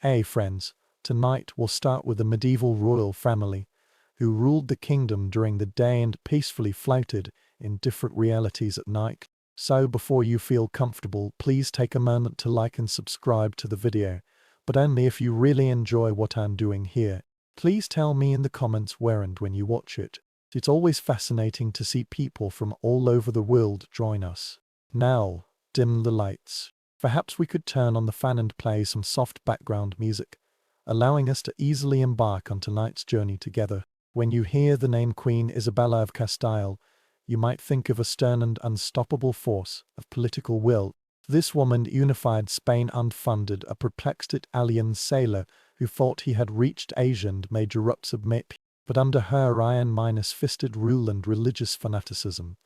Hey friends, tonight we'll start with the medieval royal family, who ruled the kingdom during the day and peacefully floated in different realities at night. So before you feel comfortable, please take a moment to like and subscribe to the video, but only if you really enjoy what I'm doing here. Please tell me in the comments where and when you watch it. It's always fascinating to see people from all over the world join us. Now, dim the lights. Perhaps we could turn on the fan and play some soft background music, allowing us to easily embark on tonight's journey together. When you hear the name Queen Isabella of Castile, you might think of a stern and unstoppable force of political will. This woman unified Spain and funded a perplexed Italian sailor who thought he had reached Asia and made Europe submit. But under her iron-fisted rule and religious fanaticism,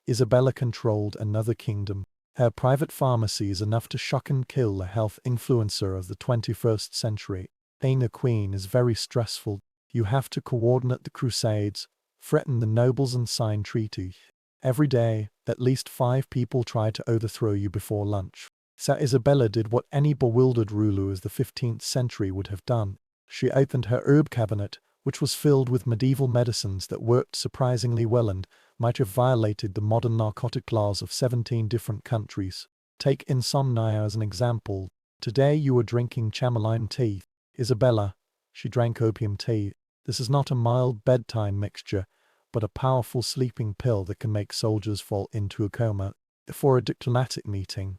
Isabella controlled another kingdom. Her private pharmacy is enough to shock and kill a health influencer of the 21st century. Being a queen is very stressful. You have to coordinate the crusades, threaten the nobles and sign treaties. Every day, at least 5 people try to overthrow you before lunch. So Isabella did what any bewildered ruler of the 15th century would have done. She opened her herb cabinet, which was filled with medieval medicines that worked surprisingly well and might have violated the modern narcotic laws of 17 different countries. Take insomnia as an example. Today you are drinking chamomile tea. Isabella, she drank opium tea. This is not a mild bedtime mixture, but a powerful sleeping pill that can make soldiers fall into a coma. For a diplomatic meeting,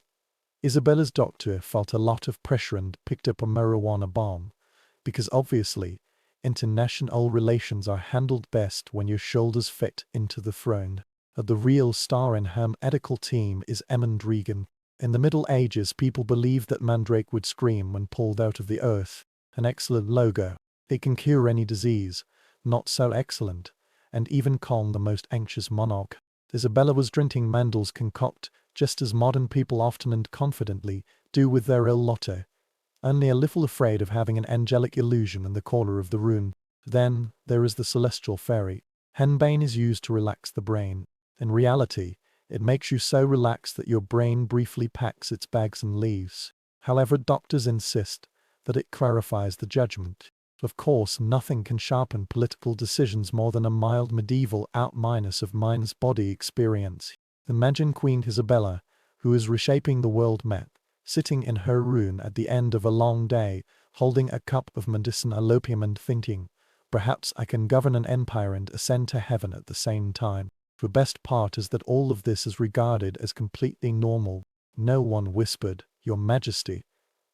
Isabella's doctor felt a lot of pressure and picked up a marijuana bomb, because obviously, international relations are handled best when your shoulders fit into the throne. The real star in her medical team is Regan. In the Middle Ages, people believed that Mandrake would scream when pulled out of the earth. An excellent logo. It can cure any disease, not so excellent, and even calm the most anxious monarch. Isabella was drinking Mandel's concoct, just as modern people often and confidently do with their ill lotto, only a little afraid of having an angelic illusion in the corner of the room. Then, there is the celestial fairy. Henbane is used to relax the brain. In reality, it makes you so relaxed that your brain briefly packs its bags and leaves. However, doctors insist that it clarifies the judgment. Of course, nothing can sharpen political decisions more than a mild medieval out-minus of mind's body experience. Imagine Queen Isabella, who is reshaping the world map, sitting in her room at the end of a long day, holding a cup of medicinal opium and thinking, perhaps I can govern an empire and ascend to heaven at the same time. The best part is that all of this is regarded as completely normal. No one whispered, "Your Majesty,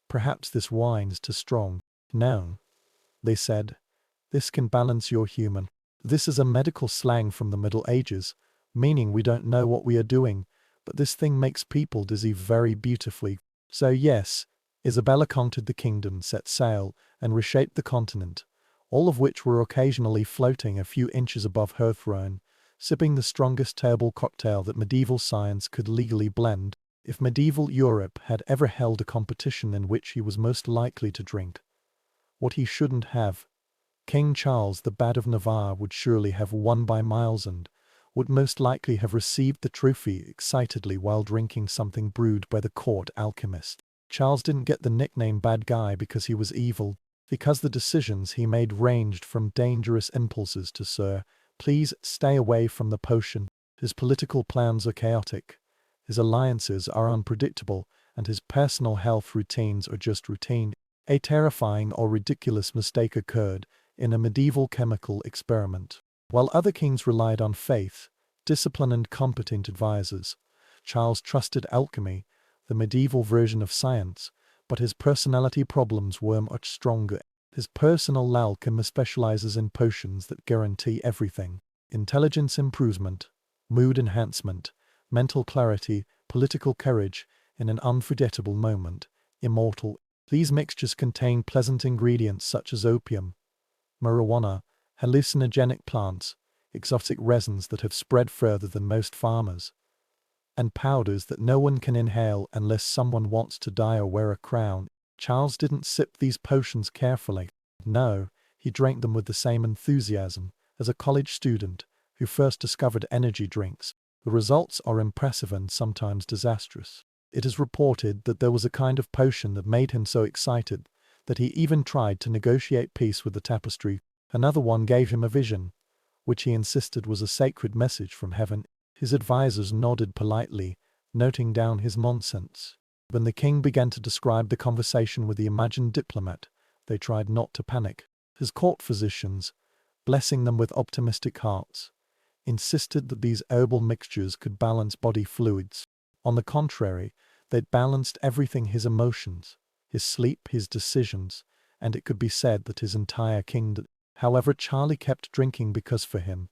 perhaps this wine's too strong." No, they said, "This can balance your human." This is a medical slang from the Middle Ages, meaning we don't know what we are doing, but this thing makes people dizzy very beautifully. So yes, Isabella conquered the kingdom, set sail, and reshaped the continent, all of which were occasionally floating a few inches above her throne, sipping the strongest herbal cocktail that medieval science could legally blend. If medieval Europe had ever held a competition in which he was most likely to drink what he shouldn't have, King Charles the Bad of Navarre would surely have won by miles and would most likely have received the trophy excitedly while drinking something brewed by the court alchemist. Charles didn't get the nickname Bad Guy because he was evil, because the decisions he made ranged from dangerous impulses to "Sir, please stay away from the potion." His political plans are chaotic, his alliances are unpredictable, and his personal health routines are just routine. A terrifying or ridiculous mistake occurred in a medieval chemical experiment. While other kings relied on faith, discipline and competent advisors, Charles trusted alchemy, the medieval version of science, but his personality problems were much stronger. His personal alchemist specializes in potions that guarantee everything: intelligence improvement, mood enhancement, mental clarity, political courage, in an unforgettable moment, immortal. These mixtures contain pleasant ingredients such as opium, marijuana, hallucinogenic plants, exotic resins that have spread further than most farmers, and powders that no one can inhale unless someone wants to die or wear a crown. Charles didn't sip these potions carefully. No, he drank them with the same enthusiasm as a college student who first discovered energy drinks. The results are impressive and sometimes disastrous. It is reported that there was a kind of potion that made him so excited that he even tried to negotiate peace with the tapestry. Another one gave him a vision, which he insisted was a sacred message from heaven. His advisors nodded politely, noting down his nonsense. When the king began to describe the conversation with the imagined diplomat, they tried not to panic. His court physicians, blessing them with optimistic hearts, insisted that these herbal mixtures could balance body fluids. On the contrary, they'd balanced everything: his emotions, his sleep, his decisions, and it could be said that his entire kingdom. However, Charlie kept drinking because for him,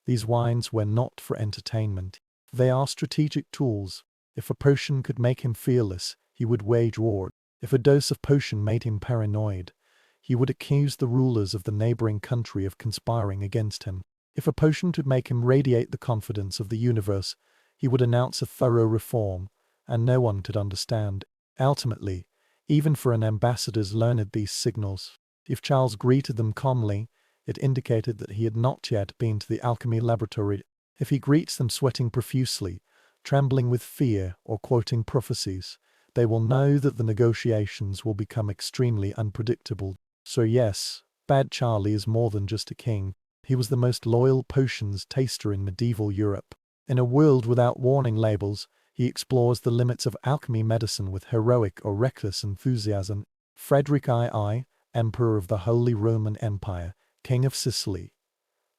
these wines were not for entertainment. They are strategic tools. If a potion could make him fearless, he would wage war. If a dose of potion made him paranoid, he would accuse the rulers of the neighboring country of conspiring against him. If a potion could make him radiate the confidence of the universe, he would announce a thorough reform, and no one could understand. Ultimately, even for an ambassador's learned these signals. If Charles greeted them calmly, it indicated that he had not yet been to the alchemy laboratory. If he greets them sweating profusely, trembling with fear, or quoting prophecies, they will know that the negotiations will become extremely unpredictable. So yes, Bad Charlie is more than just a king. He was the most loyal potions taster in medieval Europe. In a world without warning labels, he explores the limits of alchemy medicine with heroic or reckless enthusiasm. Frederick II, Emperor of the Holy Roman Empire, King of Sicily,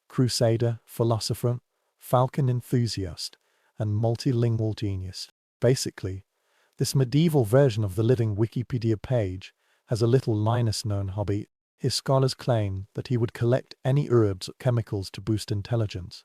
crusader, philosopher, falcon enthusiast, and multilingual genius. Basically, this medieval version of the living Wikipedia page has a little Linus-known hobby. His scholars claim that he would collect any herbs or chemicals to boost intelligence,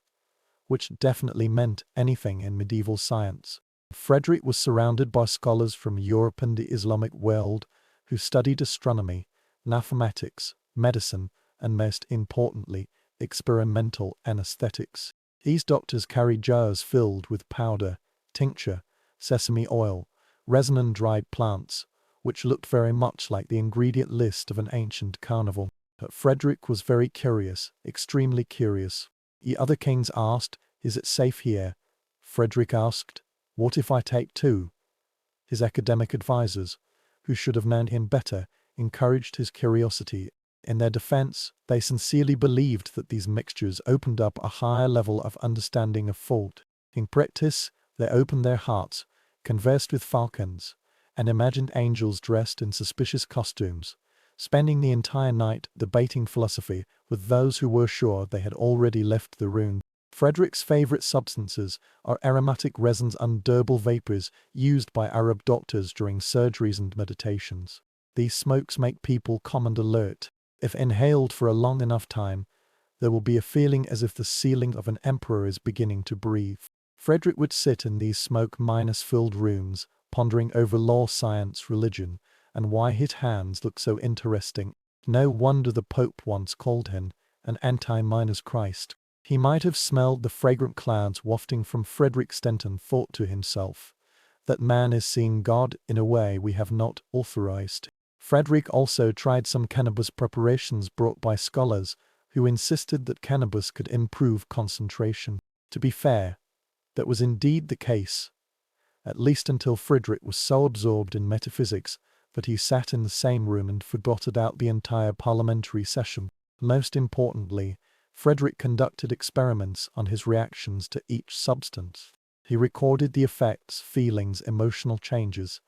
which definitely meant anything in medieval science. Frederick was surrounded by scholars from Europe and the Islamic world who studied astronomy, mathematics, medicine, and most importantly, experimental anesthetics. These doctors carried jars filled with powder, tincture, sesame oil, resin and dried plants, which looked very much like the ingredient list of an ancient carnival. But Frederick was very curious, extremely curious. The other kings asked, "Is it safe here?" Frederick asked, "What if I take two?" His academic advisors, who should have known him better, encouraged his curiosity. In their defense, they sincerely believed that these mixtures opened up a higher level of understanding of thought. In practice, they opened their hearts, conversed with falcons, and imagined angels dressed in suspicious costumes, spending the entire night debating philosophy with those who were sure they had already left the room. Frederick's favorite substances are aromatic resins and herbal vapors used by Arab doctors during surgeries and meditations. These smokes make people calm and alert. If inhaled for a long enough time, there will be a feeling as if the ceiling of an emperor is beginning to breathe. Frederick would sit in these smoke-filled rooms, pondering over law, science, religion, and why his hands look so interesting. No wonder the Pope once called him an anti-minus Christ. He might have smelled the fragrant clouds wafting from Frederick Stenton, thought to himself, that man is seeing God in a way we have not authorized. Frederick also tried some cannabis preparations brought by scholars who insisted that cannabis could improve concentration. To be fair, that was indeed the case, at least until Frederick was so absorbed in metaphysics that he sat in the same room and forgot about the entire parliamentary session. Most importantly, Frederick conducted experiments on his reactions to each substance. He recorded the effects, feelings, emotional changes,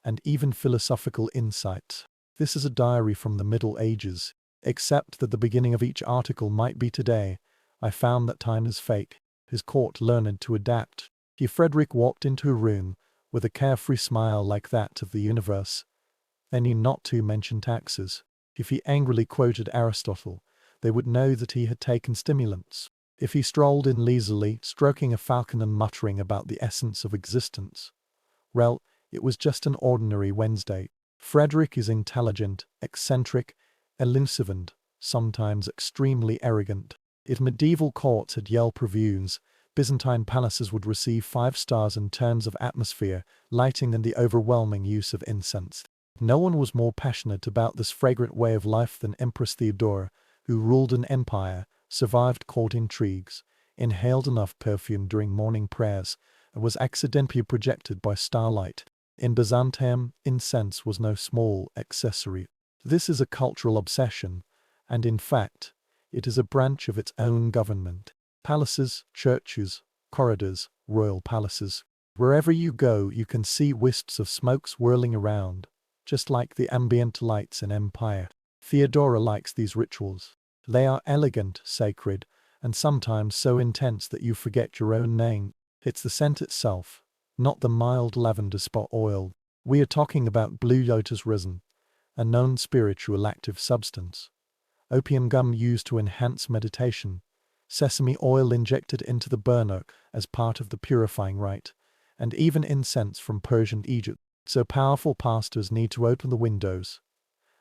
and even philosophical insights. This is a diary from the Middle Ages, except that the beginning of each article might be today. I found that time is fake. His court learned to adapt. Frederick walked into a room with a carefree smile like that of the universe. They knew not to mention taxes. If he angrily quoted Aristotle, they would know that he had taken stimulants. If he strolled in leisurely, stroking a falcon and muttering about the essence of existence, well, it was just an ordinary Wednesday. Frederick is intelligent, eccentric, elusive and, sometimes, extremely arrogant. If medieval courts had Yelp reviews, Byzantine palaces would receive 5 stars in terms of atmosphere, lighting and the overwhelming use of incense. No one was more passionate about this fragrant way of life than Empress Theodora, who ruled an empire, survived court intrigues, inhaled enough perfume during morning prayers, and was accidentally projected by starlight. In Byzantium, incense was no small accessory. This is a cultural obsession, and in fact, it is a branch of its own government. Palaces, churches, corridors, royal palaces. Wherever you go, you can see wisps of smoke swirling around, just like the ambient lights in Empire. Theodora likes these rituals. They are elegant, sacred, and sometimes so intense that you forget your own name. It's the scent itself, not the mild lavender spot oil. We are talking about blue lotus resin, a known spiritual active substance. Opium gum used to enhance meditation. Sesame oil injected into the burner as part of the purifying rite. And even incense from Persian Egypt. So powerful pastors need to open the windows.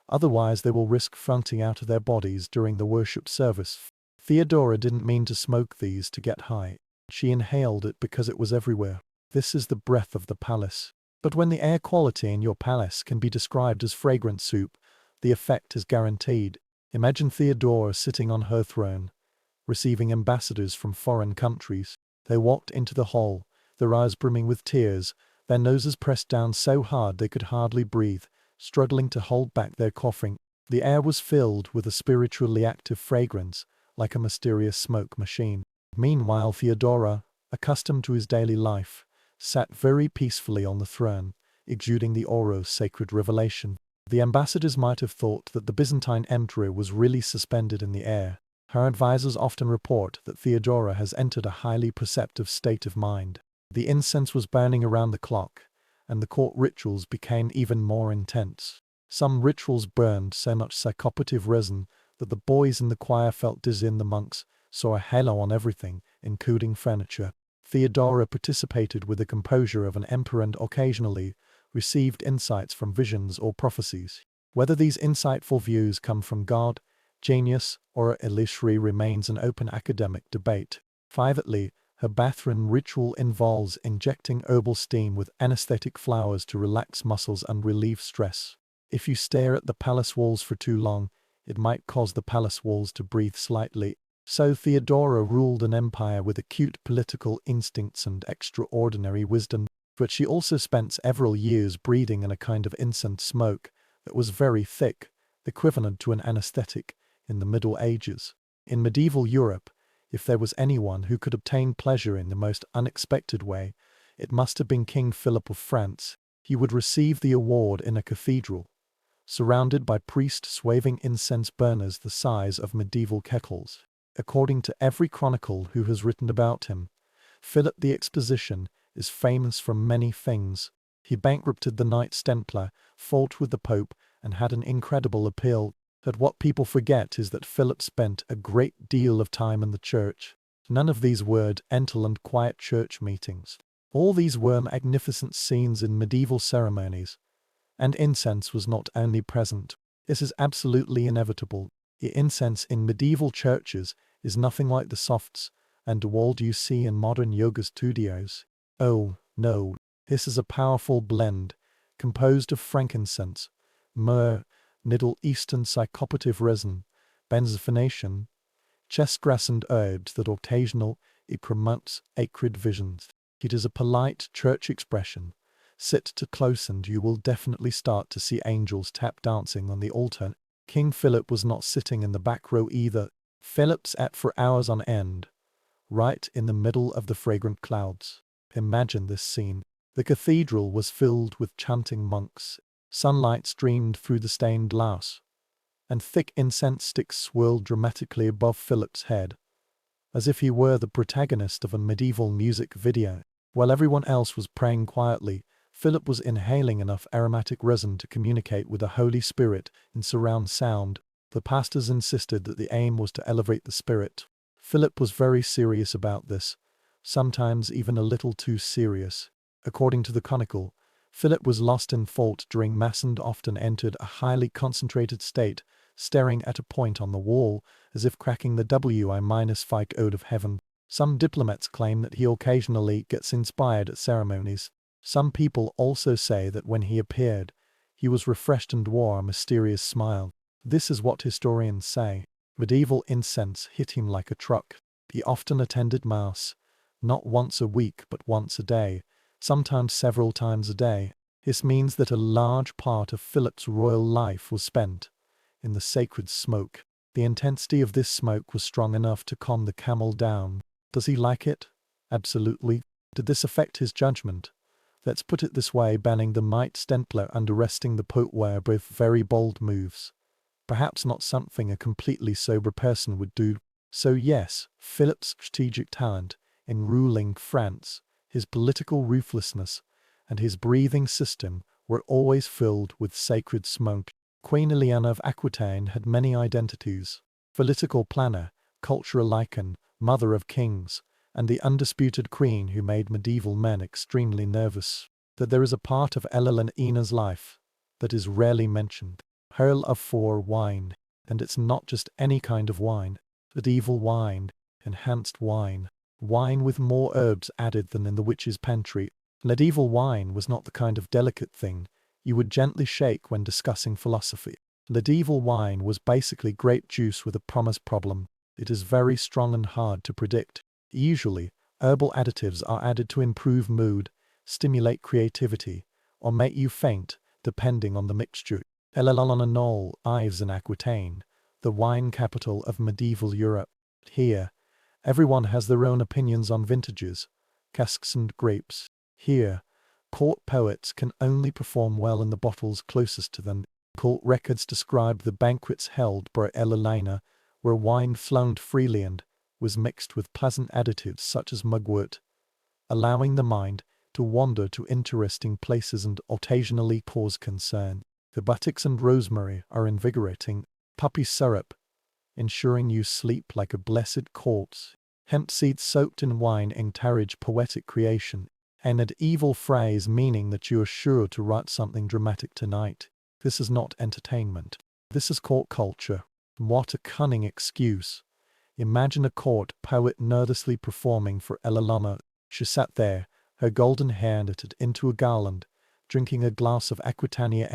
Otherwise they will risk fainting out of their bodies during the worship service. Theodora didn't mean to smoke these to get high. She inhaled it because it was everywhere. This is the breath of the palace. But when the air quality in your palace can be described as fragrant soup, the effect is guaranteed. Imagine Theodora sitting on her throne, receiving ambassadors from foreign countries. They walked into the hall, their eyes brimming with tears, their noses pressed down so hard they could hardly breathe, struggling to hold back their coughing. The air was filled with a spiritually active fragrance, like a mysterious smoke machine. Meanwhile, Theodora, accustomed to his daily life, sat very peacefully on the throne, exuding the aura of sacred revelation. The ambassadors might have thought that the Byzantine emperor was really suspended in the air. Her advisors often report that Theodora has entered a highly perceptive state of mind. The incense was burning around the clock, and the court rituals became even more intense. Some rituals burned so much psychopative resin that the boys in the choir felt dizzy and the monks saw a halo on everything, including furniture. Theodora participated with the composure of an emperor and occasionally received insights from visions or prophecies. Whether these insightful views come from God, genius, or illusory remains an open academic debate. Privately, her bathroom ritual involves injecting herbal steam with anesthetic flowers to relax muscles and relieve stress. If you stare at the palace walls for too long, it might cause the palace walls to breathe slightly. So Theodora ruled an empire with acute political instincts and extraordinary wisdom, but she also spent several years breathing in a kind of incense smoke that was very thick, equivalent to an anesthetic in the Middle Ages. In medieval Europe, if there was anyone who could obtain pleasure in the most unexpected way, it must have been King Philip of France. He would receive the award in a cathedral, surrounded by priests waving incense burners the size of medieval kettles. According to every chronicle who has written about him, Philip the Exposition is famous for many things. He bankrupted the Knights Templar, fought with the Pope, and had an incredible appeal. But what people forget is that Philip spent a great deal of time in the church. None of these were gentle and quiet church meetings. All these were magnificent scenes in medieval ceremonies. And incense was not only present. This is absolutely inevitable. The incense in medieval churches is nothing like the softs and wold you see in modern yoga studios. Oh, no. This is a powerful blend, composed of frankincense, myrrh, Middle Eastern psychopative resin, benzophonation, chestgrass and herbs that occasionally it promotes acrid visions. It is a polite church expression. Sit too close and you will definitely start to see angels tap dancing on the altar. King Philip was not sitting in the back row either. Philip sat for hours on end, right in the middle of the fragrant clouds. Imagine this scene. The cathedral was filled with chanting monks. Sunlight streamed through the stained glass, and thick incense sticks swirled dramatically above Philip's head, as if he were the protagonist of a medieval music video. While everyone else was praying quietly, Philip was inhaling enough aromatic resin to communicate with the Holy Spirit in surround sound. The pastors insisted that the aim was to elevate the spirit. Philip was very serious about this, sometimes even a little too serious. According to the chronicle, Philip was lost in thought during Mass and often entered a highly concentrated state, staring at a point on the wall, as if cracking the W-5 code of heaven. Some diplomats claim that he occasionally gets inspired at ceremonies. Some people also say that when he appeared, he was refreshed and wore a mysterious smile. This is what historians say. Medieval incense hit him like a truck. He often attended Mass, not once a week but once a day, sometimes several times a day. This means that a large part of Philip's royal life was spent in the sacred smoke. The intensity of this smoke was strong enough to calm the camel down. Does he like it? Absolutely. Did this affect his judgment? Let's put it this way, banning the Knights Templar and arresting the Pope were both very bold moves. Perhaps not something a completely sober person would do. So yes, Philip's strategic talent in ruling France, his political ruthlessness, and his breathing system were always filled with sacred smoke. Queen Eleanor of Aquitaine had many identities: political planner, cultural icon, mother of kings, and the undisputed queen who made medieval men extremely nervous. That there is a part of Eleanor's life that is rarely mentioned: her love for wine. And it's not just any kind of wine. Medieval wine, enhanced wine, wine with more herbs added than in the witch's pantry. Medieval wine was not the kind of delicate thing you would gently shake when discussing philosophy. Medieval wine was basically grape juice with a promise problem. It is very strong and hard to predict. Usually, herbal additives are added to improve mood, stimulate creativity, or make you faint, depending on the mixture. Eleanor lives in Aquitaine, the wine capital of medieval Europe. Here, everyone has their own opinions on vintages, casks and grapes. Here, court poets can only perform well in the bottles closest to them. Court records describe the banquets held by Eleanor, where wine flowed freely and was mixed with pleasant additives such as mugwort, allowing the mind to wander to interesting places and occasionally cause concern. The buttocks and rosemary are invigorating. Poppy syrup, ensuring you sleep like a blessed corpse. Hemp seeds soaked in wine encourage poetic creation. A medieval phrase meaning that you are sure to write something dramatic tonight. This is not entertainment. This is court culture. What a cunning excuse. Imagine a court poet nervously performing for Eleanor. She sat there, her golden hair knitted into a garland, drinking a glass of Aquitania,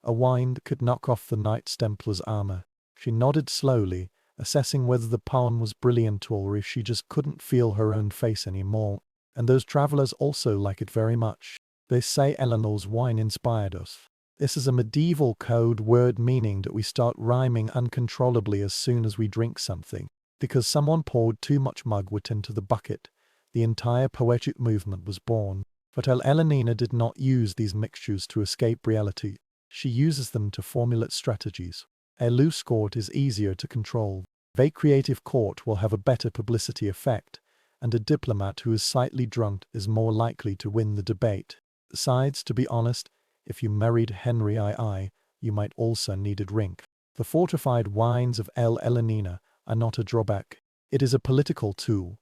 a wine that could knock off the Knights Templar's armor. She nodded slowly, assessing whether the poem was brilliant or if she just couldn't feel her own face anymore. And those travelers also like it very much. They say Eleanor's wine inspired us. This is a medieval code word meaning that we start rhyming uncontrollably as soon as we drink something. Because someone poured too much mugwort into the bucket, the entire poetic movement was born. But Eleanor did not use these mixtures to escape reality. She uses them to formulate strategies. A loose court is easier to control. A creative court will have a better publicity effect, and a diplomat who is slightly drunk is more likely to win the debate. Besides, to be honest, if you married Henry II, you might also need a drink. The fortified wines of Eleanor are not a drawback. It is a political tool,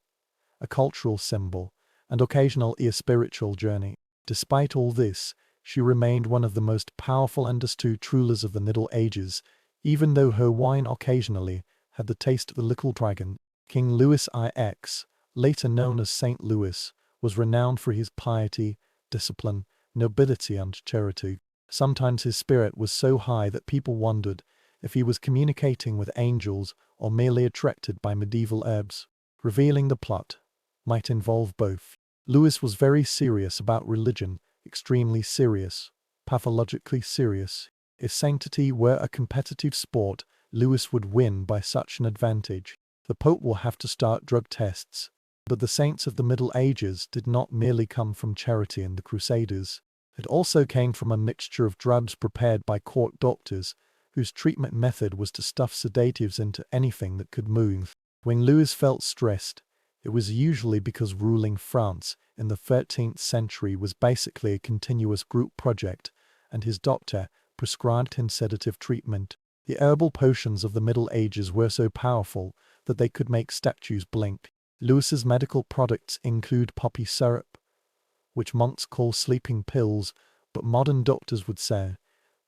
a cultural symbol, and occasionally a spiritual journey. Despite all this, she remained one of the most powerful and astute rulers of the Middle Ages, even though her wine occasionally had the taste of the little dragon. King Louis IX, later known as Saint Louis, was renowned for his piety, discipline, nobility, and charity. Sometimes his spirit was so high that people wondered if he was communicating with angels or merely attracted by medieval herbs. Revealing the plot might involve both. Louis was very serious about religion, extremely serious, pathologically serious. If sanctity were a competitive sport, Louis would win by such an advantage. The Pope will have to start drug tests. But the saints of the Middle Ages did not merely come from charity and the Crusaders. It also came from a mixture of drugs prepared by court doctors, whose treatment method was to stuff sedatives into anything that could move. When Louis felt stressed, it was usually because ruling France in the 13th century was basically a continuous group project, and his doctor prescribed him sedative treatment. The herbal potions of the Middle Ages were so powerful that they could make statues blink. Louis's medical products include poppy syrup, which monks call sleeping pills, but modern doctors would say,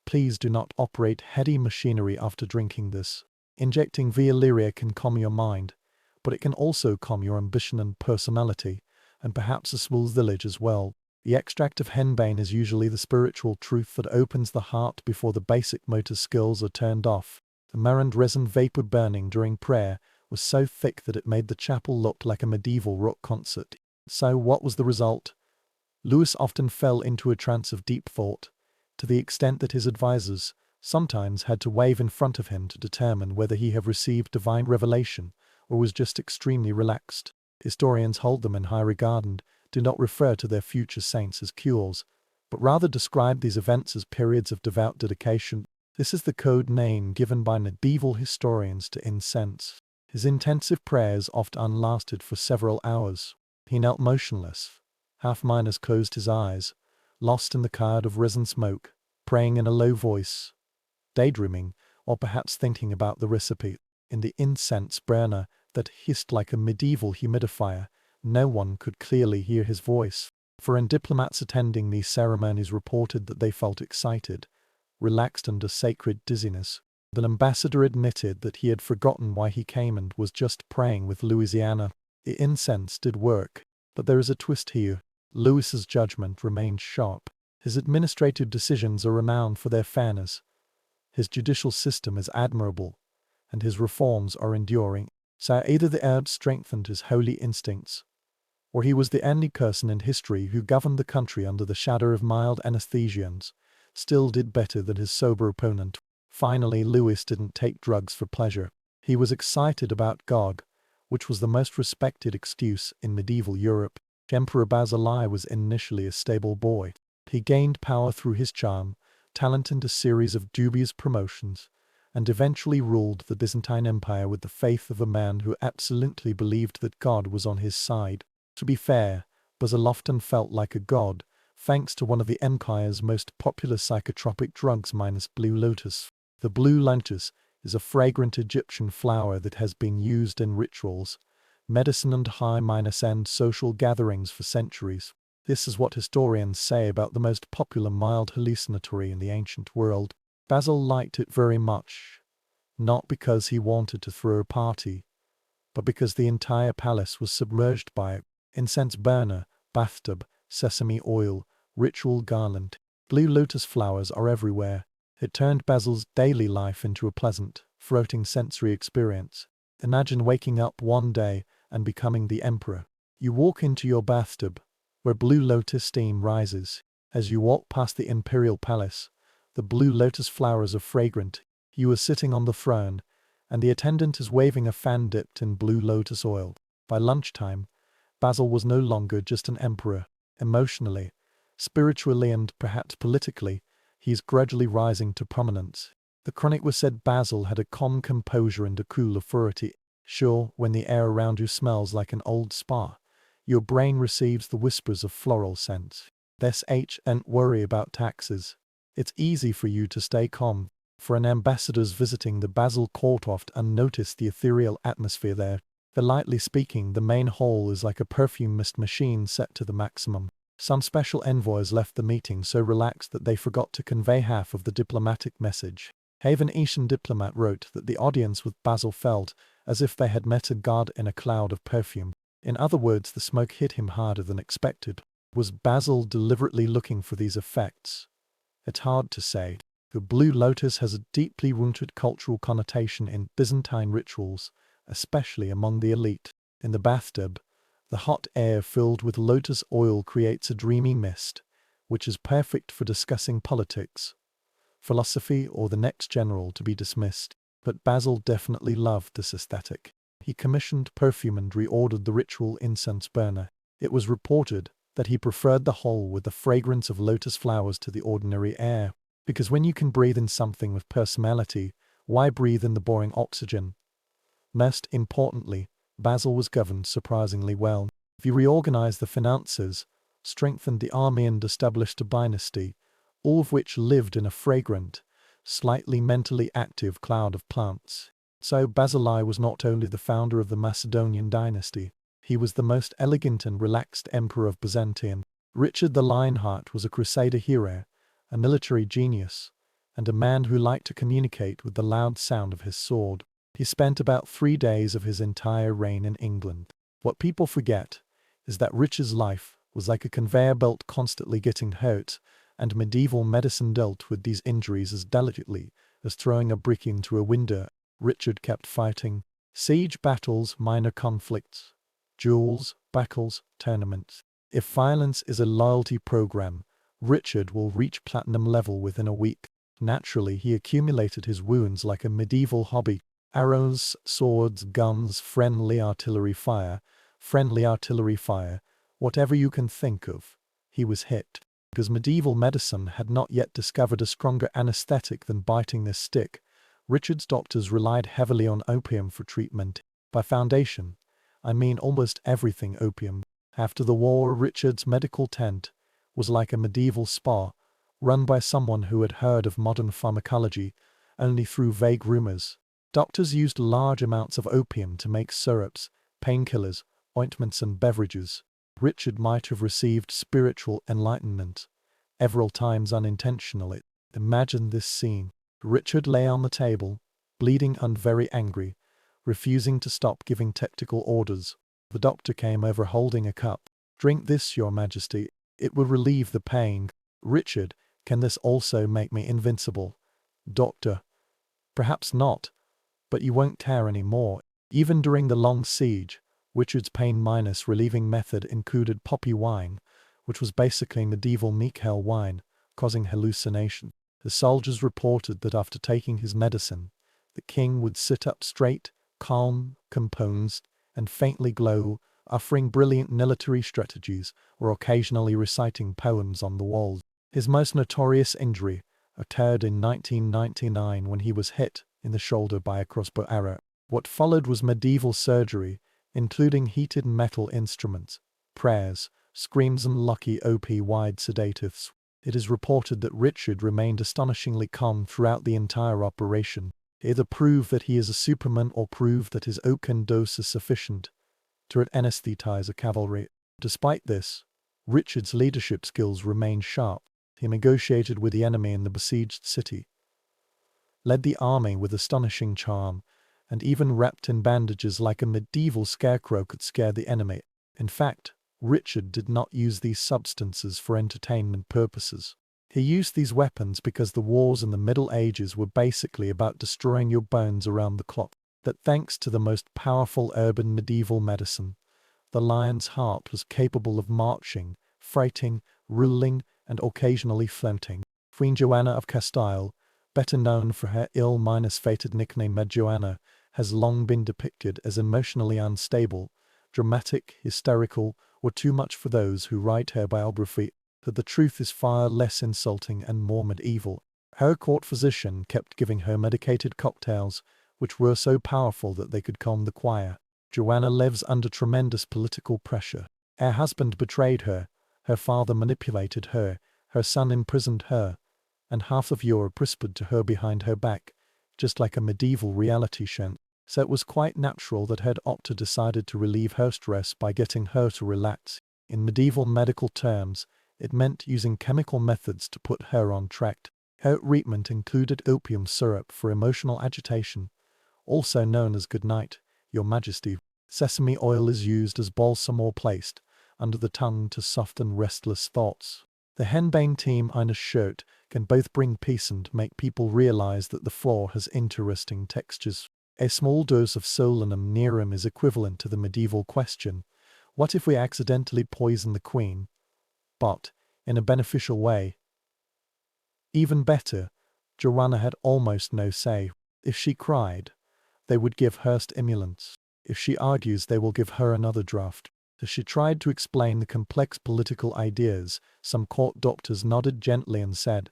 please do not operate heady machinery after drinking this. Injecting Via can calm your mind, but it can also calm your ambition and personality, and perhaps a small village as well. The extract of henbane is usually the spiritual truth that opens the heart before the basic motor skills are turned off. The marrant resin vapor burning during prayer was so thick that it made the chapel look like a medieval rock concert. So what was the result? Louis often fell into a trance of deep thought, to the extent that his advisors sometimes had to wave in front of him to determine whether he had received divine revelation or was just extremely relaxed. Historians hold them in high regard and do not refer to their future saints as cures, but rather describe these events as periods of devout dedication. This is the code name given by medieval historians to incense. His intensive prayers often lasted for several hours. He knelt motionless. Half minus closed his eyes, lost in the cloud of resin smoke, praying in a low voice, daydreaming, or perhaps thinking about the recipe. In the incense burner that hissed like a medieval humidifier, no one could clearly hear his voice. Foreign diplomats attending these ceremonies reported that they felt excited, relaxed under sacred dizziness. The ambassador admitted that he had forgotten why he came and was just praying with Louisiana. The incense did work, but there is a twist here. Louis's judgment remained sharp. His administrative decisions are renowned for their fairness. His judicial system is admirable, and his reforms are enduring. So either the herbs strengthened his holy instincts, or he was the only person in history who governed the country under the shadow of mild anesthesians, still did better than his sober opponent. Finally, Louis didn't take drugs for pleasure. He was excited about God, which was the most respected excuse in medieval Europe. Emperor Basil I was initially a stable boy. He gained power through his charm, talent and a series of dubious promotions, and eventually ruled the Byzantine Empire with the faith of a man who absolutely believed that God was on his side. To be fair, Basil often felt like a god, thanks to one of the empire's most popular psychotropic drugs minus Blue Lotus. The Blue Lotus is a fragrant Egyptian flower that has been used in rituals, medicine and high-end social gatherings for centuries. This is what historians say about the most popular mild hallucinatory in the ancient world. Basil liked it very much, not because he wanted to throw a party, but because the entire palace was submerged by it. Incense burner, bathtub, sesame oil, ritual garland. Blue lotus flowers are everywhere. It turned Basil's daily life into a pleasant, floating sensory experience. Imagine waking up one day and becoming the emperor. You walk into your bathtub, where blue lotus steam rises. As you walk past the imperial palace, the blue lotus flowers are fragrant. You are sitting on the throne, and the attendant is waving a fan dipped in blue lotus oil. By lunchtime, Basil was no longer just an emperor. Emotionally, spiritually, and perhaps politically, he is gradually rising to prominence. The chronicler said Basil had a calm composure and a cool authority. Sure, when the air around you smells like an old spa, your brain receives the whispers of floral scents. And worry about taxes. It's easy for you to stay calm. For an ambassador's visiting the Basil court oft unnoticed the ethereal atmosphere there. Politely speaking, the main hall is like a perfume mist machine set to the maximum. Some special envoys left the meeting so relaxed that they forgot to convey half of the diplomatic message. A Venetian diplomat wrote that the audience with Basil felt as if they had met a god in a cloud of perfume. In other words, the smoke hit him harder than expected. Was Basil deliberately looking for these effects? It's hard to say. The blue lotus has a deeply rooted cultural connotation in Byzantine rituals, especially among the elite. In the bathtub, the hot air filled with lotus oil creates a dreamy mist, which is perfect for discussing politics, philosophy, or the next general to be dismissed. But Basil definitely loved this aesthetic. He commissioned perfume and reordered the ritual incense burner. It was reported that he preferred the whole with the fragrance of lotus flowers to the ordinary air. Because when you can breathe in something with personality, why breathe in the boring oxygen? Most importantly, Basil was governed surprisingly well. He reorganized the finances, strengthened the army, and established a dynasty, all of which lived in a fragrant, slightly mentally active cloud of plants. So Basil I was not only the founder of the Macedonian dynasty, he was the most elegant and relaxed emperor of Byzantium. Richard the Lionheart was a crusader hero, a military genius, and a man who liked to communicate with the loud sound of his sword. He spent about 3 days of his entire reign in England. What people forget is that Richard's life was like a conveyor belt constantly getting hurt, and medieval medicine dealt with these injuries as delicately as throwing a brick into a window. Richard kept fighting. Siege battles, minor conflicts, duels, battles, tournaments. If violence is a loyalty program, Richard will reach platinum level within a week. Naturally, he accumulated his wounds like a medieval hobby. Arrows, swords, guns, friendly artillery fire, whatever you can think of. He was hit. Because medieval medicine had not yet discovered a stronger anesthetic than biting this stick, Richard's doctors relied heavily on opium for treatment. By foundation, I mean almost everything opium. After the war, Richard's medical tent was like a medieval spa, run by someone who had heard of modern pharmacology only through vague rumors. Doctors used large amounts of opium to make syrups, painkillers, ointments and beverages. Richard might have received spiritual enlightenment several times unintentionally. Imagine this scene. Richard lay on the table, bleeding and very angry, refusing to stop giving technical orders. The doctor came over holding a cup. "Drink this, Your Majesty. It will relieve the pain." "Richard, can this also make me invincible?" "Doctor, perhaps not, but you won't tear any more." Even during the long siege, Richard's pain-minus relieving method included poppy wine, which was basically medieval Michel wine, causing hallucination. The soldiers reported that after taking his medicine, the king would sit up straight, calm, composed, and faintly glow, offering brilliant military strategies or occasionally reciting poems on the walls. His most notorious injury occurred in 1999 when he was hit in the shoulder by a crossbow arrow. What followed was medieval surgery, including heated metal instruments, prayers, screams and lucky op-wide sedatives. It is reported that Richard remained astonishingly calm throughout the entire operation, either prove that he is a superman or prove that his oaken dose is sufficient to anesthetize a cavalry. Despite this, Richard's leadership skills remained sharp. He negotiated with the enemy in the besieged city, led the army with astonishing charm, and even wrapped in bandages like a medieval scarecrow could scare the enemy. In fact, Richard did not use these substances for entertainment purposes. He used these weapons because the wars in the Middle Ages were basically about destroying your bones around the clock. That thanks to the most powerful urban medieval medicine, the lion's heart was capable of marching, fighting, ruling, and occasionally floating. Queen Joanna of Castile, better known for her ill-fated nickname Joanna, has long been depicted as emotionally unstable, dramatic, hysterical, or too much for those who write her biography, that the truth is far less insulting and more medieval. Her court physician kept giving her medicated cocktails, which were so powerful that they could calm the choir. Joanna lives under tremendous political pressure. Her husband betrayed her, her father manipulated her son imprisoned her, and half of Europe whispered to her behind her back, just like a medieval reality show. So it was quite natural that her doctor decided to relieve her stress by getting her to relax. In medieval medical terms, it meant using chemical methods to put her on track. Her treatment included opium syrup for emotional agitation, also known as good night, Your Majesty. Sesame oil is used as balsam or placed under the tongue to soften restless thoughts. The henbane team on a shirt can both bring peace and make people realize that the floor has interesting textures. A small dose of solanum nerum is equivalent to the medieval question, what if we accidentally poison the queen? But, in a beneficial way. Even better, Joanna had almost no say. If she cried, they would give her stimulants. If she argues, they will give her another draft. As she tried to explain the complex political ideas, some court doctors nodded gently and said,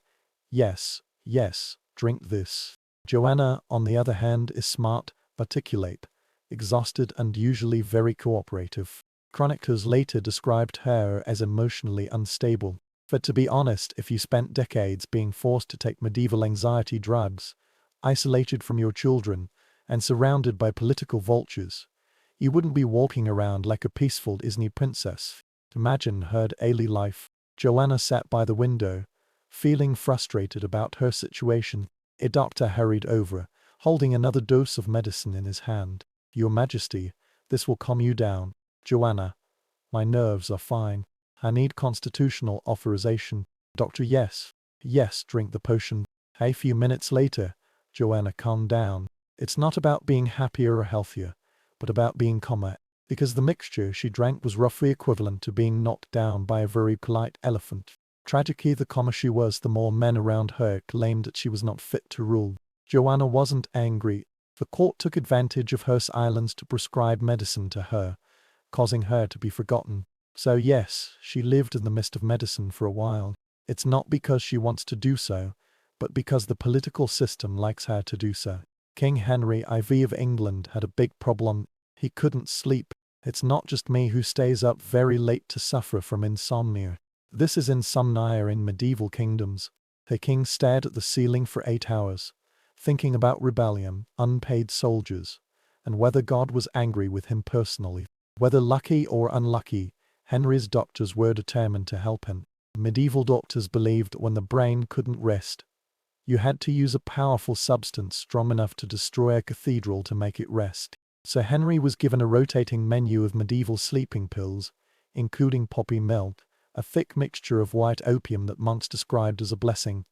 "Yes, yes, drink this." Joanna, on the other hand, is smart, articulate, exhausted and usually very cooperative. Chroniclers later described her as emotionally unstable. But to be honest, if you spent decades being forced to take medieval anxiety drugs, isolated from your children, and surrounded by political vultures, you wouldn't be walking around like a peaceful Disney princess. Imagine her daily life. Joanna sat by the window, feeling frustrated about her situation. A doctor hurried over, holding another dose of medicine in his hand. "Your Majesty, this will calm you down." "Joanna, my nerves are fine. I need constitutional authorization." "Doctor, yes. Yes, drink the potion." A few minutes later, Joanna calmed down. It's not about being happier or healthier, but about being calmer. because the mixture she drank was roughly equivalent to being knocked down by a very polite elephant. Tragically, the calmer she was, the more men around her claimed that she was not fit to rule. Joanna wasn't angry. The court took advantage of her silence to prescribe medicine to her, causing her to be forgotten. So yes, she lived in the midst of medicine for a while. It's not because she wants to do so, but because the political system likes her to do so. King Henry IV of England had a big problem. He couldn't sleep. It's not just me who stays up very late to suffer from insomnia. This is insomnia in medieval kingdoms. The king stared at the ceiling for 8 hours, thinking about rebellion, unpaid soldiers, and whether God was angry with him personally. Whether lucky or unlucky, Henry's doctors were determined to help him. Medieval doctors believed that when the brain couldn't rest, you had to use a powerful substance strong enough to destroy a cathedral to make it rest. So Henry was given a rotating menu of medieval sleeping pills, including poppy milk, a thick mixture of white opium that monks described as a blessing,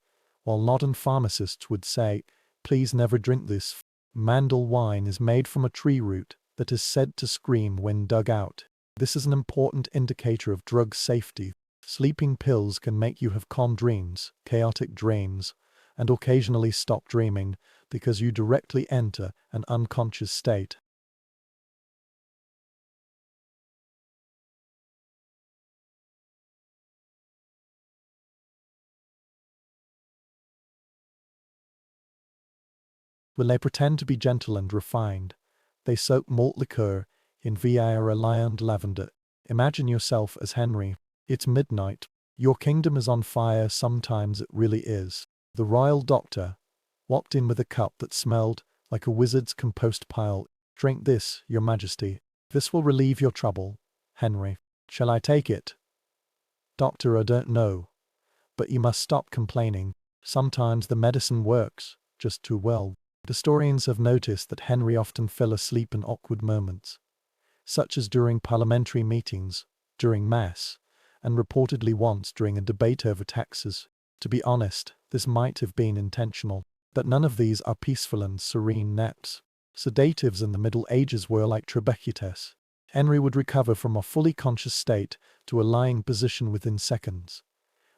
while modern pharmacists would say, please never drink this. Mandel wine is made from a tree root that is said to scream when dug out. This is an important indicator of drug safety. Sleeping pills can make you have calm dreams, chaotic dreams, and occasionally stop dreaming because you directly enter an unconscious state. When they pretend to be gentle and refined, they soak malt liqueur in Vieira and lavender. Imagine yourself as Henry. It's midnight. Your kingdom is on fire. Sometimes it really is. The royal doctor walked in with a cup that smelled like a wizard's compost pile. Drink this, your majesty. This will relieve your trouble, Henry. Shall I take it? Doctor, I don't know. But you must stop complaining. Sometimes the medicine works just too well. Historians have noticed that Henry often fell asleep in awkward moments, such as during parliamentary meetings, during mass, and reportedly once during a debate over taxes. To be honest, this might have been intentional, but none of these are peaceful and serene naps. Sedatives in the Middle Ages were like trabeculitis. Henry would recover from a fully conscious state to a lying position within seconds.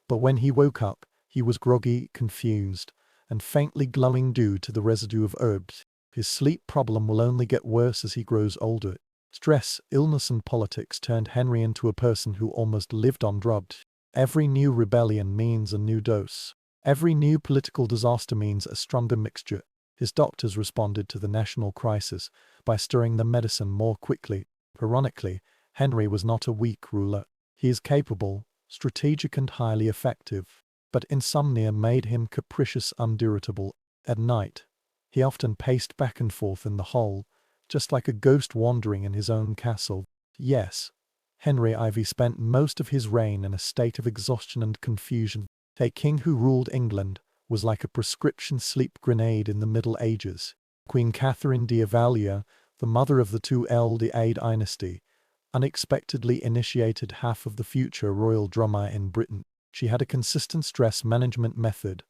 But when he woke up, he was groggy, confused, and faintly glowing due to the residue of herbs. His sleep problem will only get worse as he grows older. Stress, illness, and politics turned Henry into a person who almost lived on drugs. Every new rebellion means a new dose. Every new political disaster means a stronger mixture. His doctors responded to the national crisis by stirring the medicine more quickly. Ironically, Henry was not a weak ruler. He is capable, strategic, and highly effective. But insomnia made him capricious and irritable. At night, he often paced back and forth in the hall, just like a ghost wandering in his own castle. Yes, Henry IV spent most of his reign in a state of exhaustion and confusion. A king who ruled England was like a prescription sleep grenade in the Middle Ages. Queen Catherine d'Avalia, the mother of the 2LDA dynasty, unexpectedly initiated half of the future royal drama in Britain. She had a consistent stress management method,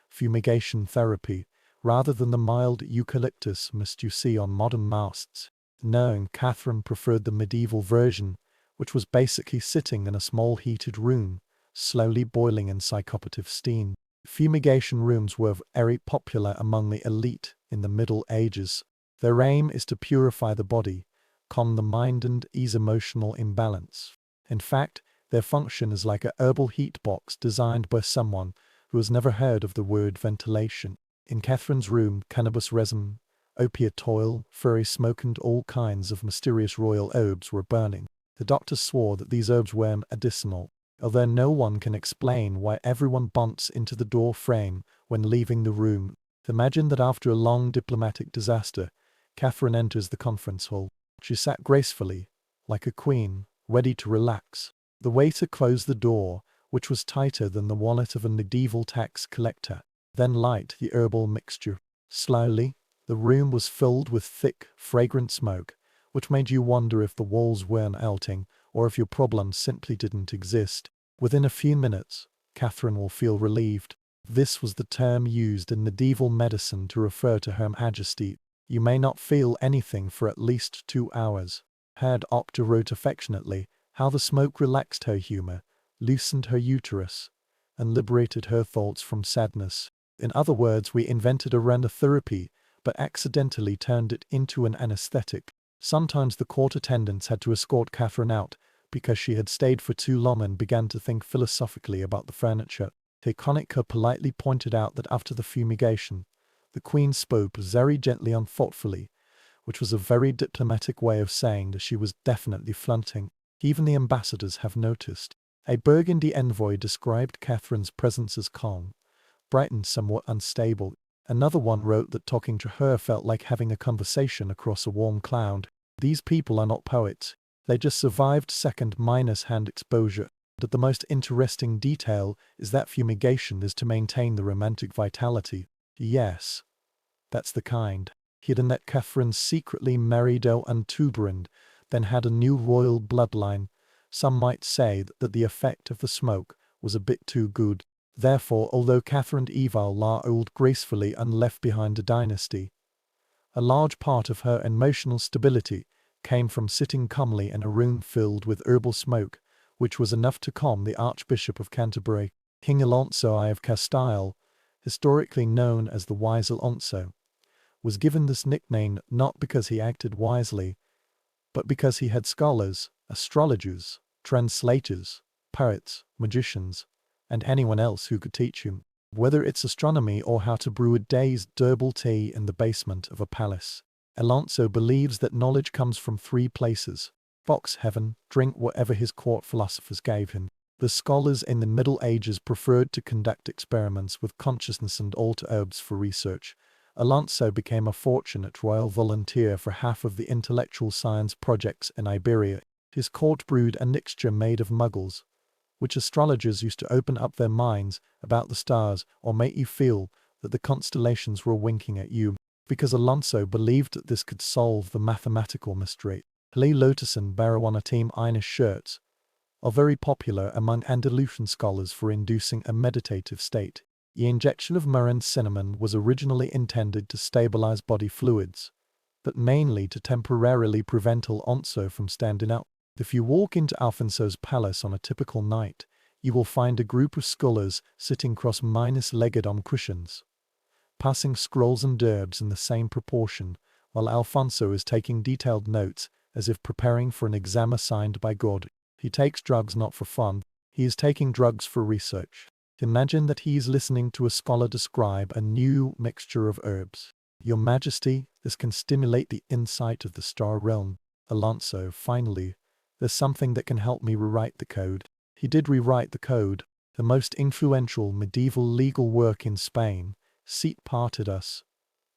fumigation therapy, rather than the mild eucalyptus mist you see on modern masts. No, Catherine preferred the medieval version, which was basically sitting in a small heated room, slowly boiling in psychopative steam. Fumigation rooms were very popular among the elite in the Middle Ages. Their aim is to purify the body, calm the mind, and ease emotional imbalance. In fact, their function is like a herbal heat box designed by someone who has never heard of the word ventilation. In Catherine's room, cannabis resin, opiate oil, furry smoke, and all kinds of mysterious royal herbs were burning. The doctors swore that these herbs were medicinal, although no one can explain why everyone bumps into the door frame when leaving the room. Imagine that after a long diplomatic disaster, Catherine enters the conference hall. She sat gracefully, like a queen, ready to relax. The waiter closed the door, which was tighter than the wallet of a medieval tax collector, then light the herbal mixture. Slowly, the room was filled with thick, fragrant smoke, which made you wonder if the walls weren't melting or if your problem simply didn't exist. Within a few minutes, Catherine will feel relieved. This was the term used in medieval medicine to refer to Her Majesty. You may not feel anything for at least 2 hours. Heard Octa wrote affectionately how the smoke relaxed her humor, loosened her uterus, and liberated her thoughts from sadness. In other words, we invented aromatherapy, but accidentally turned it into an anesthetic. Sometimes the court attendants had to escort Catherine out because she had stayed for too long and began to think philosophically about the furniture. Tekonica politely pointed out that after the fumigation, the queen spoke very gently and thoughtfully, which was a very diplomatic way of saying that she was definitely flaunting. Even the ambassadors have noticed. A Burgundy envoy described Catherine's presence as calm, bright and somewhat unstable. Another one wrote that talking to her felt like having a conversation across a warm cloud. These people are not poets. They just survived second-hand exposure. But the most interesting detail is that fumigation is to maintain the romantic vitality. Yes, that's the kind. Hidden that Catherine secretly married Tuberand, then had a new royal bloodline. Some might say that the effect of the smoke was a bit too good. Therefore, although Catherine Evil la ruled gracefully and left behind a dynasty, a large part of her emotional stability came from sitting calmly in a room filled with herbal smoke, which was enough to calm the Archbishop of Canterbury. King Alonso I of Castile, historically known as the Wise Alonso, was given this nickname not because he acted wisely, but because he had scholars, astrologers, translators, poets, magicians, and anyone else who could teach him, whether it's astronomy or how to brew a day's herbal tea in the basement of a palace. Alonso believes that knowledge comes from three places: box heaven, drink whatever his court philosophers gave him. The scholars in the Middle Ages preferred to conduct experiments with consciousness and alter herbs for research. Alonso became a fortunate royal volunteer for half of the intellectual science projects in Iberia. His court brewed a mixture made of muggles, which astrologers used to open up their minds about the stars or make you feel that the constellations were winking at you, because Alonso believed that this could solve the mathematical mystery. Lee Lotus and Barawana Team Inish shirts are very popular among Andalusian scholars for inducing a meditative state. The injection of myrrh and cinnamon was originally intended to stabilize body fluids, but mainly to temporarily prevent Alonso from standing up. If you walk into Alfonso's palace on a typical night, you will find a group of scholars sitting cross-legged on cushions, passing scrolls and herbs in the same proportion, while Alfonso is taking detailed notes as if preparing for an exam assigned by God. He takes drugs not for fun, he is taking drugs for research. Imagine that he is listening to a scholar describe a new mixture of herbs. Your Majesty, this can stimulate the insight of the star realm. Alonso, finally, there's something that can help me rewrite the code. He did rewrite the code, the most influential medieval legal work in Spain, Seat Parted Us,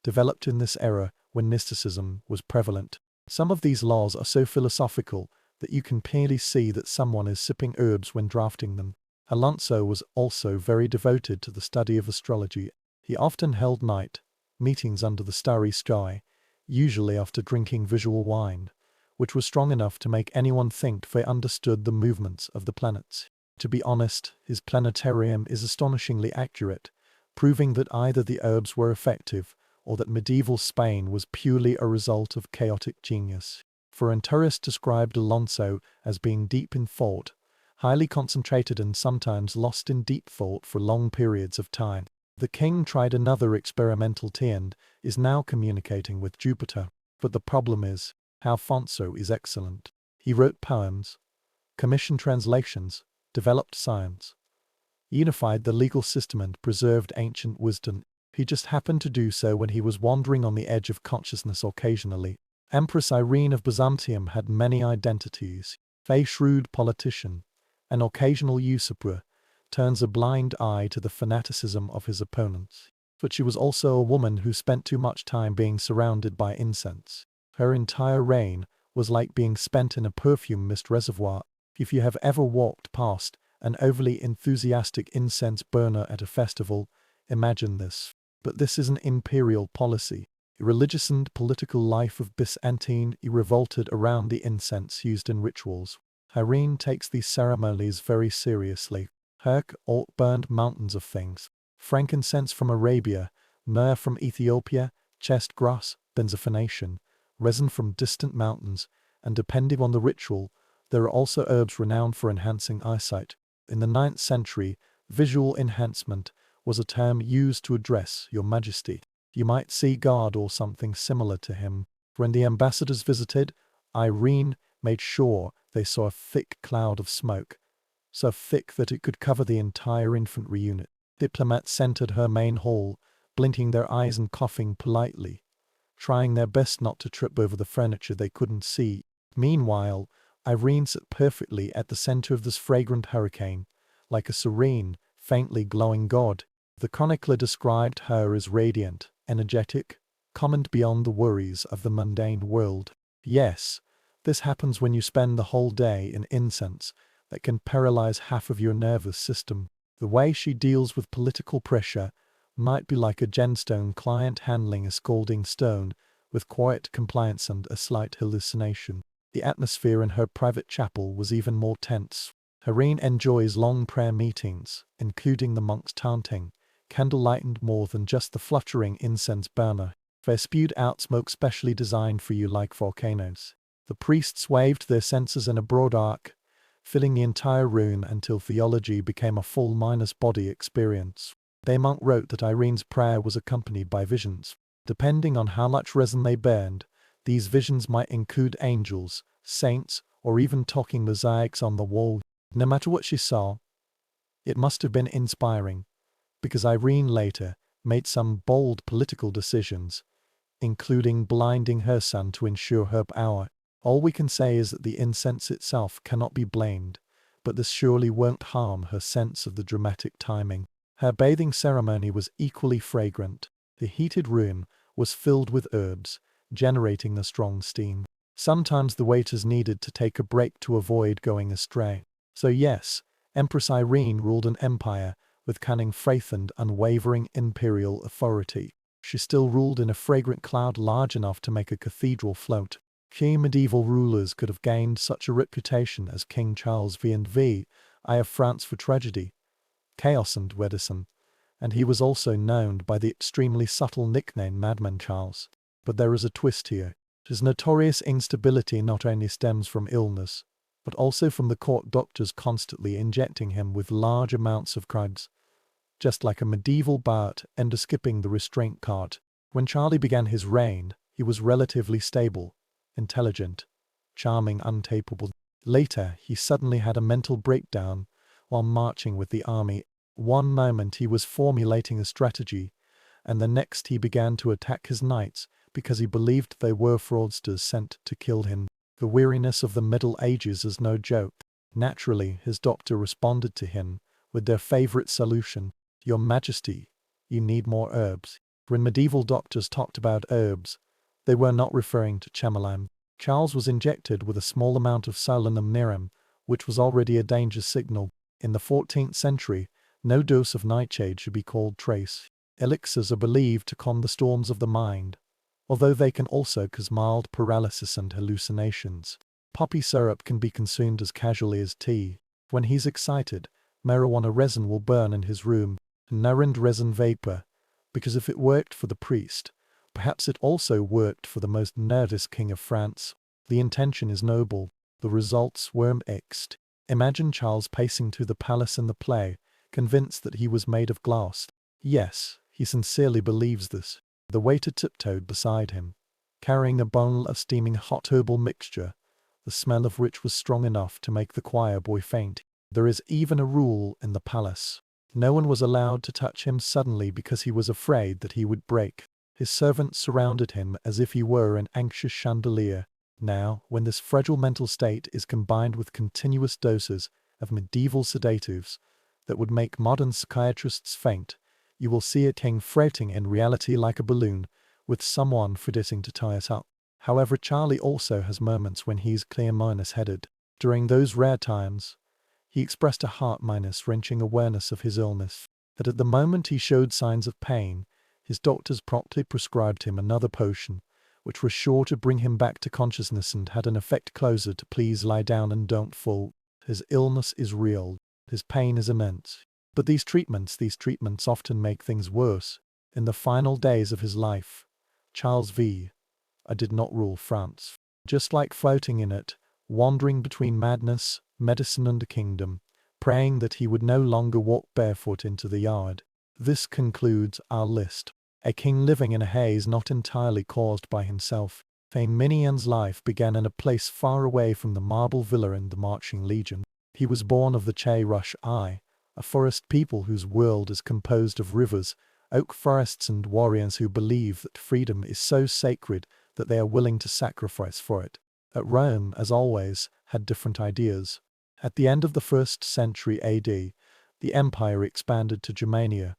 developed in this era when mysticism was prevalent. Some of these laws are so philosophical that you can clearly see that someone is sipping herbs when drafting them. Alonso was also very devoted to the study of astrology. He often held night meetings under the starry sky, usually after drinking visual wine, which was strong enough to make anyone think they understood the movements of the planets. To be honest, his planetarium is astonishingly accurate, proving that either the herbs were effective or that medieval Spain was purely a result of chaotic genius. Fuentes described Alonso as being deep in thought, highly concentrated and sometimes lost in deep thought for long periods of time. The king tried another experimental tea and is now communicating with Jupiter. But the problem is, Alfonso is excellent. He wrote poems, commissioned translations, developed science, unified the legal system and preserved ancient wisdom. He just happened to do so when he was wandering on the edge of consciousness occasionally. Empress Irene of Byzantium had many identities. A shrewd politician, an occasional usurper, turns a blind eye to the fanaticism of his opponents. But she was also a woman who spent too much time being surrounded by incense. Her entire reign was like being spent in a perfume mist reservoir. If you have ever walked past an overly enthusiastic incense burner at a festival, imagine this. But this is an imperial policy. The religious and political life of Byzantine revolted around the incense used in rituals. Irene takes these ceremonies very seriously. Her alt burned mountains of things: frankincense from Arabia, myrrh from Ethiopia, chest grass, benzophonation, resin from distant mountains, and depending on the ritual, there are also herbs renowned for enhancing eyesight. In the 9th century, visual enhancement was a term used to address Your Majesty. You might see God or something similar to him. When the ambassadors visited, Irene made sure they saw a thick cloud of smoke, so thick that it could cover the entire infantry unit. Diplomats entered her main hall, blinking their eyes and coughing politely, trying their best not to trip over the furniture they couldn't see. Meanwhile, Irene sat perfectly at the center of this fragrant hurricane, like a serene, faintly glowing god. The chronicler described her as radiant, energetic, calmed beyond the worries of the mundane world. Yes, this happens when you spend the whole day in incense that can paralyze half of your nervous system. The way she deals with political pressure might be like a gemstone client handling a scalding stone with quiet compliance and a slight hallucination. The atmosphere in her private chapel was even more tense. Irene enjoys long prayer meetings, including the monks chanting, candle-lighted more than just the fluttering incense burner. They spewed out smoke specially designed for you like volcanoes. The priests waved their censers in a broad arc, filling the entire room until theology became a full minus-body experience. The monk wrote that Irene's prayer was accompanied by visions. Depending on how much resin they burned, these visions might include angels, saints, or even talking mosaics on the wall. No matter what she saw, it must have been inspiring, because Irene later made some bold political decisions, including blinding her son to ensure her power. All we can say is that the incense itself cannot be blamed, but this surely won't harm her sense of the dramatic timing. Her bathing ceremony was equally fragrant. The heated room was filled with herbs, generating the strong steam. Sometimes the waiters needed to take a break to avoid going astray. So yes, Empress Irene ruled an empire with cunning faith and unwavering imperial authority. She still ruled in a fragrant cloud large enough to make a cathedral float. Few medieval rulers could have gained such a reputation as King Charles V and V, I of France for tragedy, chaos and medicine, and he was also known by the extremely subtle nickname Madman Charles. But there is a twist here. His notorious instability not only stems from illness, but also from the court doctors constantly injecting him with large amounts of drugs, just like a medieval Bart skipping the restraint cart. When Charlie began his reign, he was relatively stable, intelligent, charming, untapeable. Later, he suddenly had a mental breakdown while marching with the army. One moment he was formulating a strategy, and the next he began to attack his knights because he believed they were fraudsters sent to kill him. The weariness of the Middle Ages is no joke. Naturally, his doctor responded to him with their favorite solution: Your Majesty, you need more herbs. When medieval doctors talked about herbs, they were not referring to chamomile. Charles was injected with a small amount of solanum mirum, which was already a danger signal. In the 14th century, no dose of nightshade should be called trace. Elixirs are believed to calm the storms of the mind, although they can also cause mild paralysis and hallucinations. Poppy syrup can be consumed as casually as tea. When he's excited, marijuana resin will burn in his room, narrand resin vapor, because if it worked for the priest, perhaps it also worked for the most nervous king of France. The intention is noble, the results were mixed. Imagine Charles pacing through the palace in the play, convinced that he was made of glass. Yes, he sincerely believes this. The waiter tiptoed beside him, carrying a bottle of steaming hot herbal mixture, the smell of which was strong enough to make the choir boy faint. There is even a rule in the palace. No one was allowed to touch him suddenly because he was afraid that he would break. His servants surrounded him as if he were an anxious chandelier. Now, when this fragile mental state is combined with continuous doses of medieval sedatives that would make modern psychiatrists faint, you will see a king floating in reality like a balloon, with someone forgetting to tie it up. However, Charlie also has moments when he's clear-headed. During those rare times, he expressed a heart-wrenching awareness of his illness, that at the moment he showed signs of pain, his doctors promptly prescribed him another potion, which was sure to bring him back to consciousness and had an effect closer to "please lie down and don't fall." His illness is real. His pain is immense. But these treatments often make things worse. In the final days of his life, Charles V. did not rule France. just like floating in it, wandering between madness, medicine and the kingdom, praying that he would no longer walk barefoot into the yard. This concludes our list. A king living in a haze not entirely caused by himself. Flaminian's life began in a place far away from the marble villa and the marching legion. He was born of the Che Rush I, a forest people whose world is composed of rivers, oak forests and warriors who believe that freedom is so sacred that they are willing to sacrifice for it. At Rome, as always, had different ideas. At the end of the 1st century AD, the empire expanded to Germania,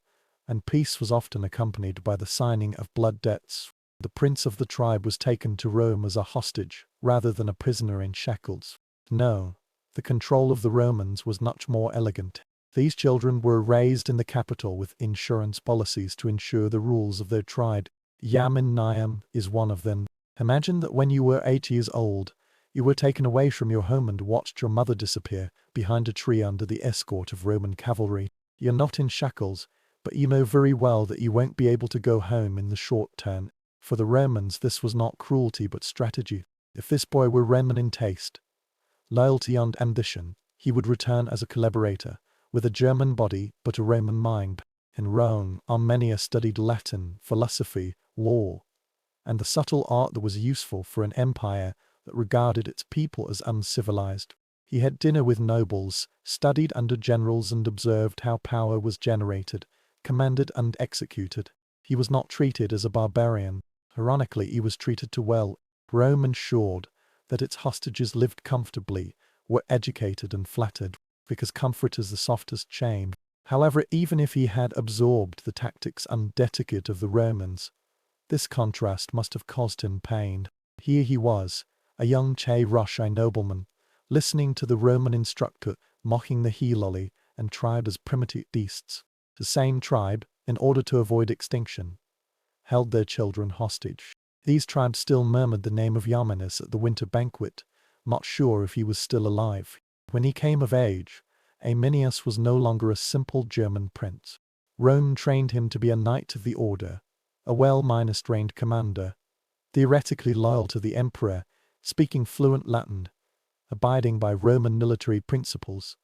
and peace was often accompanied by the signing of blood debts. The prince of the tribe was taken to Rome as a hostage, rather than a prisoner in shackles. No, the control of the Romans was much more elegant. These children were raised in the capital with insurance policies to ensure the rules of their tribe. Yamin Niam is one of them. Imagine that when you were 8 years old, you were taken away from your home and watched your mother disappear behind a tree under the escort of Roman cavalry. You're not in shackles, but you know very well that you won't be able to go home in the short term. For the Romans, this was not cruelty but strategy. If this boy were Roman in taste, loyalty and ambition, he would return as a collaborator, with a German body but a Roman mind. In Rome, Armenia studied Latin, philosophy, law, and the subtle art that was useful for an empire that regarded its people as uncivilized. He had dinner with nobles, studied under generals and observed how power was generated, commanded and executed. He was not treated as a barbarian. Ironically, he was treated too well. Rome ensured that its hostages lived comfortably, were educated and flattered, because comfort is the softest chain. However, even if he had absorbed the tactics and etiquette of the Romans, this contrast must have caused him pain. Here he was, a young Che Rushi nobleman, listening to the Roman instructor mocking the Heloli and tried as primitive beasts. The same tribe, in order to avoid extinction, held their children hostage. These tribes still murmured the name of Yarminus at the winter banquet, not sure if he was still alive. When he came of age, Aeminius was no longer a simple German prince. Rome trained him to be a knight of the order, a well-trained commander, theoretically loyal to the emperor, speaking fluent Latin, abiding by Roman military principles,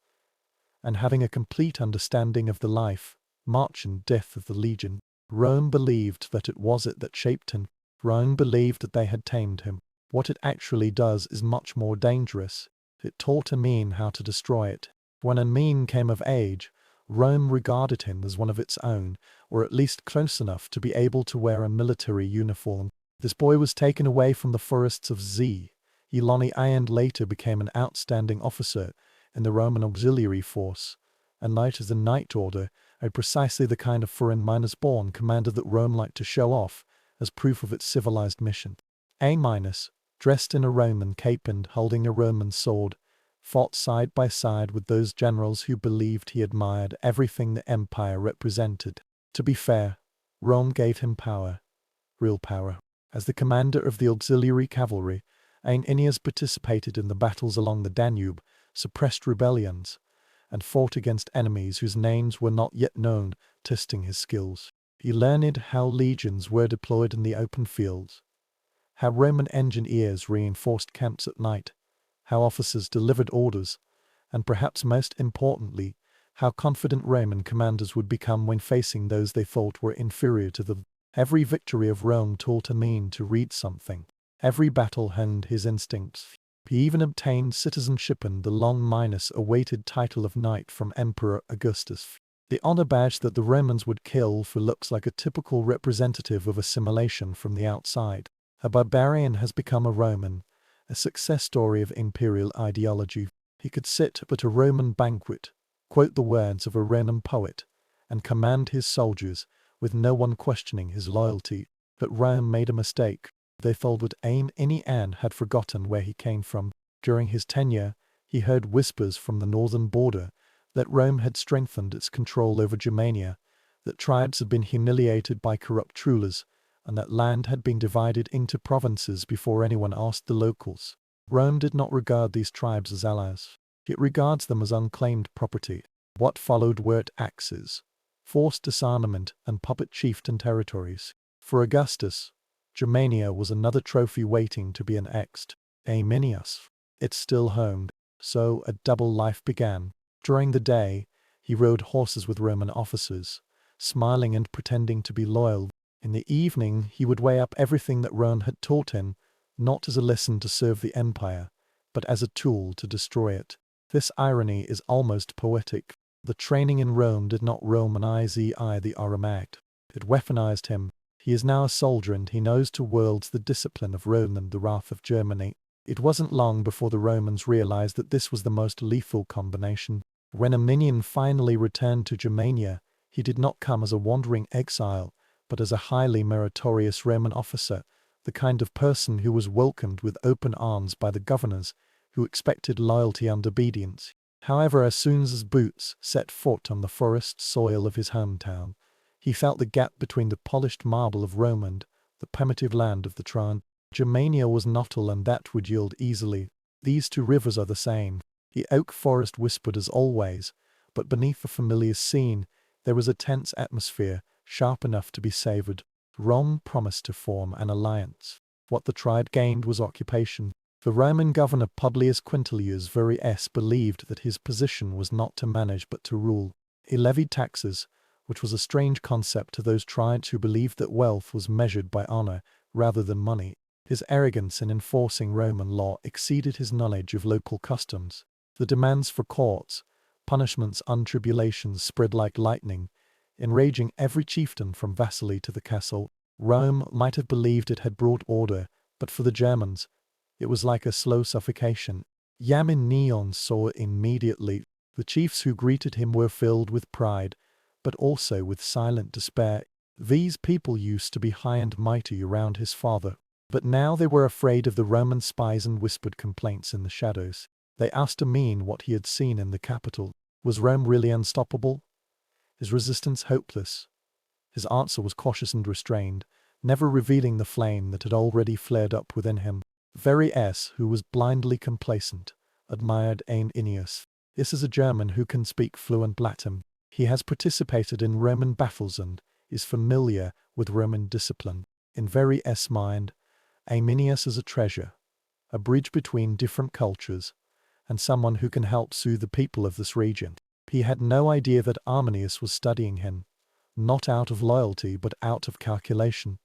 and having a complete understanding of the life, march and death of the legion. Rome believed that it was it that shaped him. Rome believed that they had tamed him. What it actually does is much more dangerous. It taught a mean how to destroy it. When a mean came of age, Rome regarded him as one of its own, or at least close enough to be able to wear a military uniform. This boy was taken away from the forests of Eloni and later became an outstanding officer in the Roman auxiliary force, and later the Knight Order, precisely the kind of foreign-born commander that Rome liked to show off as proof of its civilized mission. A-, dressed in a Roman cape and holding a Roman sword, fought side by side with those generals who believed he admired everything the empire represented. To be fair, Rome gave him power, real power. As the commander of the auxiliary cavalry, Aeneas participated in the battles along the Danube, suppressed rebellions, and fought against enemies whose names were not yet known, testing his skills. He learned how legions were deployed in the open fields, how Roman engineers reinforced camps at night, how officers delivered orders, and perhaps most importantly, how confident Roman commanders would become when facing those they thought were inferior to them. Every victory of Rome taught a mean to read something. Every battle honed his instincts. He even obtained citizenship and the long-awaited title of knight from Emperor Augustus. The honor badge that the Romans would kill for looks like a typical representative of assimilation from the outside. A barbarian has become a Roman, a success story of imperial ideology. He could sit at a Roman banquet, quote the words of a Roman poet, and command his soldiers, with no one questioning his loyalty. But Rome made a mistake. They thought that Aeminian had forgotten where he came from. During his tenure, he heard whispers from the northern border that Rome had strengthened its control over Germania, that tribes had been humiliated by corrupt rulers, and that land had been divided into provinces before anyone asked the locals. Rome did not regard these tribes as allies. It regards them as unclaimed property. What followed were axes, forced disarmament, and puppet chieftain territories. For Augustus, Germania was another trophy waiting to be annexed. Aeminius. It still homed. So a double life began. During the day, he rode horses with Roman officers, smiling and pretending to be loyal. In the evening, he would weigh up everything that Rome had taught him, not as a lesson to serve the empire, but as a tool to destroy it. This irony is almost poetic. The training in Rome did not Romanize the Aramaic. It weaponized him. He is now a soldier and he knows to worlds the discipline of Rome and the wrath of Germany. It wasn't long before the Romans realized that this was the most lethal combination. When Arminian finally returned to Germania, he did not come as a wandering exile, but as a highly meritorious Roman officer, the kind of person who was welcomed with open arms by the governors, who expected loyalty and obedience. However, as soon as his boots set foot on the forest soil of his hometown, he felt the gap between the polished marble of Rome and the primitive land of the Trine. Germania was knottle and that would yield easily. These two rivers are the same. The oak forest whispered as always, but beneath the familiar scene, there was a tense atmosphere, sharp enough to be savored. Rome promised to form an alliance. What the tribe gained was occupation. The Roman governor Publius Quintilius Varius believed that his position was not to manage but to rule. He levied taxes, which was a strange concept to those tribes who believed that wealth was measured by honor rather than money. His arrogance in enforcing Roman law exceeded his knowledge of local customs. The demands for courts, punishments and tribulations spread like lightning, enraging every chieftain from vassally to the castle. Rome might have believed it had brought order, but for the Germans, it was like a slow suffocation. Yamin Neon saw it immediately. The chiefs who greeted him were filled with pride, but also with silent despair. These people used to be high and mighty around his father, but now they were afraid of the Roman spies and whispered complaints in the shadows. They asked Amin what he had seen in the capital. Was Rome really unstoppable? His resistance hopeless? His answer was cautious and restrained, never revealing the flame that had already flared up within him. Varius, who was blindly complacent, admired Aeminius. This is a German who can speak fluent Latin. He has participated in Roman battles and is familiar with Roman discipline. In Varius' mind, Aeminius is a treasure, a bridge between different cultures, and someone who can help soothe the people of this region. He had no idea that Arminius was studying him, not out of loyalty but out of calculation.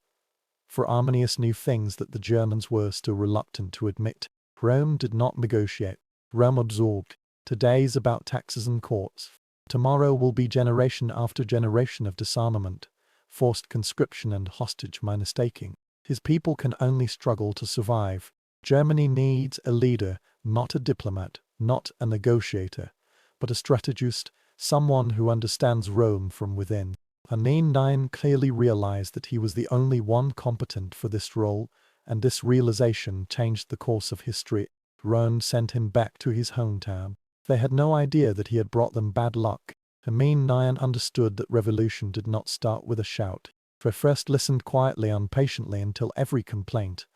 For Arminius knew things that the Germans were still reluctant to admit. Rome did not negotiate. Rome absorbed. Today is about taxes and courts. Tomorrow will be generation after generation of disarmament, forced conscription and hostage taking. His people can only struggle to survive. Germany needs a leader, not a diplomat, not a negotiator, but a strategist, someone who understands Rome from within. Amin clearly realized that he was the only one competent for this role, and this realization changed the course of history. Rome sent him back to his hometown. They had no idea that he had brought them bad luck. Amin understood that revolution did not start with a shout. He first listened quietly and patiently until every complaint,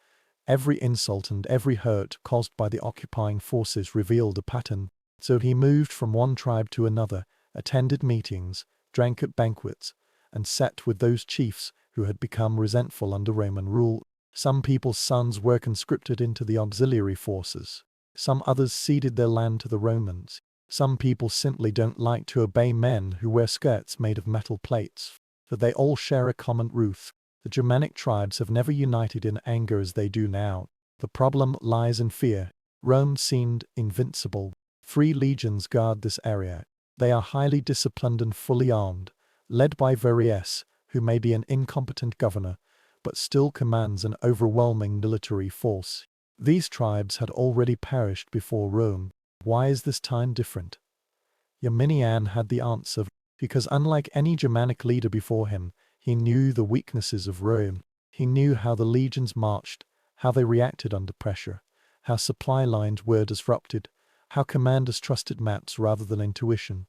every insult and every hurt caused by the occupying forces revealed a pattern. So he moved from one tribe to another, attended meetings, drank at banquets, and sat with those chiefs who had become resentful under Roman rule. Some people's sons were conscripted into the auxiliary forces. Some others ceded their land to the Romans. Some people simply don't like to obey men who wear skirts made of metal plates. But they all share a common root. The Germanic tribes have never united in anger as they do now. The problem lies in fear. Rome seemed invincible. 3 legions guard this area. They are highly disciplined and fully armed, led by Varius, who may be an incompetent governor, but still commands an overwhelming military force. These tribes had already perished before Rome. Why is this time different? Arminian had the answer, because unlike any Germanic leader before him, he knew the weaknesses of Rome. He knew how the legions marched, how they reacted under pressure, how supply lines were disrupted, how commanders trusted maps rather than intuition,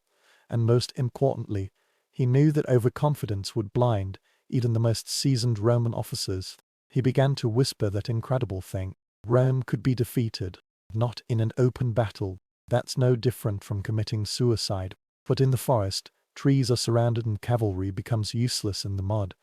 and most importantly, he knew that overconfidence would blind even the most seasoned Roman officers. He began to whisper that incredible thing. Rome could be defeated, not in an open battle. That's no different from committing suicide. But in the forest, trees are surrounded and cavalry becomes useless in the mud.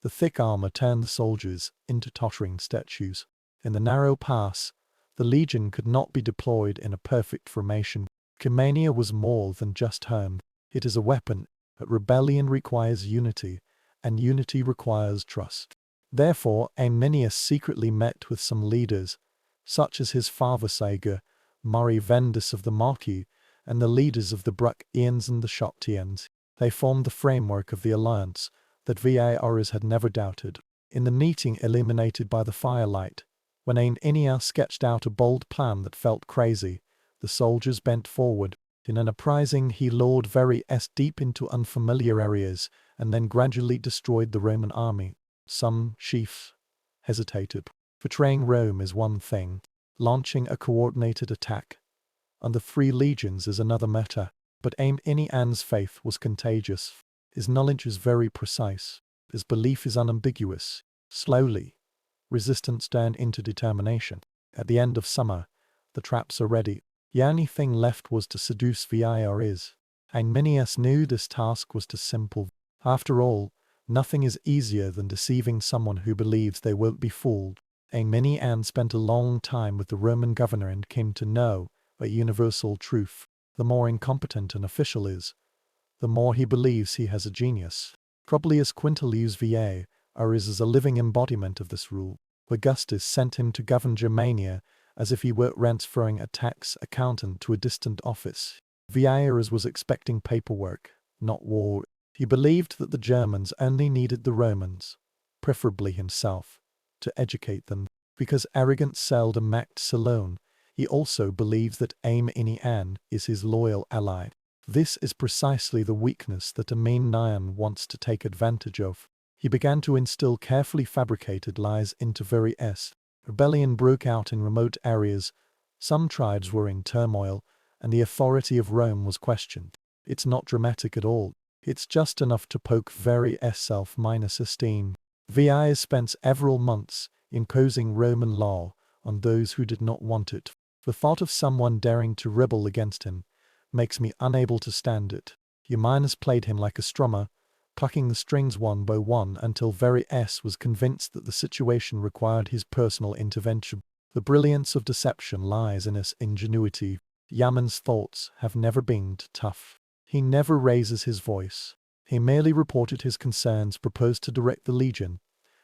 The thick armor turned the soldiers into tottering statues. In the narrow pass, The legion could not be deployed in a perfect formation. Germania was more than just home. It is a weapon, but rebellion requires unity, and unity requires trust. Therefore, Aeminius secretly met with some leaders, such as his father Sager, Murray Vendus of the Marquis, and the leaders of the Bruckians and the Shoptians. They formed the framework of the alliance that Varus had never doubted. In the meeting illuminated by the firelight, when Aeminius sketched out a bold plan that felt crazy, the soldiers bent forward. In an uprising he lured Varus deep into unfamiliar areas and then gradually destroyed the Roman army. Some chiefs hesitated. Betraying Rome is one thing. Launching a coordinated attack on the 3 legions is another matter. But Aeminian's faith was contagious. His knowledge is very precise. His belief is unambiguous. Slowly, resistance turned into determination. At the end of summer, the traps are ready. The only thing left was to seduce Varus. Aeminius knew this task was too simple. After all, nothing is easier than deceiving someone who believes they won't be fooled. Aeminian spent a long time with the Roman governor and came to know a universal truth. The more incompetent an official is, the more he believes he has a genius. Publius Quintilius Varus is a living embodiment of this rule. Augustus sent him to govern Germania as if he were transferring a tax accountant to a distant office. Varus was expecting paperwork, not war. He believed that the Germans only needed the Romans, preferably himself, to educate them. Because arrogance seldom acts alone, he also believes that Aeminian is his loyal ally. This is precisely the weakness that Aeminian wants to take advantage of. He began to instill carefully fabricated lies into Varus. Rebellion broke out in remote areas, some tribes were in turmoil, and the authority of Rome was questioned. It's not dramatic at all. It's just enough to poke Varus' self-esteem. Varus spent several months imposing Roman law on those who did not want it. The thought of someone daring to rebel against him makes me unable to stand it. Euminus played him like a strummer, plucking the strings one by one until Varus was convinced that the situation required his personal intervention. The brilliance of deception lies in his ingenuity. Yaman's thoughts have never been too tough. He never raises his voice. He merely reported his concerns, proposed to direct the legion,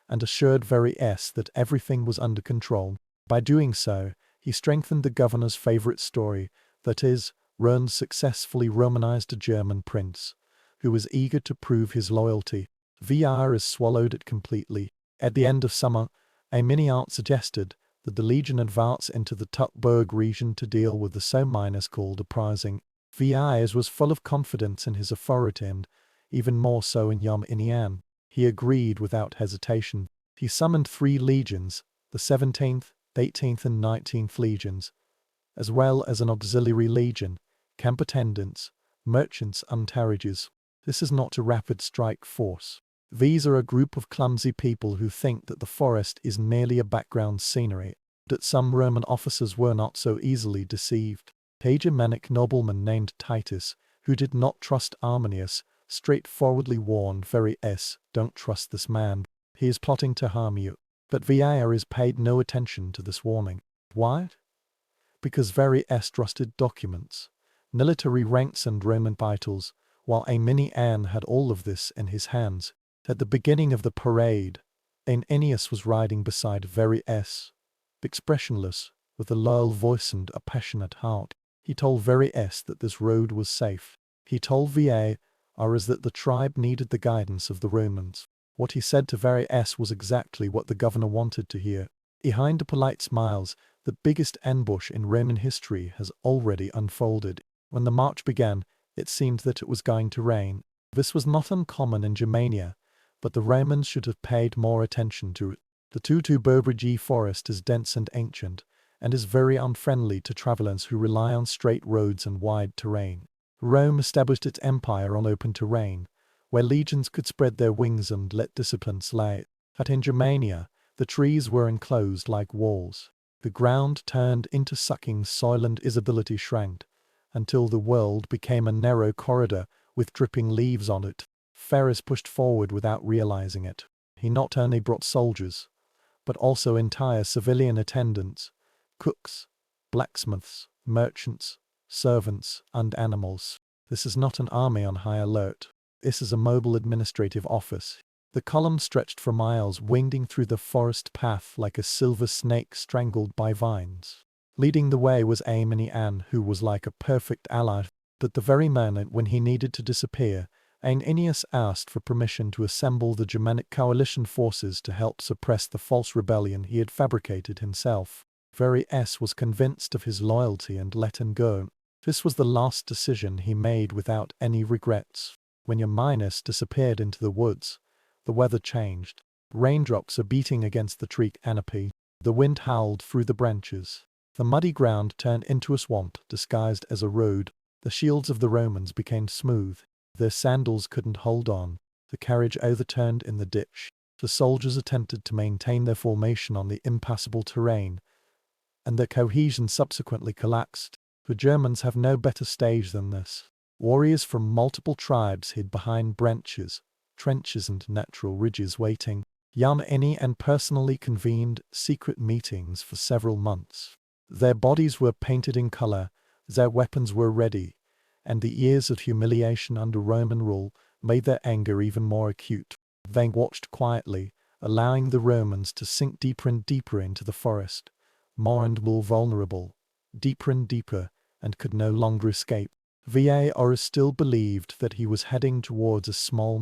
and assured Varus that everything was under control. By doing so, he strengthened the governor's favorite story, that is, Rome successfully Romanized a German prince, who was eager to prove his loyalty. Varus swallowed it completely. At the end of summer, Aeminian suggested that the legion advance into the Tutburg region to deal with the so-called uprising. Varus was full of confidence in his authority and, even more so in Aeminian. He agreed without hesitation. He summoned 3 legions, the 17th, 18th and 19th legions, as well as an auxiliary legion, camp attendants, merchants and carriages. This is not a rapid strike force. These are a group of clumsy people who think that the forest is merely a background scenery, that some Roman officers were not so easily deceived. A Germanic nobleman named Titus, who did not trust Arminius, straightforwardly warned Varus, "Don't trust this man. He is plotting to harm you." But Varus paid no attention to this warning. Why? Because Varus trusted documents, military ranks and Roman titles, while Aeminian had all of this in his hands. At the beginning of the parade, Aeminius was riding beside Varus, expressionless, with a loyal voice and a passionate heart. He told Varus that this road was safe. He told Varus that the tribe needed the guidance of the Romans. What he said to Varus was exactly what the governor wanted to hear. Behind the polite smiles, the biggest ambush in Roman history has already unfolded. When the march began, it seemed that it was going to rain. This was not uncommon in Germania, but the Romans should have paid more attention to it. The Tutburg forest is dense and ancient, and is very unfriendly to travelers who rely on straight roads and wide terrain. Rome established its empire on open terrain, where legions could spread their wings and let discipline slay. But in Germania, the trees were enclosed like walls. The ground turned into sucking soil and its ability shrank, until the world became a narrow corridor with dripping leaves on it. Varus pushed forward without realizing it. He not only brought soldiers, but also entire civilian attendants, cooks, blacksmiths, merchants, servants, and animals. This is not an army on high alert. This is a mobile administrative office. The column stretched for miles, winding through the forest path like a silver snake strangled by vines. Leading the way was Amini Anne, who was like a perfect ally. But the very moment when he needed to disappear, Aeneas asked for permission to assemble the Germanic coalition forces to help suppress the false rebellion he had fabricated himself. Varys was convinced of his loyalty and let him go. This was the last decision he made without any regrets. When Minos disappeared into the woods, the weather changed. Raindrops are beating against the tree canopy. The wind howled through the branches. The muddy ground turned into a swamp disguised as a road. The shields of the Romans became smooth. Their sandals couldn't hold on. The carriage overturned in the ditch. The soldiers attempted to maintain their formation on the impassable terrain, and their cohesion subsequently collapsed. The Germans have no better stage than this. Warriors from multiple tribes hid behind branches, trenches and natural ridges waiting. Yamini and personally convened secret meetings for several months. Their bodies were painted in color, their weapons were ready, and the years of humiliation under Roman rule made their anger even more acute. They watched quietly, allowing the Romans to sink deeper and deeper into the forest, more and more vulnerable, deeper and deeper, and could no longer escape. Varys still believed that he was heading towards a small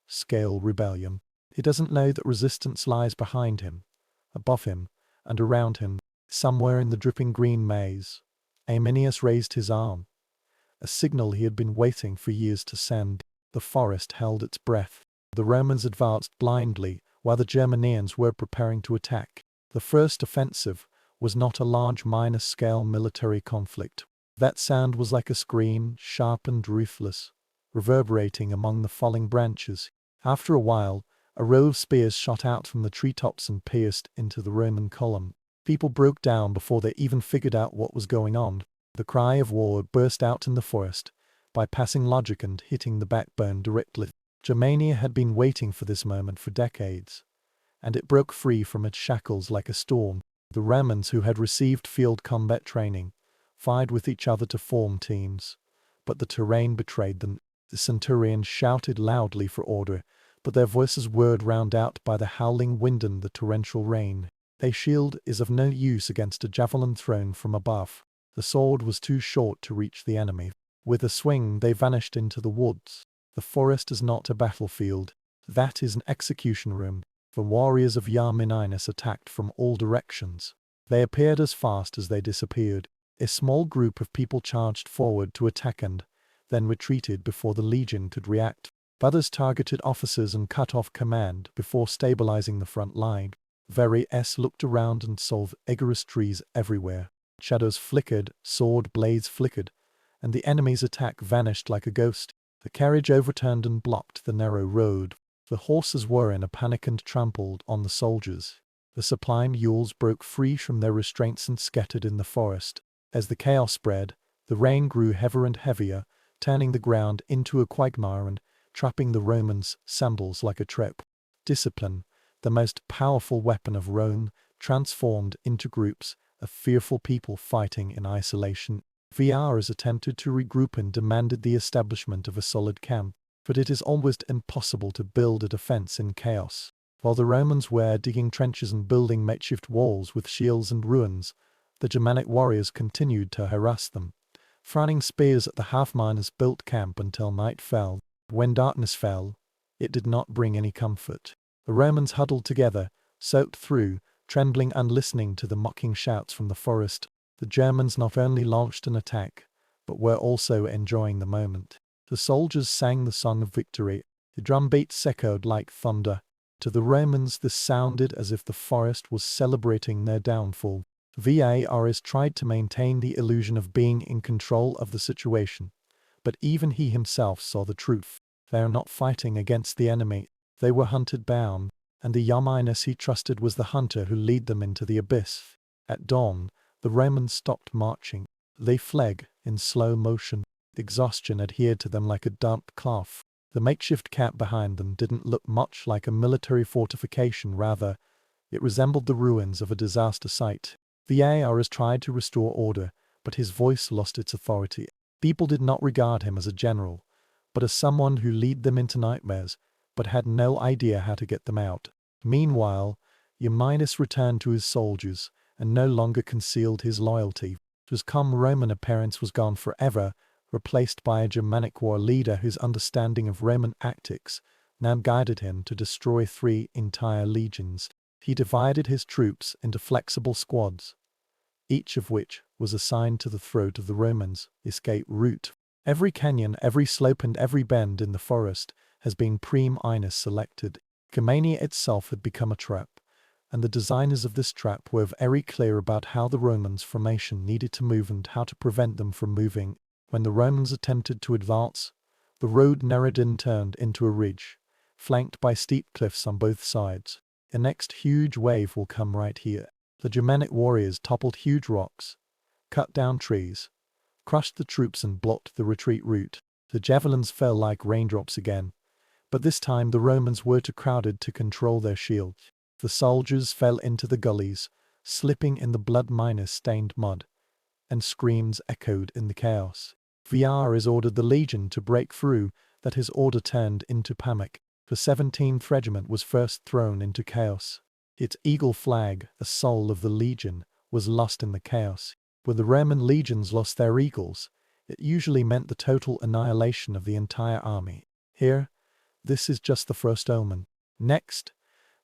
scale rebellion. He doesn't know that resistance lies behind him, above him, and around him, somewhere in the dripping green maze. Aeneas raised his arm, a signal he had been waiting for years to send. The forest held its breath. The Romans advanced blindly, while the Germanians were preparing to attack. The first offensive was not a large minor-scale military conflict. That sound was like a scream, sharp and ruthless, reverberating among the falling branches. After a while, a row of spears shot out from the treetops and pierced into the Roman column. People broke down before they even figured out what was going on. The cry of war burst out in the forest, bypassing logic and hitting the backbone directly. Germania had been waiting for this moment for decades, and it broke free from its shackles like a storm. The Romans, who had received field combat training, fired with each other to form teams, but the terrain betrayed them. The centurions shouted loudly for order, but their voices were drowned out by the howling wind and the torrential rain. A shield is of no use against a javelin thrown from above. The sword was too short to reach the enemy. With a swing they vanished into the woods. The forest is not a battlefield. That is an execution room. The warriors of Yarmininus attacked from all directions. They appeared as fast as they disappeared. A small group of people charged forward to attack and then retreated before the legion could react. Others targeted officers and cut off command before stabilizing the front line. Varys looked around and saw vigorous trees everywhere. Shadows flickered, sword blades flickered, and the enemy's attack vanished like a ghost. The carriage overturned and blocked the narrow road. The horses were in a panic and trampled on the soldiers. The supply mules broke free from their restraints and scattered in the forest. As the chaos spread, the rain grew heavier and heavier, turning the ground into a quagmire and trapping the Romans' sandals like a trap. Discipline, the most powerful weapon of Rome, transformed into groups of fearful people fighting in isolation. Varys attempted to regroup and demanded the establishment of a solid camp, but it is almost impossible to build a defense in chaos. While the Romans were digging trenches and building makeshift walls with shields and ruins, the Germanic warriors continued to harass them, throwing spears at the half-miners built camp until night fell. When darkness fell, it did not bring any comfort. The Romans huddled together, soaked through, trembling and listening to the mocking shouts from the forest. The Germans not only launched an attack, but were also enjoying the moment. The soldiers sang the song of victory. The drum beats echoed like thunder. To the Romans this sounded as if the forest was celebrating their downfall. Varys tried to maintain the illusion of being in control of the situation, but even he himself saw the truth. They are not fighting against the enemy. They were hunted down, and the Yarmininus he trusted was the hunter who led them into the abyss. At dawn, the Romans stopped marching. They fled in slow motion. Exhaustion adhered to them like a damp cloth. The makeshift camp behind them didn't look much like a military fortification, rather, it resembled the ruins of a disaster site. Varus tried to restore order, but his voice lost its authority. People did not regard him as a general, but as someone who led them into nightmares, but had no idea how to get them out. Meanwhile, Euminus returned to his soldiers, and no longer concealed his loyalty. His calm Roman appearance was gone forever, replaced by a Germanic war leader whose understanding of Roman tactics now guided him to destroy 3 entire legions. He divided his troops into flexible squads, each of which was assigned to the throat of the Romans' escape route. Every canyon, every slope and every bend in the forest has been pre-minus selected. Germania itself had become a trap, and the designers of this trap were very clear about how the Romans' formation needed to move and how to prevent them from moving. When the Romans attempted to advance, the road narrowed and turned into a ridge, flanked by steep cliffs on both sides. The next huge wave will come right here. The Germanic warriors toppled huge rocks, cut down trees, crushed the troops and blocked the retreat route. The javelins fell like raindrops again, but this time the Romans were too crowded to control their shields. The soldiers fell into the gullies, slipping in the blood-stained mud, and screams echoed in the chaos. Varus ordered the legion to break through, that his order turned into panic. The 17th regiment was first thrown into chaos. Its eagle flag, the soul of the legion, was lost in the chaos. When the Roman legions lost their eagles, it usually meant the total annihilation of the entire army. Here, this is just the first omen. Next,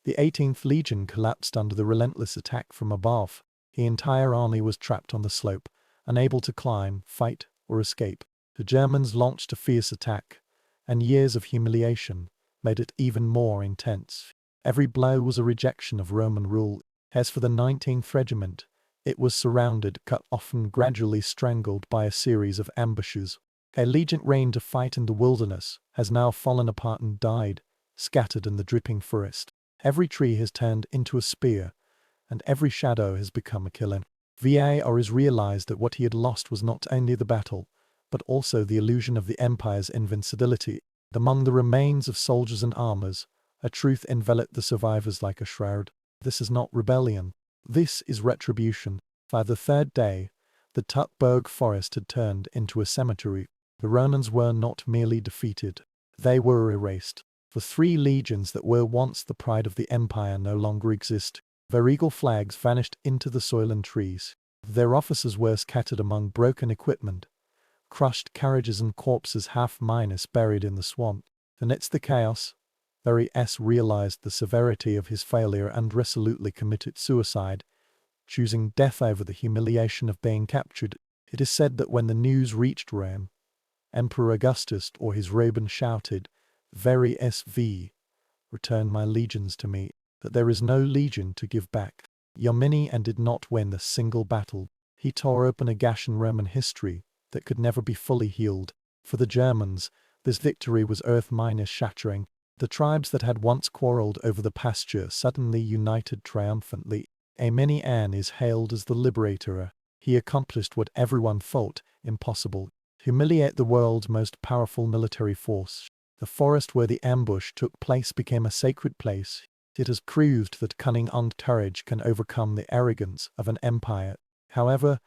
the 18th Legion collapsed under the relentless attack from above. The entire army was trapped on the slope, unable to climb, fight, or escape. The Germans launched a fierce attack, and years of humiliation made it even more intense. Every blow was a rejection of Roman rule. As for the 19th Regiment, it was surrounded, cut off and gradually strangled by a series of ambushes. A legion trained to fight in the wilderness has now fallen apart and died, scattered in the dripping forest. Every tree has turned into a spear, and every shadow has become a killer. Varus realized that what he had lost was not only the battle, but also the illusion of the empire's invincibility. Among the remains of soldiers and armors, a truth enveloped the survivors like a shroud. This is not rebellion. This is retribution. By the 3rd day, the Tutberg forest had turned into a cemetery. The Romans were not merely defeated, they were erased. The 3 legions that were once the pride of the empire no longer exist. Their eagle flags vanished into the soil and trees. Their officers were scattered among broken equipment, crushed carriages and corpses half-minus buried in the swamp. Amidst the chaos, Varus realized the severity of his failure and resolutely committed suicide, choosing death over the humiliation of being captured. It is said that when the news reached Rome, Emperor Augustus or his Roman shouted, "Varus V, return my legions to me," that there is no legion to give back. Euminus did not win the single battle. He tore open a gash in Roman history that could never be fully healed. For the Germans, this victory was earth-shattering. The tribes that had once quarreled over the pasture suddenly united triumphantly. Euminus is hailed as the liberator. He accomplished what everyone thought impossible: humiliate the world's most powerful military force. The forest where the ambush took place became a sacred place. It has proved that cunning and courage can overcome the arrogance of an empire. However,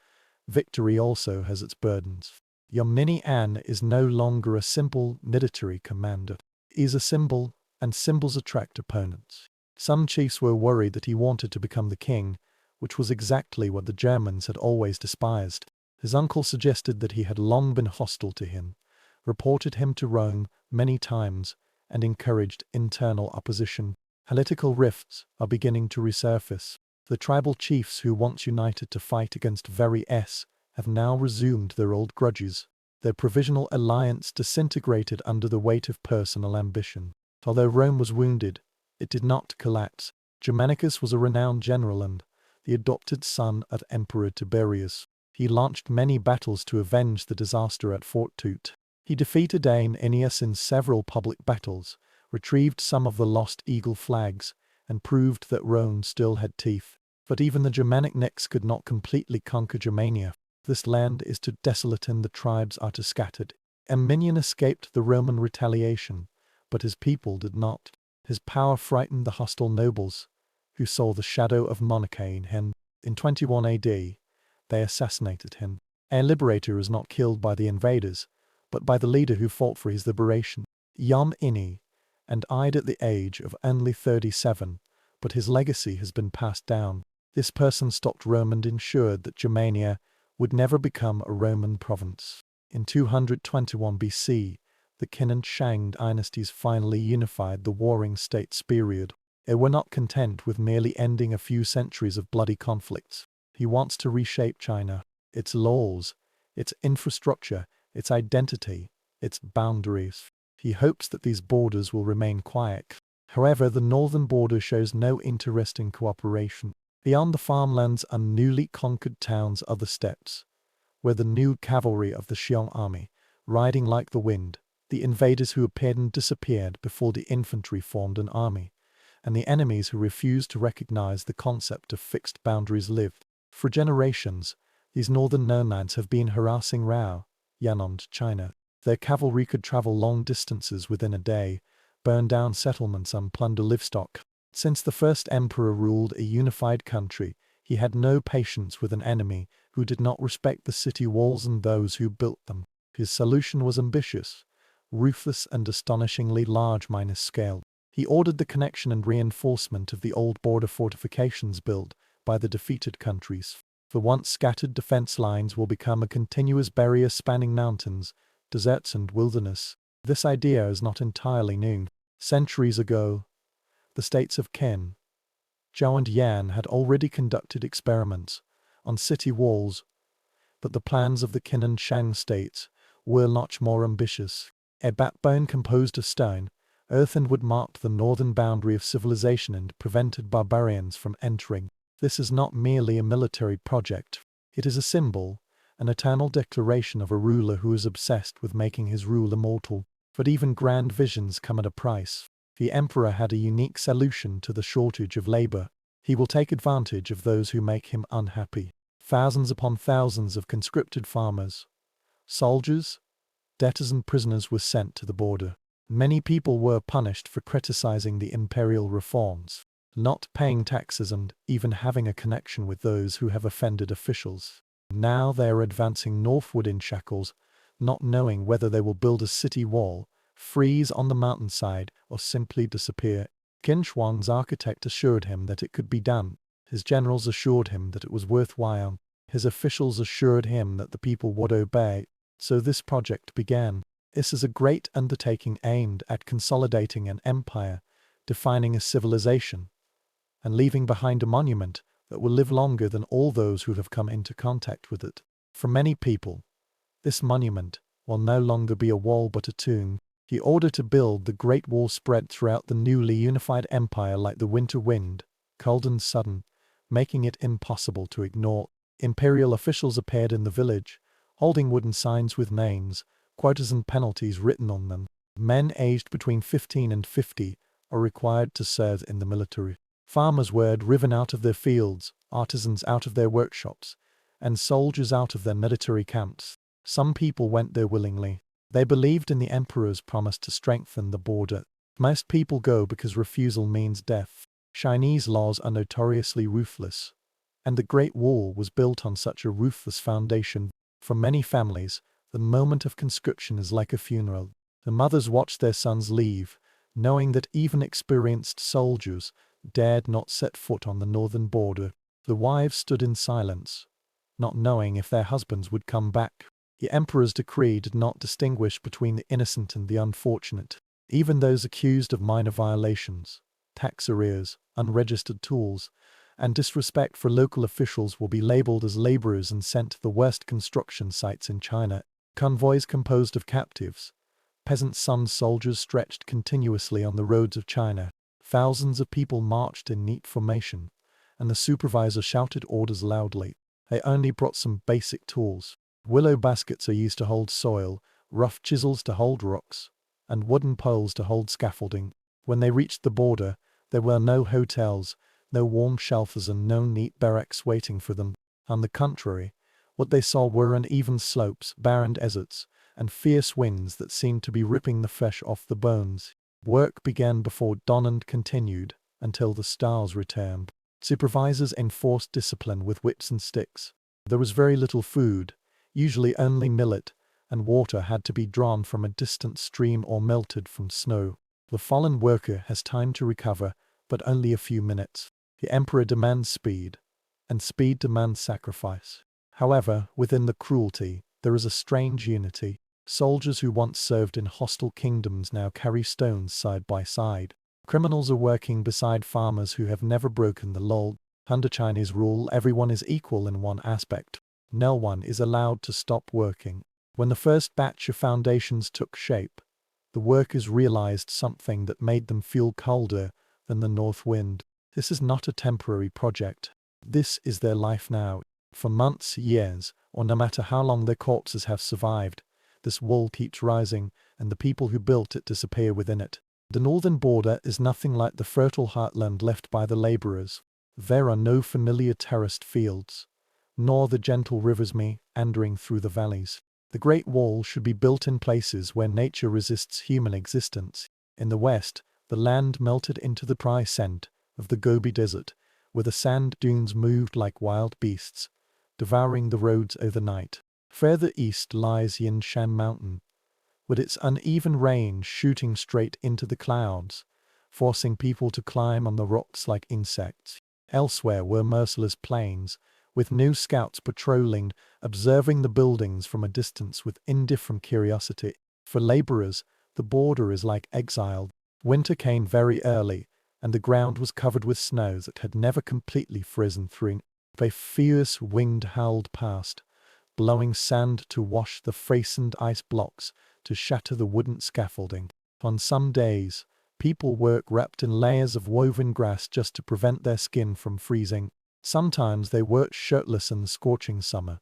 victory also has its burdens. Euminus is no longer a simple military commander. He is a symbol, and symbols attract opponents. Some chiefs were worried that he wanted to become the king, which was exactly what the Germans had always despised. His uncle suggested that he had long been hostile to him, reported him to Rome many times, and encouraged internal opposition. Political rifts are beginning to resurface. The tribal chiefs who once united to fight against Varus have now resumed their old grudges. Their provisional alliance disintegrated under the weight of personal ambition. Although Rome was wounded, it did not collapse. Germanicus was a renowned general and the adopted son of Emperor Tiberius. He launched many battles to avenge the disaster at Fort Toot. He defeated Aeneas in several public battles, retrieved some of the lost eagle flags, and proved that Rome still had teeth. But even the Germanic necks could not completely conquer Germania. This land is too desolate and the tribes are too scattered. Euminus escaped the Roman retaliation, but his people did not. His power frightened the hostile nobles, who saw the shadow of monarchy in him. In 21 AD, they assassinated him. A liberator is not killed by the invaders, but by the leader who fought for his liberation. Yom Ini, and died at the age of only 37, but his legacy has been passed down. This person stopped Rome and ensured that Germania would never become a Roman province. In 221 BC, the Qin and Shang dynasties finally unified the warring states period. They were not content with merely ending a few centuries of bloody conflicts. He wants to reshape China, its laws, its infrastructure, its identity, its boundaries. He hopes that these borders will remain quiet. However, the northern border shows no interest in cooperation. Beyond the farmlands and newly conquered towns are the steppes, where the new cavalry of the Xiong army, riding like the wind, the invaders who appeared and disappeared before the infantry formed an army, and the enemies who refused to recognize the concept of fixed boundaries lived. For generations, these northern nomads have been harassing Rao, Yan'an, China. Their cavalry could travel long distances within a day, burn down settlements and plunder livestock. Since the first emperor ruled a unified country, he had no patience with an enemy who did not respect the city walls and those who built them. His solution was ambitious, ruthless and astonishingly large minus scale. He ordered the connection and reinforcement of the old border fortifications built by the defeated countries. The once scattered defense lines will become a continuous barrier spanning mountains, deserts and wilderness. This idea is not entirely new. Centuries ago, the states of Qin, Zhou and Yan had already conducted experiments on city walls, but the plans of the Qin and Shang states were much more ambitious. A backbone composed of stone, earth and wood marked the northern boundary of civilization and prevented barbarians from entering. This is not merely a military project. It is a symbol, an eternal declaration of a ruler who is obsessed with making his rule immortal. But even grand visions come at a price. The emperor had a unique solution to the shortage of labor. He will take advantage of those who make him unhappy. Thousands upon thousands of conscripted farmers, soldiers, debtors and prisoners were sent to the border. Many people were punished for criticizing the imperial reforms, not paying taxes and even having a connection with those who have offended officials. Now they are advancing northward in shackles, not knowing whether they will build a city wall, freeze on the mountainside, or simply disappear. Qin Shuang's architect assured him that it could be done. His generals assured him that it was worthwhile. His officials assured him that the people would obey. So this project began. This is a great undertaking aimed at consolidating an empire, defining a civilization, and leaving behind a monument that will live longer than all those who have come into contact with it. For many people, this monument will no longer be a wall but a tomb. He ordered to build the Great Wall spread throughout the newly unified empire like the winter wind, cold and sudden, making it impossible to ignore. Imperial officials appeared in the village, holding wooden signs with names, quotas and penalties written on them. Men aged between 15 and 50 are required to serve in the military. Farmers were driven out of their fields, artisans out of their workshops, and soldiers out of their military camps. Some people went there willingly. They believed in the emperor's promise to strengthen the border. Most people go because refusal means death. Chinese laws are notoriously ruthless, and the Great Wall was built on such a ruthless foundation. For many families, the moment of conscription is like a funeral. The mothers watch their sons leave, knowing that even experienced soldiers dared not set foot on the northern border. The wives stood in silence, not knowing if their husbands would come back. The emperor's decree did not distinguish between the innocent and the unfortunate. Even those accused of minor violations, tax arrears, unregistered tools, and disrespect for local officials will be labeled as laborers and sent to the worst construction sites in China. Convoys composed of captives, peasant sons soldiers stretched continuously on the roads of China. Thousands of people marched in neat formation, and the supervisor shouted orders loudly. They only brought some basic tools. Willow baskets are used to hold soil, rough chisels to hold rocks, and wooden poles to hold scaffolding. When they reached the border, there were no hotels, no warm shelters and no neat barracks waiting for them. On the contrary, what they saw were uneven slopes, barren deserts, and fierce winds that seemed to be ripping the flesh off the bones. Work began before dawn and continued until the stars returned. Supervisors enforced discipline with whips and sticks. There was very little food, usually only millet, and water had to be drawn from a distant stream or melted from snow. The fallen worker has time to recover, but only a few minutes. The emperor demands speed, and speed demands sacrifice. However, within the cruelty, there is a strange unity. Soldiers who once served in hostile kingdoms now carry stones side by side. Criminals are working beside farmers who have never broken the law. Under Chinese rule, everyone is equal in one aspect. No one is allowed to stop working. When the first batch of foundations took shape, the workers realized something that made them feel colder than the north wind. This is not a temporary project. This is their life now. For months, years, or no matter how long their corpses have survived, this wall keeps rising, and the people who built it disappear within it. The northern border is nothing like the fertile heartland left by the laborers. There are no familiar terraced fields, nor the gentle rivers meandering through the valleys. The Great Wall should be built in places where nature resists human existence. In the west, the land melted into the dry sand of the Gobi Desert, where the sand dunes moved like wild beasts, devouring the roads overnight. Further east lies Yin Shan Mountain, with its uneven range shooting straight into the clouds, forcing people to climb on the rocks like insects. Elsewhere were merciless plains, with new scouts patrolling, observing the buildings from a distance with indifferent curiosity. For laborers, the border is like exile. Winter came very early, and the ground was covered with snow that had never completely frozen through. A fierce wind howled past, blowing sand to wash the frozen ice blocks, to shatter the wooden scaffolding. On some days, people work wrapped in layers of woven grass just to prevent their skin from freezing. Sometimes they work shirtless in the scorching summer,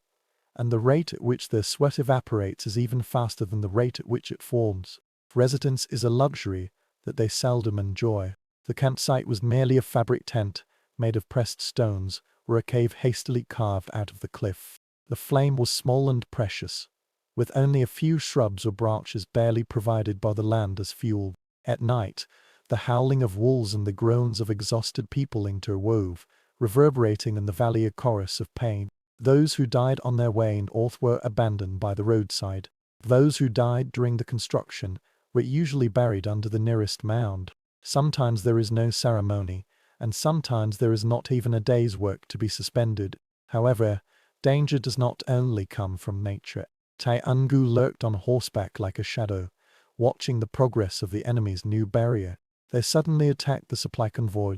and the rate at which their sweat evaporates is even faster than the rate at which it forms. Residence is a luxury that they seldom enjoy. The campsite was merely a fabric tent made of pressed stones, or a cave hastily carved out of the cliff. The flame was small and precious, with only a few shrubs or branches barely provided by the land as fuel. At night, the howling of wolves and the groans of exhausted people interwove, reverberating in the valley a chorus of pain. Those who died on their way north were abandoned by the roadside. Those who died during the construction were usually buried under the nearest mound. Sometimes there is no ceremony, and sometimes there is not even a day's work to be suspended. However, danger does not only come from nature. Tai Ungu lurked on horseback like a shadow, watching the progress of the enemy's new barrier. They suddenly attacked the supply convoy,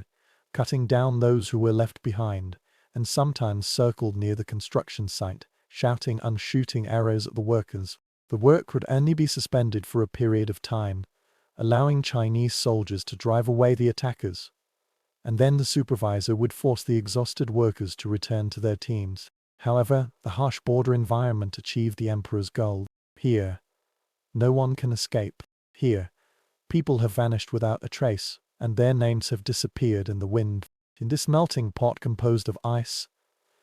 cutting down those who were left behind, and sometimes circled near the construction site, shouting and shooting arrows at the workers. The work would only be suspended for a period of time, allowing Chinese soldiers to drive away the attackers, and then the supervisor would force the exhausted workers to return to their teams. However, the harsh border environment achieved the emperor's goal. Here, no one can escape. Here, people have vanished without a trace, and their names have disappeared in the wind. In this melting pot composed of ice,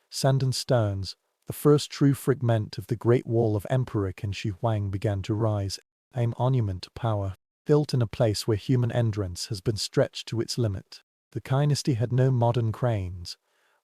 sand and stones, the first true fragment of the Great Wall of Emperor Qin Shi Huang began to rise, a monument to power, built in a place where human endurance has been stretched to its limit. The dynasty had no modern cranes,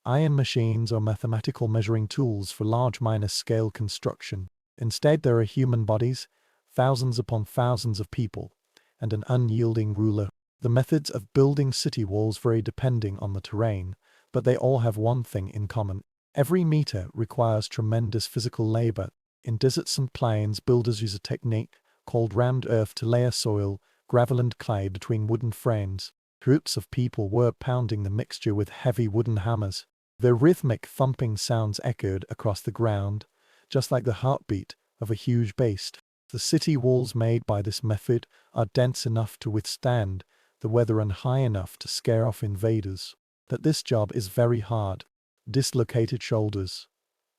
iron machines or mathematical measuring tools for large minor-scale construction. Instead there are human bodies, thousands upon thousands of people, and an unyielding ruler. The methods of building city walls vary depending on the terrain, but they all have one thing in common. Every meter requires tremendous physical labor. In deserts and plains, builders use a technique called rammed earth to layer soil, gravel and clay between wooden frames. Groups of people were pounding the mixture with heavy wooden hammers. Their rhythmic thumping sounds echoed across the ground, just like the heartbeat of a huge beast. The city walls made by this method are dense enough to withstand the weather and high enough to scare off invaders. But this job is very hard. Dislocated shoulders,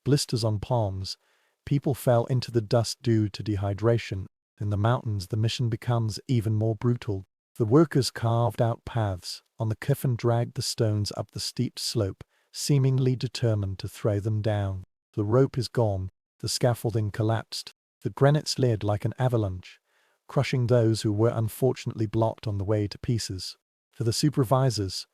blisters on palms, people fell into the dust due to dehydration. In the mountains the mission becomes even more brutal. The workers carved out paths on the cliff and dragged the stones up the steep slope, seemingly determined to throw them down. The rope is gone, the scaffolding collapsed, the granite slid like an avalanche, crushing those who were unfortunately blocked on the way to pieces. For the supervisors,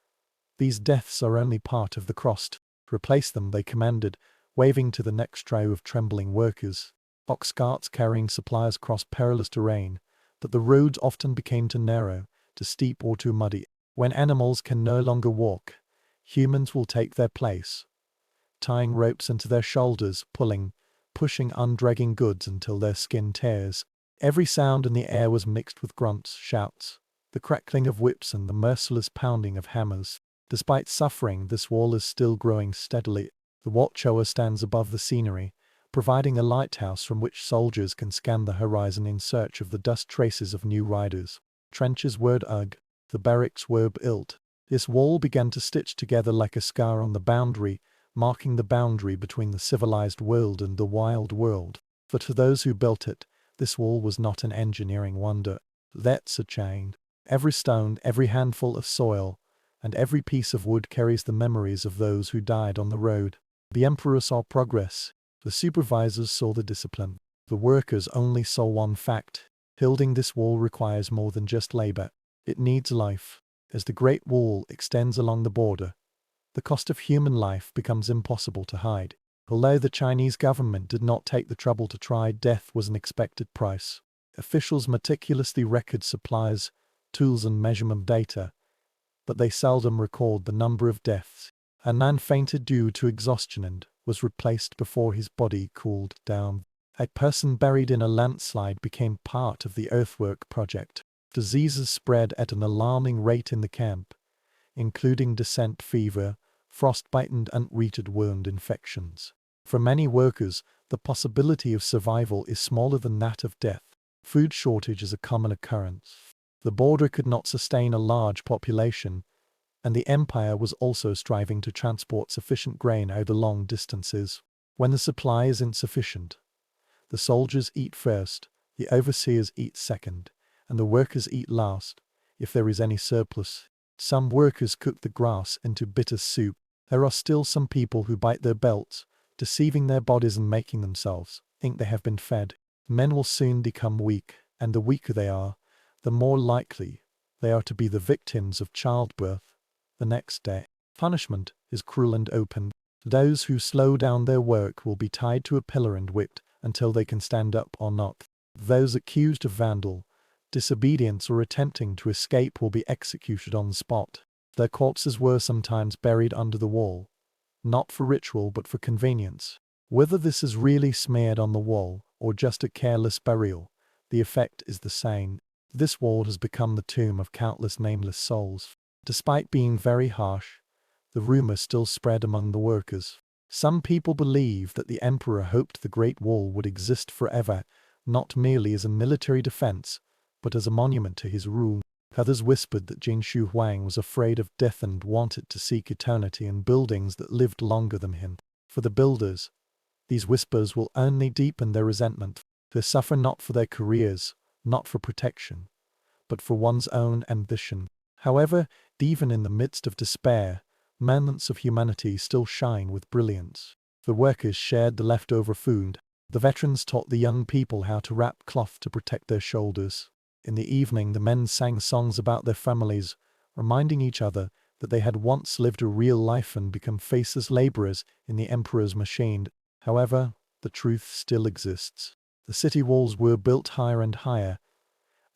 These deaths are only part of the cost. Replace them, they commanded, waving to the next row of trembling workers. Ox carts carrying supplies crossed perilous terrain, but the roads often became too narrow, too steep or too muddy. When animals can no longer walk, humans will take their place, tying ropes into their shoulders, pulling, pushing, undragging goods until their skin tears. Every sound in the air was mixed with grunts, shouts, the crackling of whips and the merciless pounding of hammers. Despite suffering, this wall is still growing steadily. The watchtower stands above the scenery, providing a lighthouse from which soldiers can scan the horizon in search of the dust traces of new riders. Trenches were dug, the barracks were built. This wall began to stitch together like a scar on the boundary, marking the boundary between the civilized world and the wild world. For to those who built it, this wall was not an engineering wonder. That's a chain. Every stone, every handful of soil, and every piece of wood carries the memories of those who died on the road. The emperor saw progress. The supervisors saw the discipline. The workers only saw one fact. Building this wall requires more than just labor. It needs life. As the Great Wall extends along the border, the cost of human life becomes impossible to hide. Although the Chinese government did not take the trouble to try, death was an expected price. Officials meticulously record supplies, tools and measurement data, but they seldom record the number of deaths. A man fainted due to exhaustion and was replaced before his body cooled down. A person buried in a landslide became part of the earthwork project. Diseases spread at an alarming rate in the camp, including descent fever, frostbite and untreated wound infections. For many workers, the possibility of survival is smaller than that of death. Food shortage is a common occurrence. The border could not sustain a large population, and the empire was also striving to transport sufficient grain over long distances. When the supply is insufficient, the soldiers eat first, the overseers eat second, and the workers eat last, if there is any surplus. Some workers cook the grass into bitter soup. There are still some people who bite their belts, deceiving their bodies and making themselves think they have been fed. Men will soon become weak, and the weaker they are, the more likely they are to be the victims of childbirth the next day. Punishment is cruel and open. Those who slow down their work will be tied to a pillar and whipped until they can stand up or not. Those accused of vandal, disobedience or attempting to escape will be executed on the spot. Their corpses were sometimes buried under the wall, not for ritual but for convenience. Whether this is really smeared on the wall or just a careless burial, the effect is the same. This wall has become the tomb of countless nameless souls. Despite being very harsh, the rumor still spread among the workers. Some people believe that the emperor hoped the Great Wall would exist forever, not merely as a military defense, but as a monument to his rule. Others whispered that Jin Shu Huang was afraid of death and wanted to seek eternity in buildings that lived longer than him. For the builders, these whispers will only deepen their resentment. They suffer not for their careers, not for protection, but for one's own ambition. However, even in the midst of despair, moments of humanity still shine with brilliance. The workers shared the leftover food. The veterans taught the young people how to wrap cloth to protect their shoulders. In the evening, the men sang songs about their families, reminding each other that they had once lived a real life and become faceless laborers in the emperor's machine. However, the truth still exists. The city walls were built higher and higher,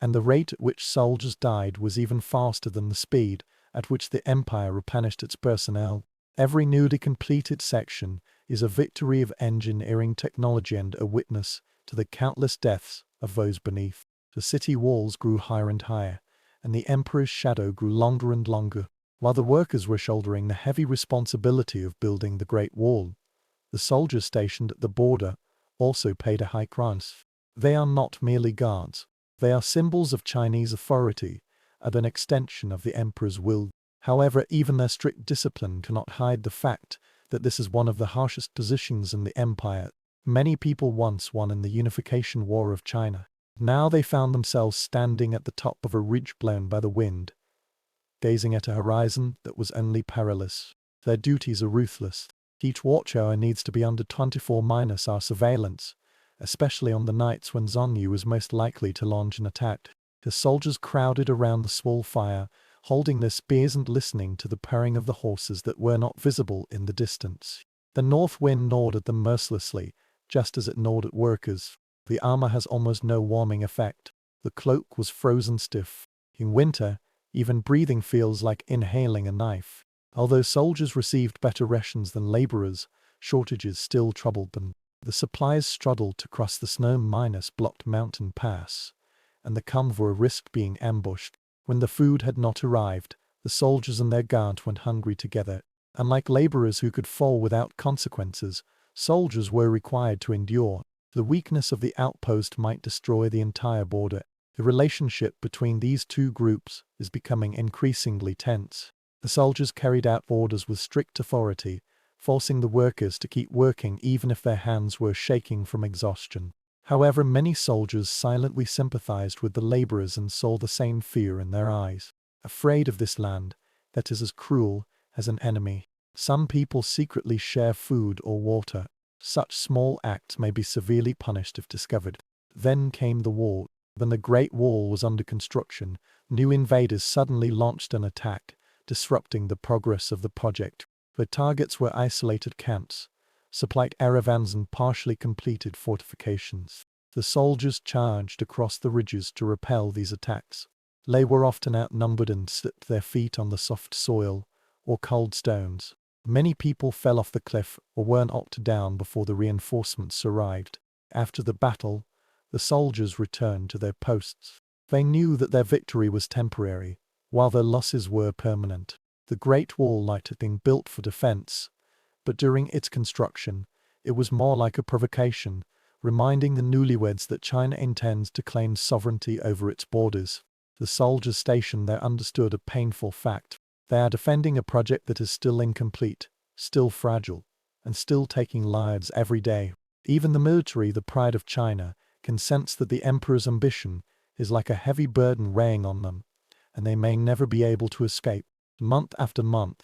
and the rate at which soldiers died was even faster than the speed at which the empire replenished its personnel. Every newly completed section is a victory of engineering technology and a witness to the countless deaths of those beneath. The city walls grew higher and higher, and the emperor's shadow grew longer and longer. While the workers were shouldering the heavy responsibility of building the Great Wall, the soldiers stationed at the border also paid a high price. They are not merely guards. They are symbols of Chinese authority and an extension of the emperor's will. However, even their strict discipline cannot hide the fact that this is one of the harshest positions in the empire. Many people once won in the unification war of China. Now they found themselves standing at the top of a ridge blown by the wind, gazing at a horizon that was only perilous. Their duties are ruthless. Each watchhour needs to be under 24-hour surveillance, especially on the nights when Zhong Yu is most likely to launch an attack. The soldiers crowded around the small fire, holding their spears and listening to the purring of the horses that were not visible in the distance. The north wind gnawed at them mercilessly, just as it gnawed at workers. The armor has almost no warming effect. The cloak was frozen stiff. In winter, even breathing feels like inhaling a knife. Although soldiers received better rations than laborers, shortages still troubled them. The supplies struggled to cross the snow-blocked mountain pass, and the convoy risked being ambushed. When the food had not arrived, the soldiers and their guard went hungry together. Unlike laborers who could fall without consequences, soldiers were required to endure. The weakness of the outpost might destroy the entire border. The relationship between these two groups is becoming increasingly tense. The soldiers carried out orders with strict authority, forcing the workers to keep working even if their hands were shaking from exhaustion. However, many soldiers silently sympathized with the laborers and saw the same fear in their eyes. Afraid of this land that is as cruel as an enemy, some people secretly share food or water. Such small acts may be severely punished if discovered. Then came the war. When the Great Wall was under construction, new invaders suddenly launched an attack, disrupting the progress of the project. The targets were isolated camps, supplied caravans and partially completed fortifications. The soldiers charged across the ridges to repel these attacks. They were often outnumbered and slipped their feet on the soft soil or cold stones. Many people fell off the cliff or were knocked down before the reinforcements arrived. After the battle, the soldiers returned to their posts. They knew that their victory was temporary, while their losses were permanent. The Great Wall had been built for defense, but during its construction, it was more like a provocation, reminding the newlyweds that China intends to claim sovereignty over its borders. The soldiers stationed there understood a painful fact. They are defending a project that is still incomplete, still fragile, and still taking lives every day. Even the military, the pride of China, can sense that the emperor's ambition is like a heavy burden weighing on them, and they may never be able to escape. Month after month,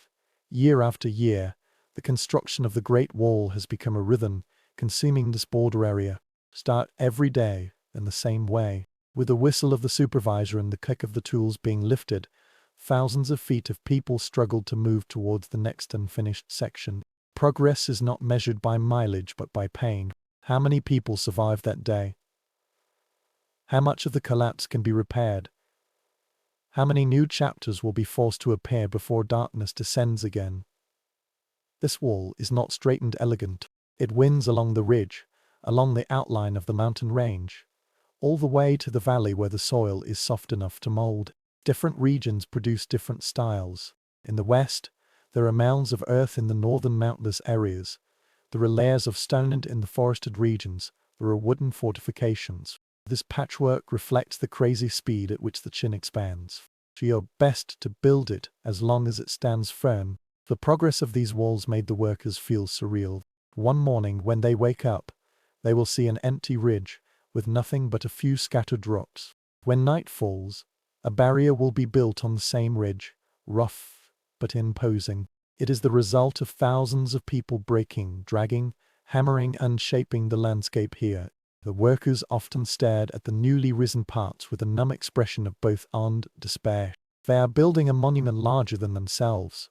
year after year, the construction of the Great Wall has become a rhythm, consuming this border area. Start every day in the same way, with the whistle of the supervisor and the click of the tools being lifted. Thousands of feet of people struggled to move towards the next unfinished section. Progress is not measured by mileage but by pain. How many people survived that day? How much of the collapse can be repaired? How many new chapters will be forced to appear before darkness descends again? This wall is not straight and elegant. It winds along the ridge, along the outline of the mountain range, all the way to the valley where the soil is soft enough to mold. Different regions produce different styles. In the west, there are mounds of earth in the northern mountainous areas. There are layers of stone, and in the forested regions, there are wooden fortifications. This patchwork reflects the crazy speed at which the Qin expands. Do your best to build it as long as it stands firm. The progress of these walls made the workers feel surreal. One morning when they wake up, they will see an empty ridge with nothing but a few scattered rocks. When night falls, a barrier will be built on the same ridge, rough but imposing. It is the result of thousands of people breaking, dragging, hammering and shaping the landscape here. The workers often stared at the newly risen parts with a numb expression of both awe and despair. They are building a monument larger than themselves,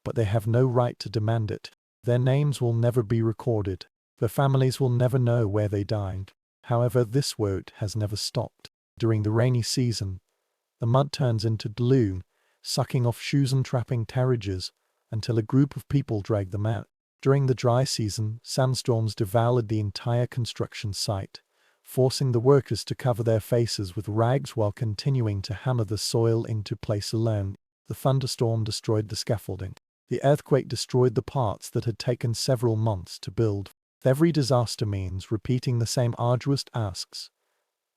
but they have no right to demand it. Their names will never be recorded. Their families will never know where they died. However, this work has never stopped. During the rainy season, the mud turns into glue, sucking off shoes and trapping carriages until a group of people drag them out. During the dry season, sandstorms devoured the entire construction site, forcing the workers to cover their faces with rags while continuing to hammer the soil into place alone. The thunderstorm destroyed the scaffolding. The earthquake destroyed the parts that had taken several months to build. Every disaster means repeating the same arduous tasks,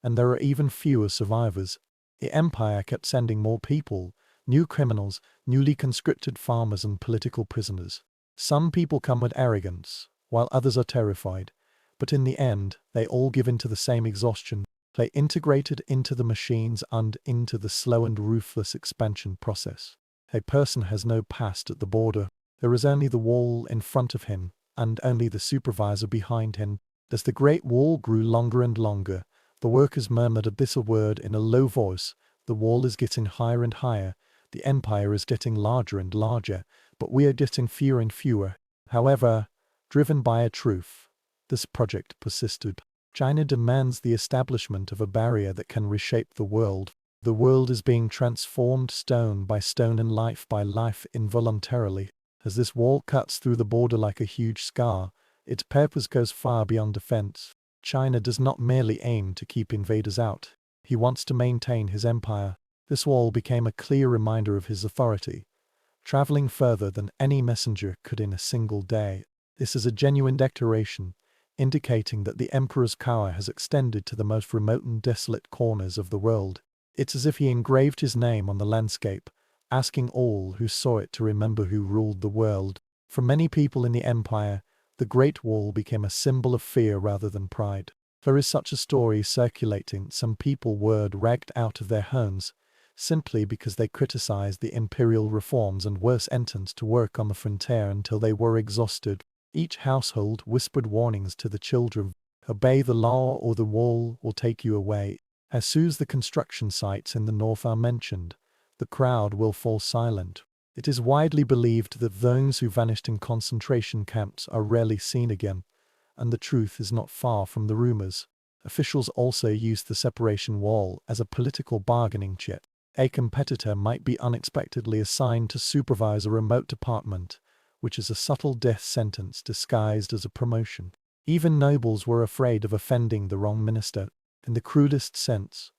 and there are even fewer survivors. The empire kept sending more people, new criminals, newly conscripted farmers and political prisoners. Some people come with arrogance, while others are terrified, but in the end, they all give in to the same exhaustion. They integrated into the machines and into the slow and ruthless expansion process. A person has no past at the border. There is only the wall in front of him, and only the supervisor behind him. As the Great Wall grew longer and longer, the workers murmured a bitter word in a low voice. The wall is getting higher and higher. The empire is getting larger and larger, but we are getting fewer and fewer. However, driven by a truth, this project persisted. China demands the establishment of a barrier that can reshape the world. The world is being transformed stone by stone and life by life involuntarily. As this wall cuts through the border like a huge scar, its purpose goes far beyond defense. China does not merely aim to keep invaders out. He wants to maintain his empire. This wall became a clear reminder of his authority, traveling further than any messenger could in a single day. This is a genuine declaration, indicating that the emperor's power has extended to the most remote and desolate corners of the world. It's as if he engraved his name on the landscape, asking all who saw it to remember who ruled the world. For many people in the empire, the Great Wall became a symbol of fear rather than pride. There is such a story circulating. Some people were dragged out of their homes simply because they criticized the imperial reforms and were sentenced to work on the frontier until they were exhausted. Each household whispered warnings to the children: obey the law or the wall will take you away. As soon as the construction sites in the north are mentioned, the crowd will fall silent. It is widely believed that those who vanished in concentration camps are rarely seen again, and the truth is not far from the rumors. Officials also used the separation wall as a political bargaining chip. A competitor might be unexpectedly assigned to supervise a remote department, which is a subtle death sentence disguised as a promotion. Even nobles were afraid of offending the wrong minister. In the crudest sense,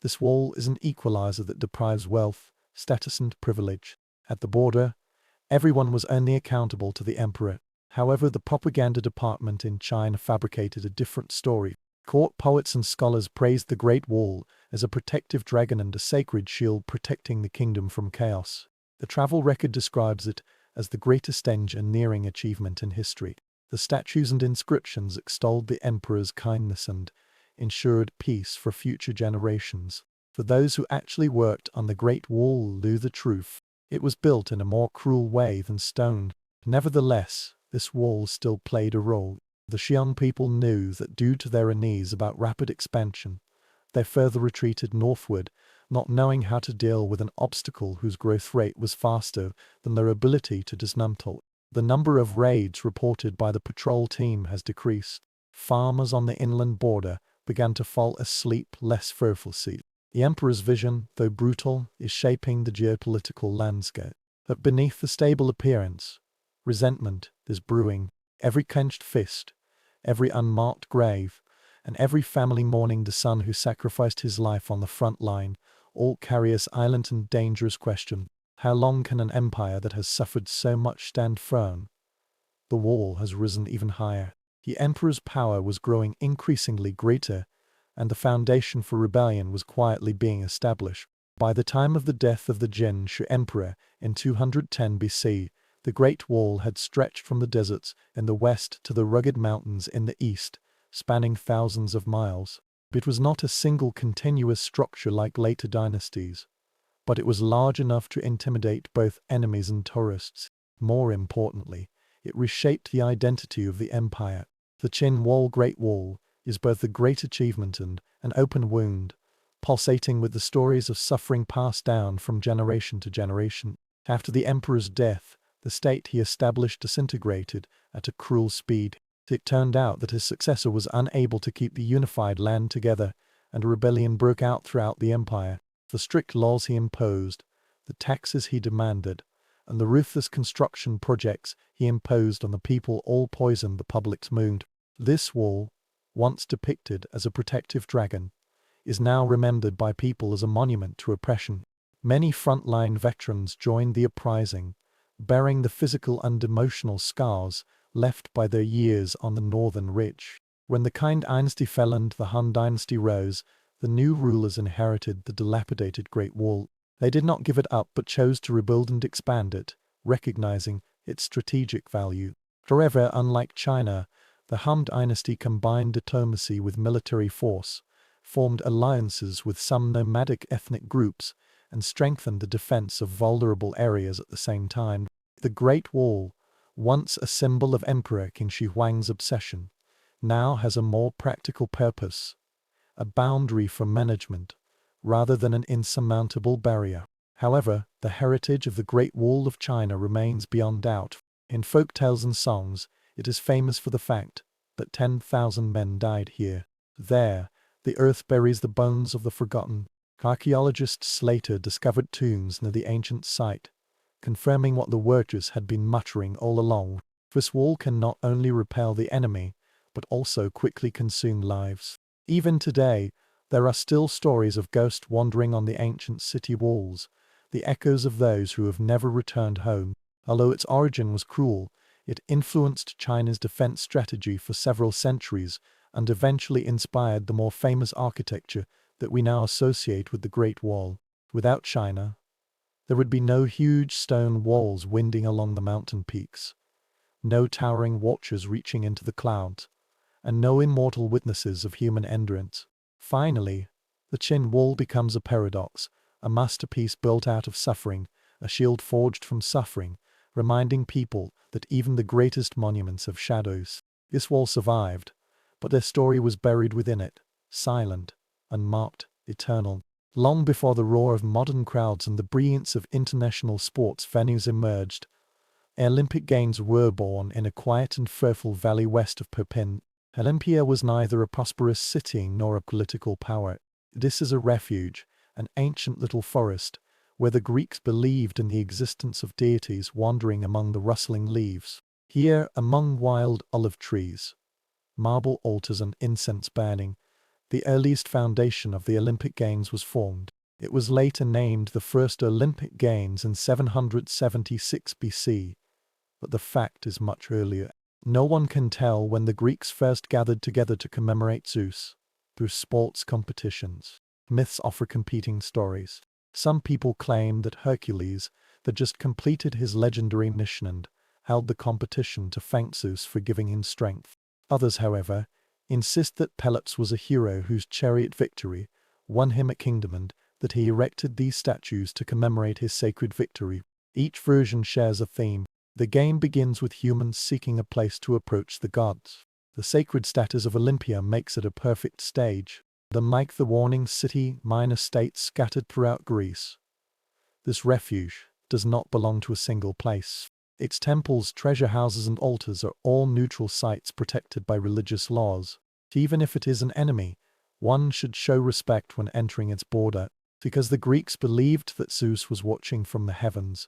this wall is an equalizer that deprives wealth, status and privilege. At the border, everyone was only accountable to the emperor. However, the propaganda department in China fabricated a different story. Court poets and scholars praised the Great Wall as a protective dragon and a sacred shield protecting the kingdom from chaos. The travel record describes it as the greatest engineering achievement in history. The statues and inscriptions extolled the emperor's kindness and ensured peace for future generations. For those who actually worked on the Great Wall knew the truth. It was built in a more cruel way than stone. Nevertheless, this wall still played a role. The Xian people knew that due to their unease about rapid expansion, they further retreated northward, not knowing how to deal with an obstacle whose growth rate was faster than their ability to dismantle. The number of raids reported by the patrol team has decreased. Farmers on the inland border began to fall asleep less fearfully. The emperor's vision, though brutal, is shaping the geopolitical landscape. But beneath the stable appearance, resentment is brewing. Every clenched fist, every unmarked grave, and every family mourning the son who sacrificed his life on the front line, all carry a silent and dangerous question. How long can an empire that has suffered so much stand firm? The wall has risen even higher. The emperor's power was growing increasingly greater, and the foundation for rebellion was quietly being established. By the time of the death of the Jin Shu emperor in 210 BC, the Great Wall had stretched from the deserts in the west to the rugged mountains in the east, spanning thousands of miles. It was not a single continuous structure like later dynasties, but it was large enough to intimidate both enemies and tourists. More importantly, it reshaped the identity of the empire. The Qin Wall Great Wall is both a great achievement and an open wound, pulsating with the stories of suffering passed down from generation to generation. After the emperor's death, the state he established disintegrated at a cruel speed. It turned out that his successor was unable to keep the unified land together, and a rebellion broke out throughout the empire. The strict laws he imposed, the taxes he demanded, and the ruthless construction projects he imposed on the people all poisoned the public's mood. This wall, once depicted as a protective dragon, is now remembered by people as a monument to oppression. Many frontline veterans joined the uprising, bearing the physical and emotional scars left by their years on the northern ridge. When the Qing dynasty fell and the Han dynasty rose, the new rulers inherited the dilapidated Great Wall. They did not give it up but chose to rebuild and expand it, recognizing its strategic value. However, unlike China, the Han dynasty combined diplomacy with military force, formed alliances with some nomadic ethnic groups, and strengthened the defense of vulnerable areas at the same time. The Great Wall, once a symbol of Emperor Qin Shi Huang's obsession, now has a more practical purpose, a boundary for management, rather than an insurmountable barrier. However, the The heritage of the Great Wall of China remains beyond doubt. In folk tales and songs, it is famous for the fact that 10,000 men died here. There, the earth buries the bones of the forgotten. Archaeologists later discovered tombs near the ancient site, confirming what the workers had been muttering all along. This wall can not only repel the enemy, but also quickly consume lives. Even today, there are still stories of ghosts wandering on the ancient city walls, the echoes of those who have never returned home. Although its origin was cruel, it influenced China's defense strategy for several centuries and eventually inspired the more famous architecture that we now associate with the Great Wall. Without China, there would be no huge stone walls winding along the mountain peaks, no towering watchers reaching into the clouds, and no immortal witnesses of human endurance. Finally, the Qin Wall becomes a paradox, a masterpiece built out of suffering, a shield forged from suffering, reminding people that even the greatest monuments have shadows. This wall survived, but their story was buried within it, silent, unmarked, eternal. Long before the roar of modern crowds and the brilliance of international sports venues emerged, Olympic Games were born in a quiet and fertile valley west of Perpignan. Olympia was neither a prosperous city nor a political power. This is a refuge, an ancient little forest, where the Greeks believed in the existence of deities wandering among the rustling leaves. Here, among wild olive trees, marble altars and incense burning, the earliest foundation of the Olympic Games was formed. It was later named the First Olympic Games in 776 BC, but the fact is much earlier. No one can tell when the Greeks first gathered together to commemorate Zeus. Through sports competitions, myths offer competing stories. Some people claim that Hercules, that just completed his legendary mission and held the competition to thank Zeus for giving him strength. Others, however, insist that Pelops was a hero whose chariot victory won him a kingdom and that he erected these statues to commemorate his sacred victory. Each version shares a theme. The game begins with humans seeking a place to approach the gods. The sacred status of Olympia makes it a perfect stage. Like the warning city minor states scattered throughout Greece, this refuge does not belong to a single place. Its temples, treasure houses and altars are all neutral sites protected by religious laws. Even if it is an enemy, one should show respect when entering its border, because the Greeks believed that Zeus was watching from the heavens.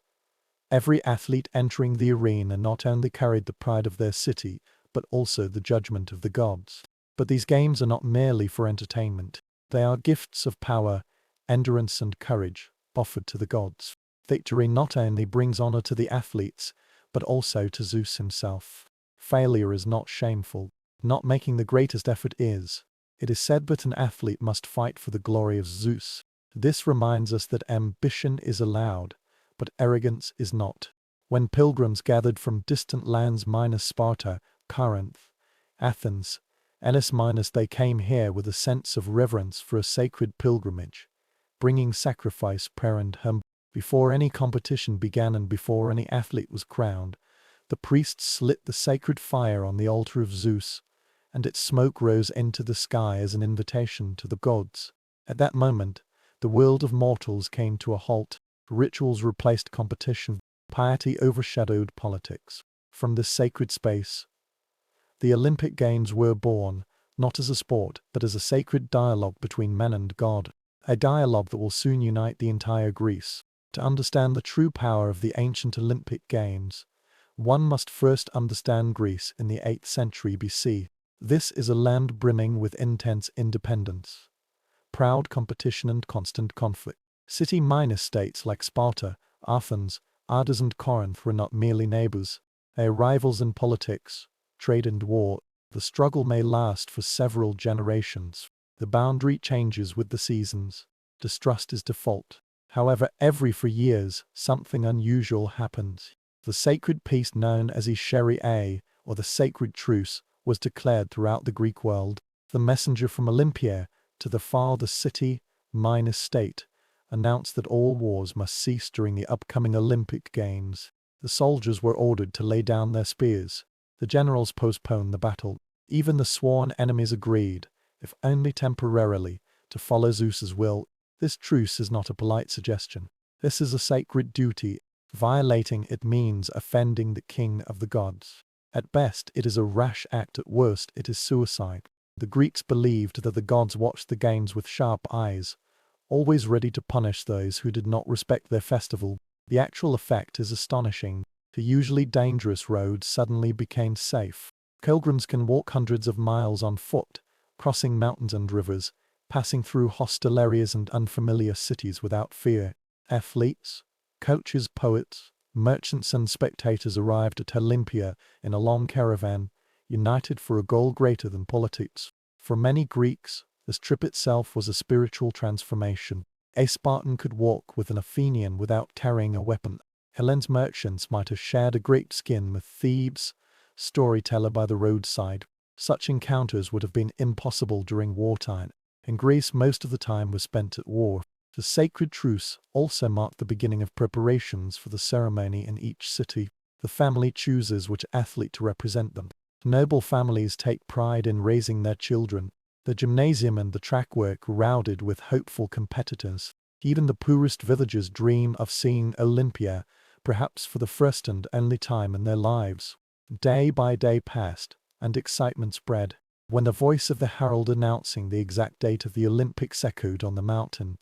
Every athlete entering the arena not only carried the pride of their city, but also the judgment of the gods. But these games are not merely for entertainment. They are gifts of power, endurance and courage offered to the gods. Victory not only brings honor to the athletes, but also to Zeus himself. Failure is not shameful. Not making the greatest effort is. It is said that an athlete must fight for the glory of Zeus. This reminds us that ambition is allowed, but arrogance is not. When pilgrims gathered from distant lands minus Sparta, Corinth, Athens, Elis minus they came here with a sense of reverence for a sacred pilgrimage, bringing sacrifice, prayer and hymn. Before any competition began and before any athlete was crowned, the priests lit the sacred fire on the altar of Zeus, and its smoke rose into the sky as an invitation to the gods. At that moment, the world of mortals came to a halt. Rituals replaced competition. Piety overshadowed politics. From this sacred space, the Olympic Games were born, not as a sport, but as a sacred dialogue between man and God. A dialogue that will soon unite the entire Greece. To understand the true power of the ancient Olympic Games, one must first understand Greece in the 8th century BC. This is a land brimming with intense independence, proud competition and constant conflict. City-minor states like Sparta, Athens, Ardis and Corinth were not merely neighbors. They are rivals in politics, trade and war. The struggle may last for several generations. The boundary changes with the seasons. Distrust is default. However, every 4 years, something unusual happens. The sacred peace known as Escheriae, or the sacred truce, was declared throughout the Greek world. The messenger from Olympia to the farthest city, minor state, announced that all wars must cease during the upcoming Olympic Games. The soldiers were ordered to lay down their spears. The generals postponed the battle. Even the sworn enemies agreed, if only temporarily, to follow Zeus's will. This truce is not a polite suggestion. This is a sacred duty. Violating it means offending the king of the gods. At best, it is a rash act. At worst, it is suicide. The Greeks believed that the gods watched the games with sharp eyes, always ready to punish those who did not respect their festival. The actual effect is astonishing. The usually dangerous roads suddenly became safe. Pilgrims can walk hundreds of miles on foot, crossing mountains and rivers, passing through hostile areas and unfamiliar cities without fear. Athletes, coaches, poets, merchants and spectators arrived at Olympia in a long caravan, united for a goal greater than politics. For many Greeks, this trip itself was a spiritual transformation. A Spartan could walk with an Athenian without carrying a weapon. Hellene's merchants might have shared a great skin with Thebes' storyteller by the roadside. Such encounters would have been impossible during wartime. In Greece, most of the time was spent at war. The sacred truce also marked the beginning of preparations for the ceremony in each city. The family chooses which athlete to represent them. Noble families take pride in raising their children. The gymnasium and the track were crowded with hopeful competitors. Even the poorest villagers dream of seeing Olympia, perhaps for the first and only time in their lives. Day by day passed, and excitement spread. When the voice of the herald announcing the exact date of the Olympics echoed on the mountain,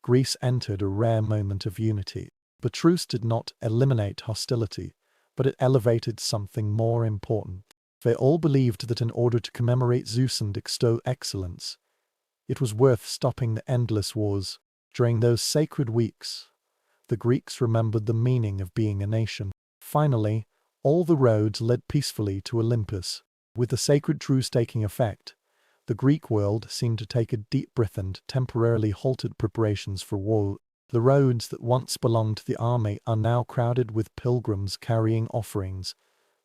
Greece entered a rare moment of unity. The truce did not eliminate hostility, but it elevated something more important. They all believed that in order to commemorate Zeus and extol excellence, it was worth stopping the endless wars. During those sacred weeks, the Greeks remembered the meaning of being a nation. Finally, all the roads led peacefully to Olympus. With the sacred truce taking effect, the Greek world seemed to take a deep breath and temporarily halted preparations for war. The roads that once belonged to the army are now crowded with pilgrims carrying offerings,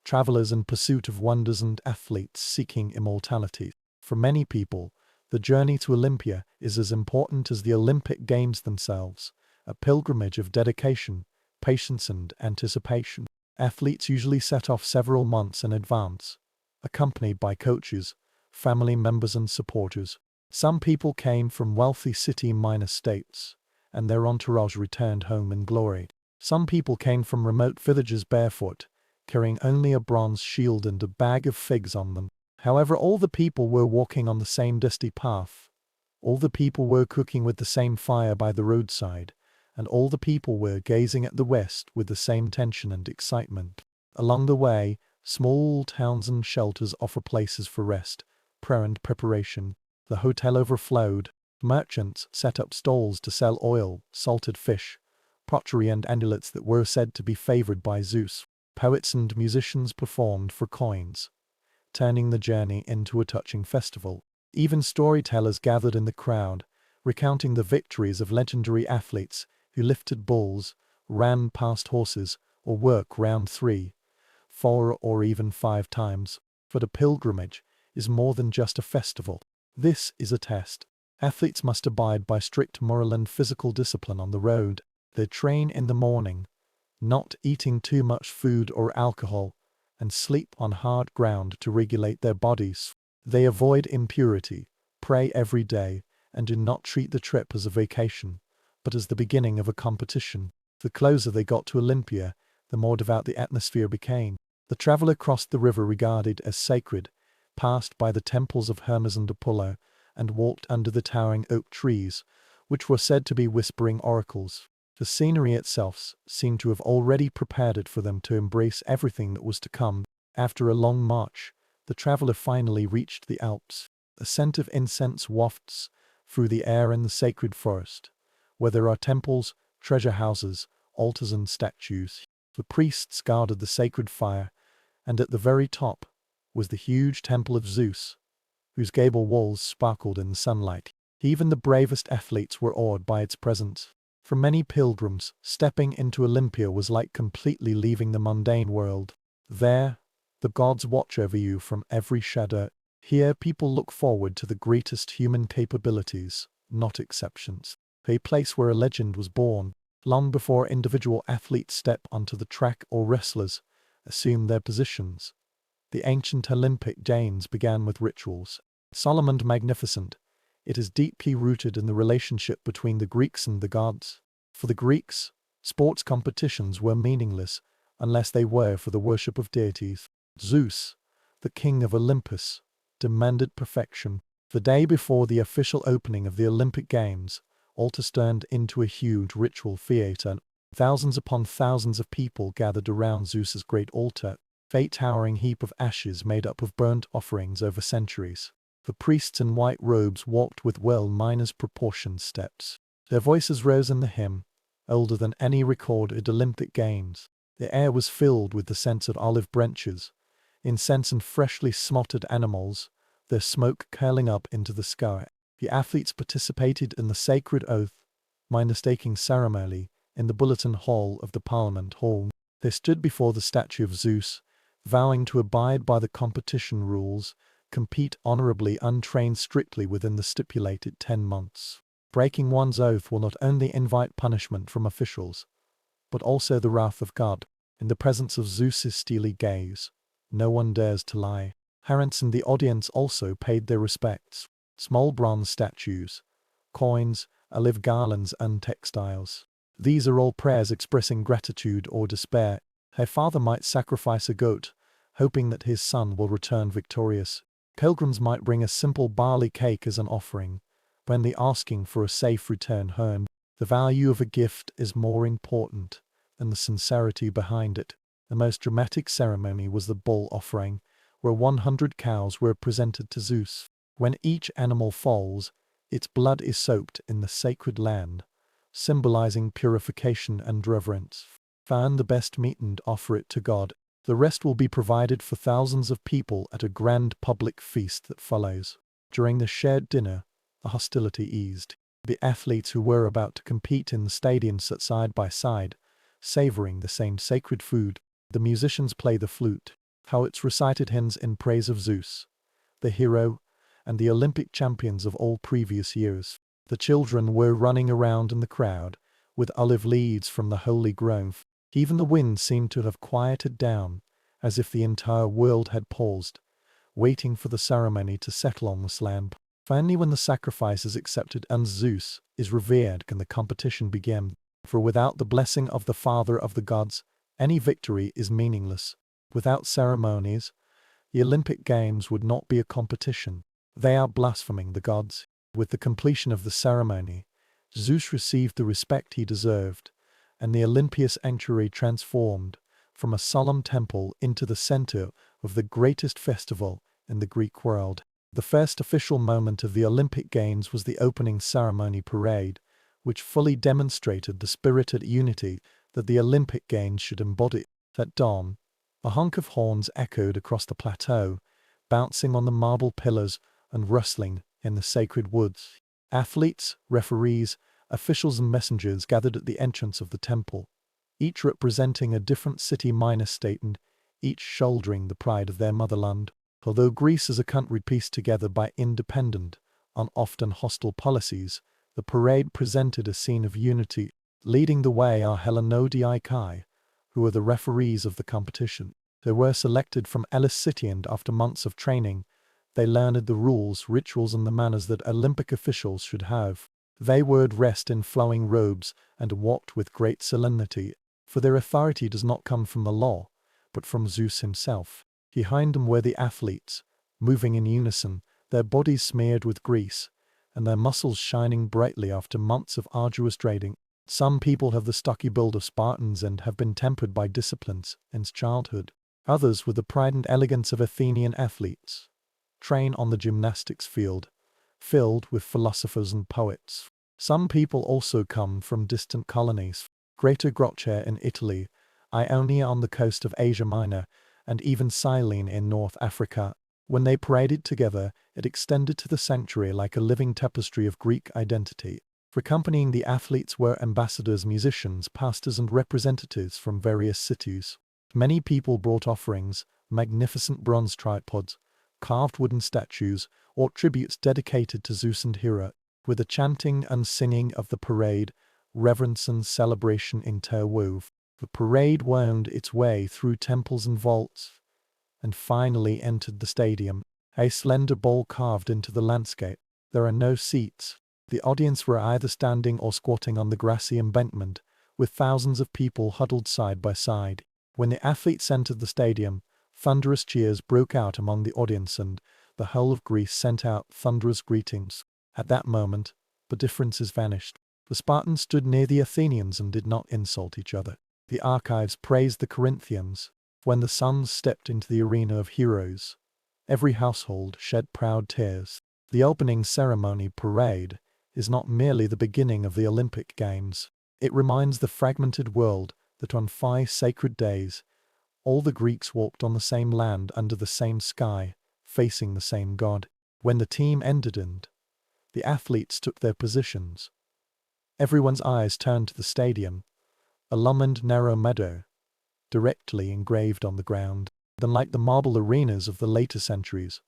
travelers in pursuit of wonders and athletes seeking immortality. For many people, the journey to Olympia is as important as the Olympic Games themselves, a pilgrimage of dedication, patience and anticipation. Athletes usually set off several months in advance, accompanied by coaches, family members and supporters. Some people came from wealthy city-minor states, and their entourage returned home in glory. Some people came from remote villages barefoot, carrying only a bronze shield and a bag of figs on them. However, all the people were walking on the same dusty path. All the people were cooking with the same fire by the roadside, and all the people were gazing at the west with the same tension and excitement. Along the way, small towns and shelters offer places for rest, prayer and preparation. The hotel overflowed. Merchants set up stalls to sell oil, salted fish, pottery and amulets that were said to be favored by Zeus. Poets and musicians performed for coins, turning the journey into a touching festival. Even storytellers gathered in the crowd, recounting the victories of legendary athletes who lifted bulls, ran past horses, or worked round 3, 4 or even 5 times. For the pilgrimage is more than just a festival. This is a test. Athletes must abide by strict moral and physical discipline on the road. They train in the morning, not eating too much food or alcohol, and sleep on hard ground to regulate their bodies. They avoid impurity, pray every day, and do not treat the trip as a vacation, but as the beginning of a competition. The closer they got to Olympia, the more devout the atmosphere became. The traveler crossed the river regarded as sacred, passed by the temples of Hermes and Apollo, and walked under the towering oak trees, which were said to be whispering oracles. The scenery itself seemed to have already prepared it for them to embrace everything that was to come. After a long march, the traveler finally reached the Alps. A scent of incense wafts through the air in the sacred forest, where there are temples, treasure houses, altars and statues. The priests guarded the sacred fire, and at the very top was the huge temple of Zeus, whose gable walls sparkled in the sunlight. Even the bravest athletes were awed by its presence. For many pilgrims, stepping into Olympia was like completely leaving the mundane world. There, the gods watch over you from every shadow. Here, people look forward to the greatest human capabilities, not exceptions. A place where a legend was born, long before individual athletes step onto the track or wrestlers assume their positions. The ancient Olympic Games began with rituals. Solemn and magnificent, it is deeply rooted in the relationship between the Greeks and the gods. For the Greeks, sports competitions were meaningless unless they were for the worship of deities. Zeus, the king of Olympus, demanded perfection. The day before the official opening of the Olympic Games, altars turned into a huge ritual theater. Thousands upon thousands of people gathered around Zeus's great altar, a towering heap of ashes made up of burnt offerings over centuries. The priests in white robes walked with well-minus proportioned steps. Their voices rose in the hymn, older than any recorded Olympic Games. The air was filled with the scents of olive branches, incense and freshly slaughtered animals, their smoke curling up into the sky. The athletes participated in the sacred oath, minus-taking ceremony, in the bulletin hall of the Parliament Hall. They stood before the statue of Zeus, vowing to abide by the competition rules, compete honorably untrained strictly within the stipulated 10 months. Breaking one's oath will not only invite punishment from officials, but also the wrath of God. In the presence of Zeus's steely gaze, no one dares to lie. Parents in the audience also paid their respects. Small bronze statues, coins, olive garlands and textiles. These are all prayers expressing gratitude or despair. Her father might sacrifice a goat, hoping that his son will return victorious. Pilgrims might bring a simple barley cake as an offering, plainly asking for a safe return home. The value of a gift is more important than the sincerity behind it. The most dramatic ceremony was the bull offering, where 100 cows were presented to Zeus. When each animal falls, its blood is soaked in the sacred land, symbolizing purification and reverence. Find the best meat and offer it to God. The rest will be provided for thousands of people at a grand public feast that follows. During the shared dinner, the hostility eased. The athletes who were about to compete in the stadium sat side by side, savoring the same sacred food. The musicians play the flute. Poets recited hymns in praise of Zeus, the hero, and the Olympic champions of all previous years. The children were running around in the crowd, with olive leaves from the holy grove. Even the wind seemed to have quieted down, as if the entire world had paused, waiting for the ceremony to settle on this land. Finally, when the sacrifice is accepted and Zeus is revered, can the competition begin. For without the blessing of the Father of the gods, any victory is meaningless. Without ceremonies, the Olympic Games would not be a competition. They are blaspheming the gods. With the completion of the ceremony, Zeus received the respect he deserved, and the Olympias sanctuary transformed from a solemn temple into the center of the greatest festival in the Greek world. The first official moment of the Olympic Games was the opening ceremony parade, which fully demonstrated the spirited unity that the Olympic Games should embody. At dawn, a honk of horns echoed across the plateau, bouncing on the marble pillars and rustling in the sacred woods. Athletes, referees, officials and messengers gathered at the entrance of the temple, each representing a different city minor state and each shouldering the pride of their motherland. Although Greece is a country pieced together by independent and often hostile policies, the parade presented a scene of unity. Leading the way are Hellenodiakai, who were the referees of the competition. They were selected from Elis City, and after months of training, they learned the rules, rituals and the manners that Olympic officials should have. They were dressed in flowing robes and walked with great solemnity, for their authority does not come from the law, but from Zeus himself. Behind them were the athletes, moving in unison, their bodies smeared with grease, and their muscles shining brightly after months of arduous training. Some people have the stocky build of Spartans and have been tempered by disciplines since childhood. Others, with the pride and elegance of Athenian athletes, train on the gymnastics field, filled with philosophers and poets. Some people also come from distant colonies, Greater Grecia in Italy, Ionia on the coast of Asia Minor, and even Cyrene in North Africa. When they paraded together, it extended to the sanctuary like a living tapestry of Greek identity. For accompanying the athletes were ambassadors, musicians, pastors, and representatives from various cities. Many people brought offerings, magnificent bronze tripods, carved wooden statues, or tributes dedicated to Zeus and Hera. With the chanting and singing of the parade, reverence and celebration interwove. The parade wound its way through temples and vaults, and finally entered the stadium, a slender bowl carved into the landscape. There are no seats, The audience were either standing or squatting on the grassy embankment, with thousands of people huddled side by side. When the athletes entered the stadium, thunderous cheers broke out among the audience and the whole of Greece sent out thunderous greetings. At that moment, the differences vanished. The Spartans stood near the Athenians and did not insult each other. The archives praised the Corinthians. When the sons stepped into the arena of heroes, every household shed proud tears. The opening ceremony parade is not merely the beginning of the Olympic Games. It reminds the fragmented world that on 5 sacred days, all the Greeks walked on the same land under the same sky, facing the same god. When the team ended and the athletes took their positions, everyone's eyes turned to the stadium, a lum-and narrow meadow, directly engraved on the ground. Then, like the marble arenas of the later centuries,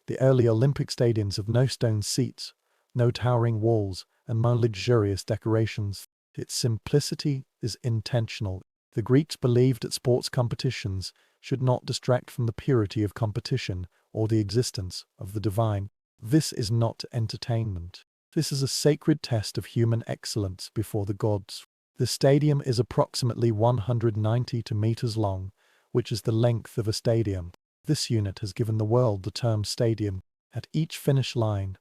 the early Olympic stadiums have no stone seats, no towering walls, and no luxurious decorations. Its simplicity is intentional. The Greeks believed that sports competitions should not distract from the purity of competition or the existence of the divine. This is not entertainment. This is a sacred test of human excellence before the gods. The stadium is approximately 192 meters long, which is the length of a stadium. This unit has given the world the term stadium. At each finish line,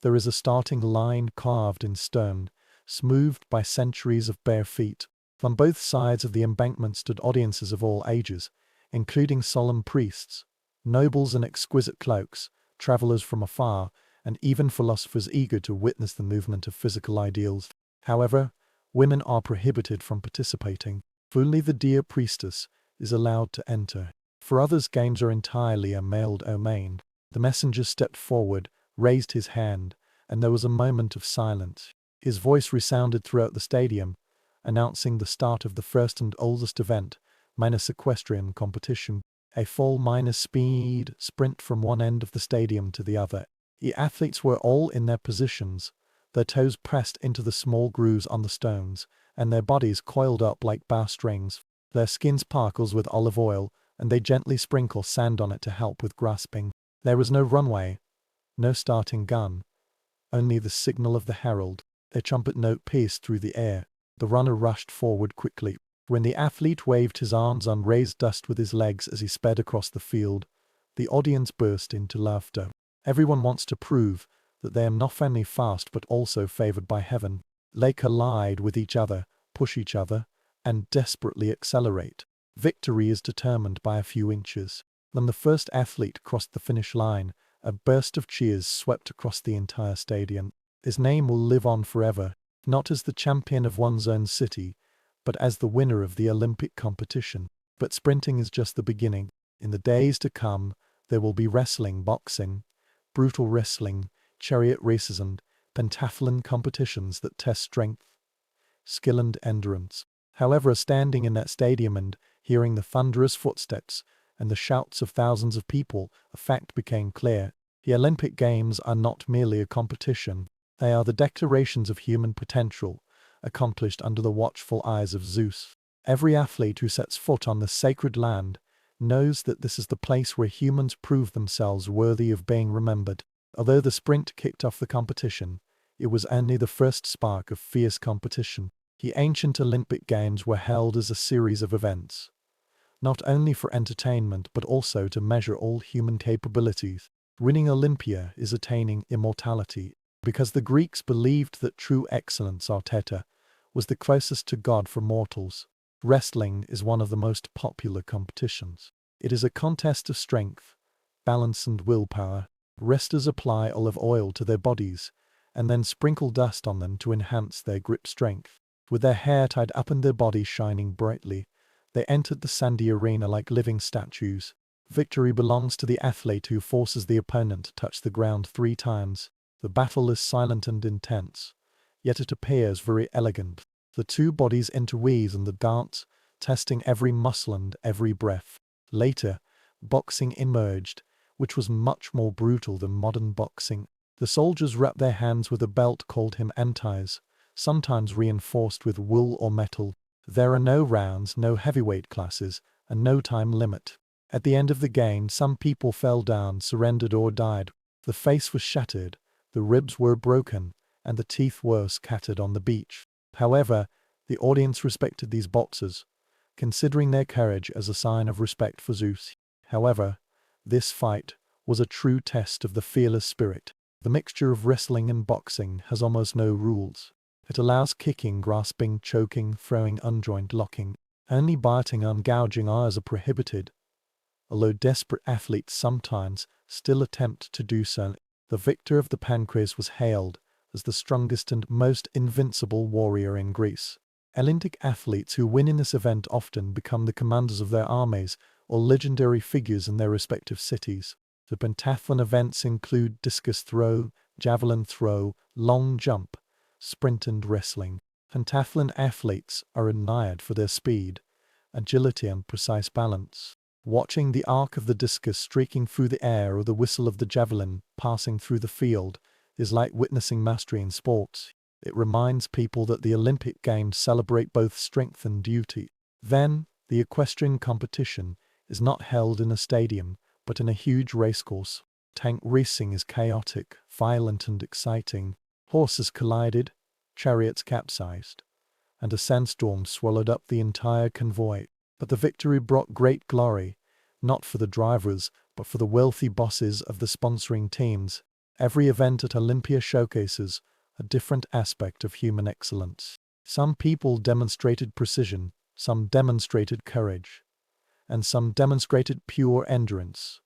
there is a starting line carved in stone, smoothed by centuries of bare feet. On both sides of the embankment stood audiences of all ages, including solemn priests, nobles in exquisite cloaks, travelers from afar, and even philosophers eager to witness the movement of physical ideals. However, women are prohibited from participating. Only the dear priestess is allowed to enter. For others, games are entirely a male domain. The messenger stepped forward, raised his hand, and there was a moment of silence. His voice resounded throughout the stadium, announcing the start of the first and oldest event, minus equestrian competition, a full minus speed sprint from one end of the stadium to the other. The athletes were all in their positions, their toes pressed into the small grooves on the stones, and their bodies coiled up like bow strings. Their skin sparkles with olive oil, and they gently sprinkle sand on it to help with grasping. There was no runway, no starting gun, only the signal of the herald. A trumpet note pierced through the air. The runner rushed forward quickly. When the athlete waved his arms on raised dust with his legs as he sped across the field, the audience burst into laughter. Everyone wants to prove that they are not only fast but also favored by heaven. They collide with each other, push each other, and desperately accelerate. Victory is determined by a few inches. When the first athlete crossed the finish line, a burst of cheers swept across the entire stadium. His name will live on forever, not as the champion of one's own city, but as the winner of the Olympic competition. But sprinting is just the beginning. In the days to come, there will be wrestling, boxing, brutal wrestling, chariot races, and pentathlon competitions that test strength, skill, and endurance. However, standing in that stadium and hearing the thunderous footsteps and the shouts of thousands of people, a fact became clear. The Olympic Games are not merely a competition. They are the declarations of human potential, accomplished under the watchful eyes of Zeus. Every athlete who sets foot on this sacred land knows that this is the place where humans prove themselves worthy of being remembered. Although the sprint kicked off the competition, it was only the first spark of fierce competition. The ancient Olympic Games were held as a series of events, not only for entertainment but also to measure all human capabilities. Winning Olympia is attaining immortality, because the Greeks believed that true excellence, arteta, was the closest to God for mortals. Wrestling is one of the most popular competitions. It is a contest of strength, balance, and willpower. Wrestlers apply olive oil to their bodies and then sprinkle dust on them to enhance their grip strength. With their hair tied up and their bodies shining brightly, they entered the sandy arena like living statues. Victory belongs to the athlete who forces the opponent to touch the ground 3 times. The battle is silent and intense, yet it appears very elegant. The two bodies interweave in the dance, testing every muscle and every breath. Later, boxing emerged, which was much more brutal than modern boxing. The soldiers wrapped their hands with a belt called him-anties, sometimes reinforced with wool or metal. There are no rounds, no heavyweight classes, and no time limit. At the end of the game, some people fell down, surrendered, or died. The face was shattered, the ribs were broken, and the teeth were scattered on the beach. However, the audience respected these boxers, considering their courage as a sign of respect for Zeus. However, this fight was a true test of the fearless spirit. The mixture of wrestling and boxing has almost no rules. It allows kicking, grasping, choking, throwing, unjoined, locking. Only biting and gouging eyes are prohibited, although desperate athletes sometimes still attempt to do so. The victor of the pancrase was hailed as the strongest and most invincible warrior in Greece. Olympic athletes who win in this event often become the commanders of their armies or legendary figures in their respective cities. The pentathlon events include discus throw, javelin throw, long jump, sprint and wrestling. Pentathlon athletes are admired for their speed, agility and precise balance. Watching the arc of the discus streaking through the air or the whistle of the javelin passing through the field is like witnessing mastery in sports. It reminds people that the Olympic Games celebrate both strength and duty. Then, the equestrian competition is not held in a stadium, but in a huge racecourse. Tank racing is chaotic, violent and exciting. Horses collided, chariots capsized, and a sandstorm swallowed up the entire convoy. But the victory brought great glory, not for the drivers, but for the wealthy bosses of the sponsoring teams. Every event at Olympia showcases a different aspect of human excellence. Some people demonstrated precision, some demonstrated courage, and some demonstrated pure endurance.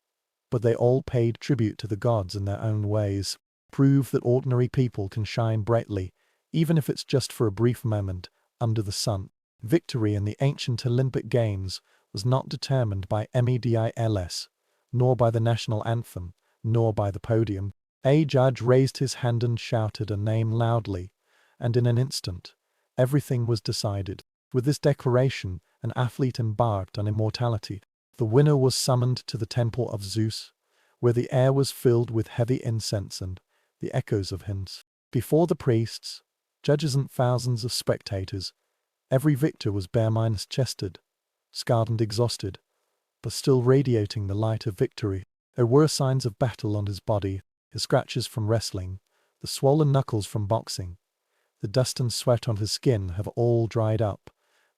But they all paid tribute to the gods in their own ways. Prove that ordinary people can shine brightly, even if it's just for a brief moment, under the sun. Victory in the ancient Olympic Games was not determined by medals, nor by the national anthem, nor by the podium. A judge raised his hand and shouted a name loudly, and in an instant, everything was decided. With this declaration, an athlete embarked on immortality. The winner was summoned to the temple of Zeus, where the air was filled with heavy incense and the echoes of hymns. Before the priests, judges and thousands of spectators, every victor was bare-chested, scarred and exhausted, but still radiating the light of victory. There were signs of battle on his body, his scratches from wrestling, the swollen knuckles from boxing. The dust and sweat on his skin have all dried up,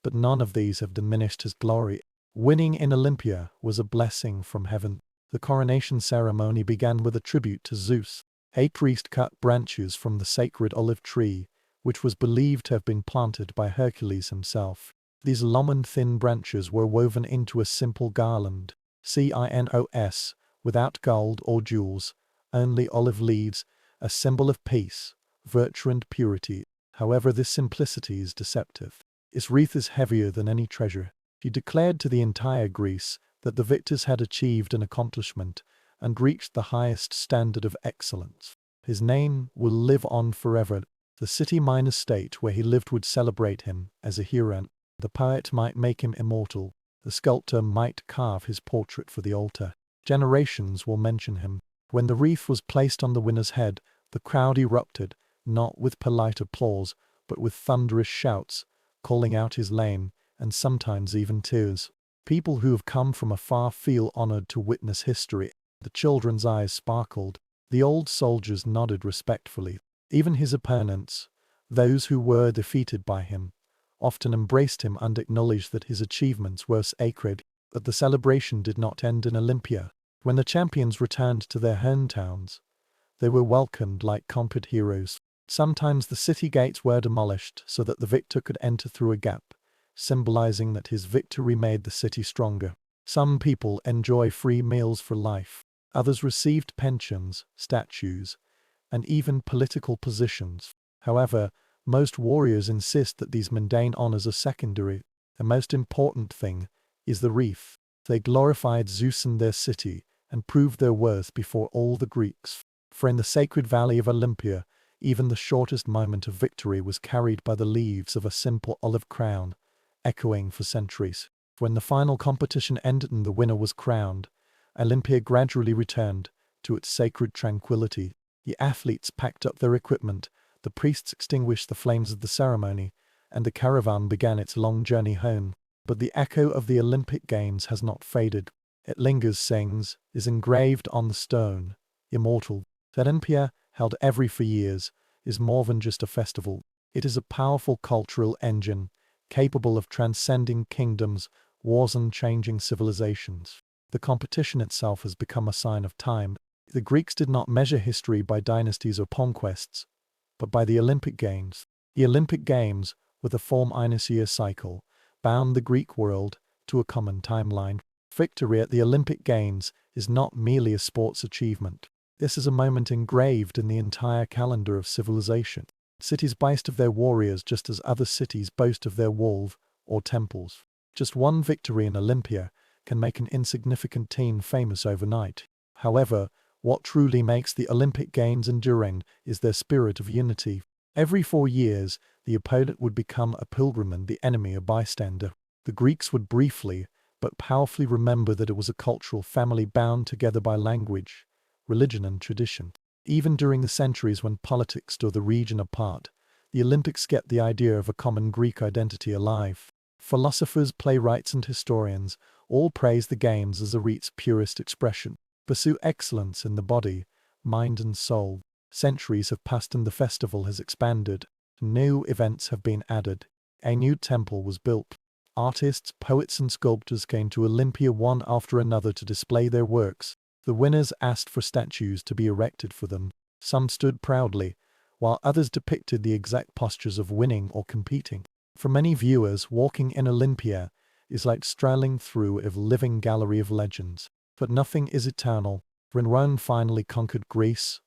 but none of these have diminished his glory. Winning in Olympia was a blessing from heaven. The coronation ceremony began with a tribute to Zeus. A priest cut branches from the sacred olive tree, which was believed to have been planted by Hercules himself. These long and thin branches were woven into a simple garland, CINOS, without gold or jewels, only olive leaves, a symbol of peace, virtue and purity. However, this simplicity is deceptive. Its wreath is heavier than any treasure. He declared to the entire Greece that the victors had achieved an accomplishment and reached the highest standard of excellence. His name will live on forever. The city-state where he lived would celebrate him as a hero. The poet might make him immortal. The sculptor might carve his portrait for the altar. Generations will mention him. When the wreath was placed on the winner's head, the crowd erupted, not with polite applause, but with thunderous shouts, calling out his name, and sometimes even tears. People who have come from afar feel honored to witness history. The children's eyes sparkled. The old soldiers nodded respectfully. Even his opponents, those who were defeated by him, often embraced him and acknowledged that his achievements were sacred. But the celebration did not end in Olympia. When the champions returned to their hometowns, they were welcomed like conquered heroes. Sometimes the city gates were demolished so that the victor could enter through a gap, symbolizing that his victory made the city stronger. Some people enjoy free meals for life. Others received pensions, statues, and even political positions. However, most warriors insist that these mundane honors are secondary. The most important thing is the wreath. They glorified Zeus and their city, and proved their worth before all the Greeks. For in the sacred valley of Olympia, even the shortest moment of victory was carried by the leaves of a simple olive crown, echoing for centuries. When the final competition ended and the winner was crowned, Olympia gradually returned to its sacred tranquility. The athletes packed up their equipment, the priests extinguished the flames of the ceremony, and the caravan began its long journey home. But the echo of the Olympic Games has not faded. It lingers, sings, is engraved on the stone, immortal. Olympia, held every 4 years, is more than just a festival. It is a powerful cultural engine, capable of transcending kingdoms, wars and changing civilizations. The competition itself has become a sign of time. The Greeks did not measure history by dynasties or conquests, but by the Olympic Games. The Olympic Games, with a 4-year cycle, bound the Greek world to a common timeline. Victory at the Olympic Games is not merely a sports achievement. This is a moment engraved in the entire calendar of civilization. Cities boast of their warriors just as other cities boast of their walls or temples. Just one victory in Olympia can make an insignificant team famous overnight. However, what truly makes the Olympic Games enduring is their spirit of unity. Every 4 years, the opponent would become a pilgrim and the enemy a bystander. The Greeks would briefly, but powerfully remember that it was a cultural family bound together by language, religion and tradition. Even during the centuries when politics tore the region apart, the Olympics kept the idea of a common Greek identity alive. Philosophers, playwrights and historians all praise the Games as the rite's purest expression. Pursue excellence in the body, mind and soul. Centuries have passed and the festival has expanded. New events have been added. A new temple was built. Artists, poets and sculptors came to Olympia one after another to display their works. The winners asked for statues to be erected for them. Some stood proudly, while others depicted the exact postures of winning or competing. For many viewers, walking in Olympia is like strolling through a living gallery of legends. But nothing is eternal. When Rome finally conquered Greece,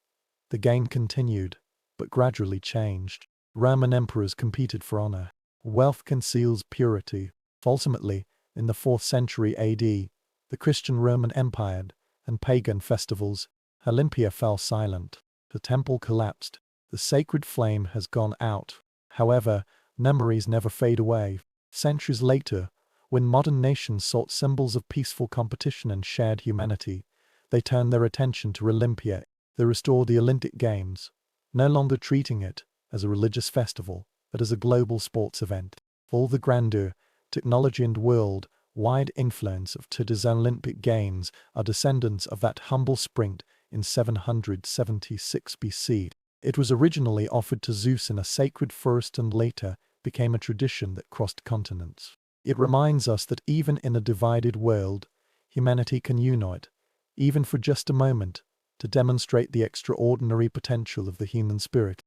the game continued, but gradually changed. Roman emperors competed for honor. Wealth conceals purity. Ultimately, in the 4th century AD, the Christian Roman Empire and pagan festivals, Olympia fell silent. The temple collapsed. The sacred flame has gone out. However, memories never fade away. Centuries later, when modern nations sought symbols of peaceful competition and shared humanity, they turned their attention to Olympia. They restored the Olympic Games, no longer treating it as a religious festival, but as a global sports event. All the grandeur, technology and world-wide influence of today's Olympic Games are descendants of that humble spring in 776 BC. It was originally offered to Zeus in a sacred feast and later became a tradition that crossed continents. It reminds us that even in a divided world, humanity can unite, even for just a moment, to demonstrate the extraordinary potential of the human spirit.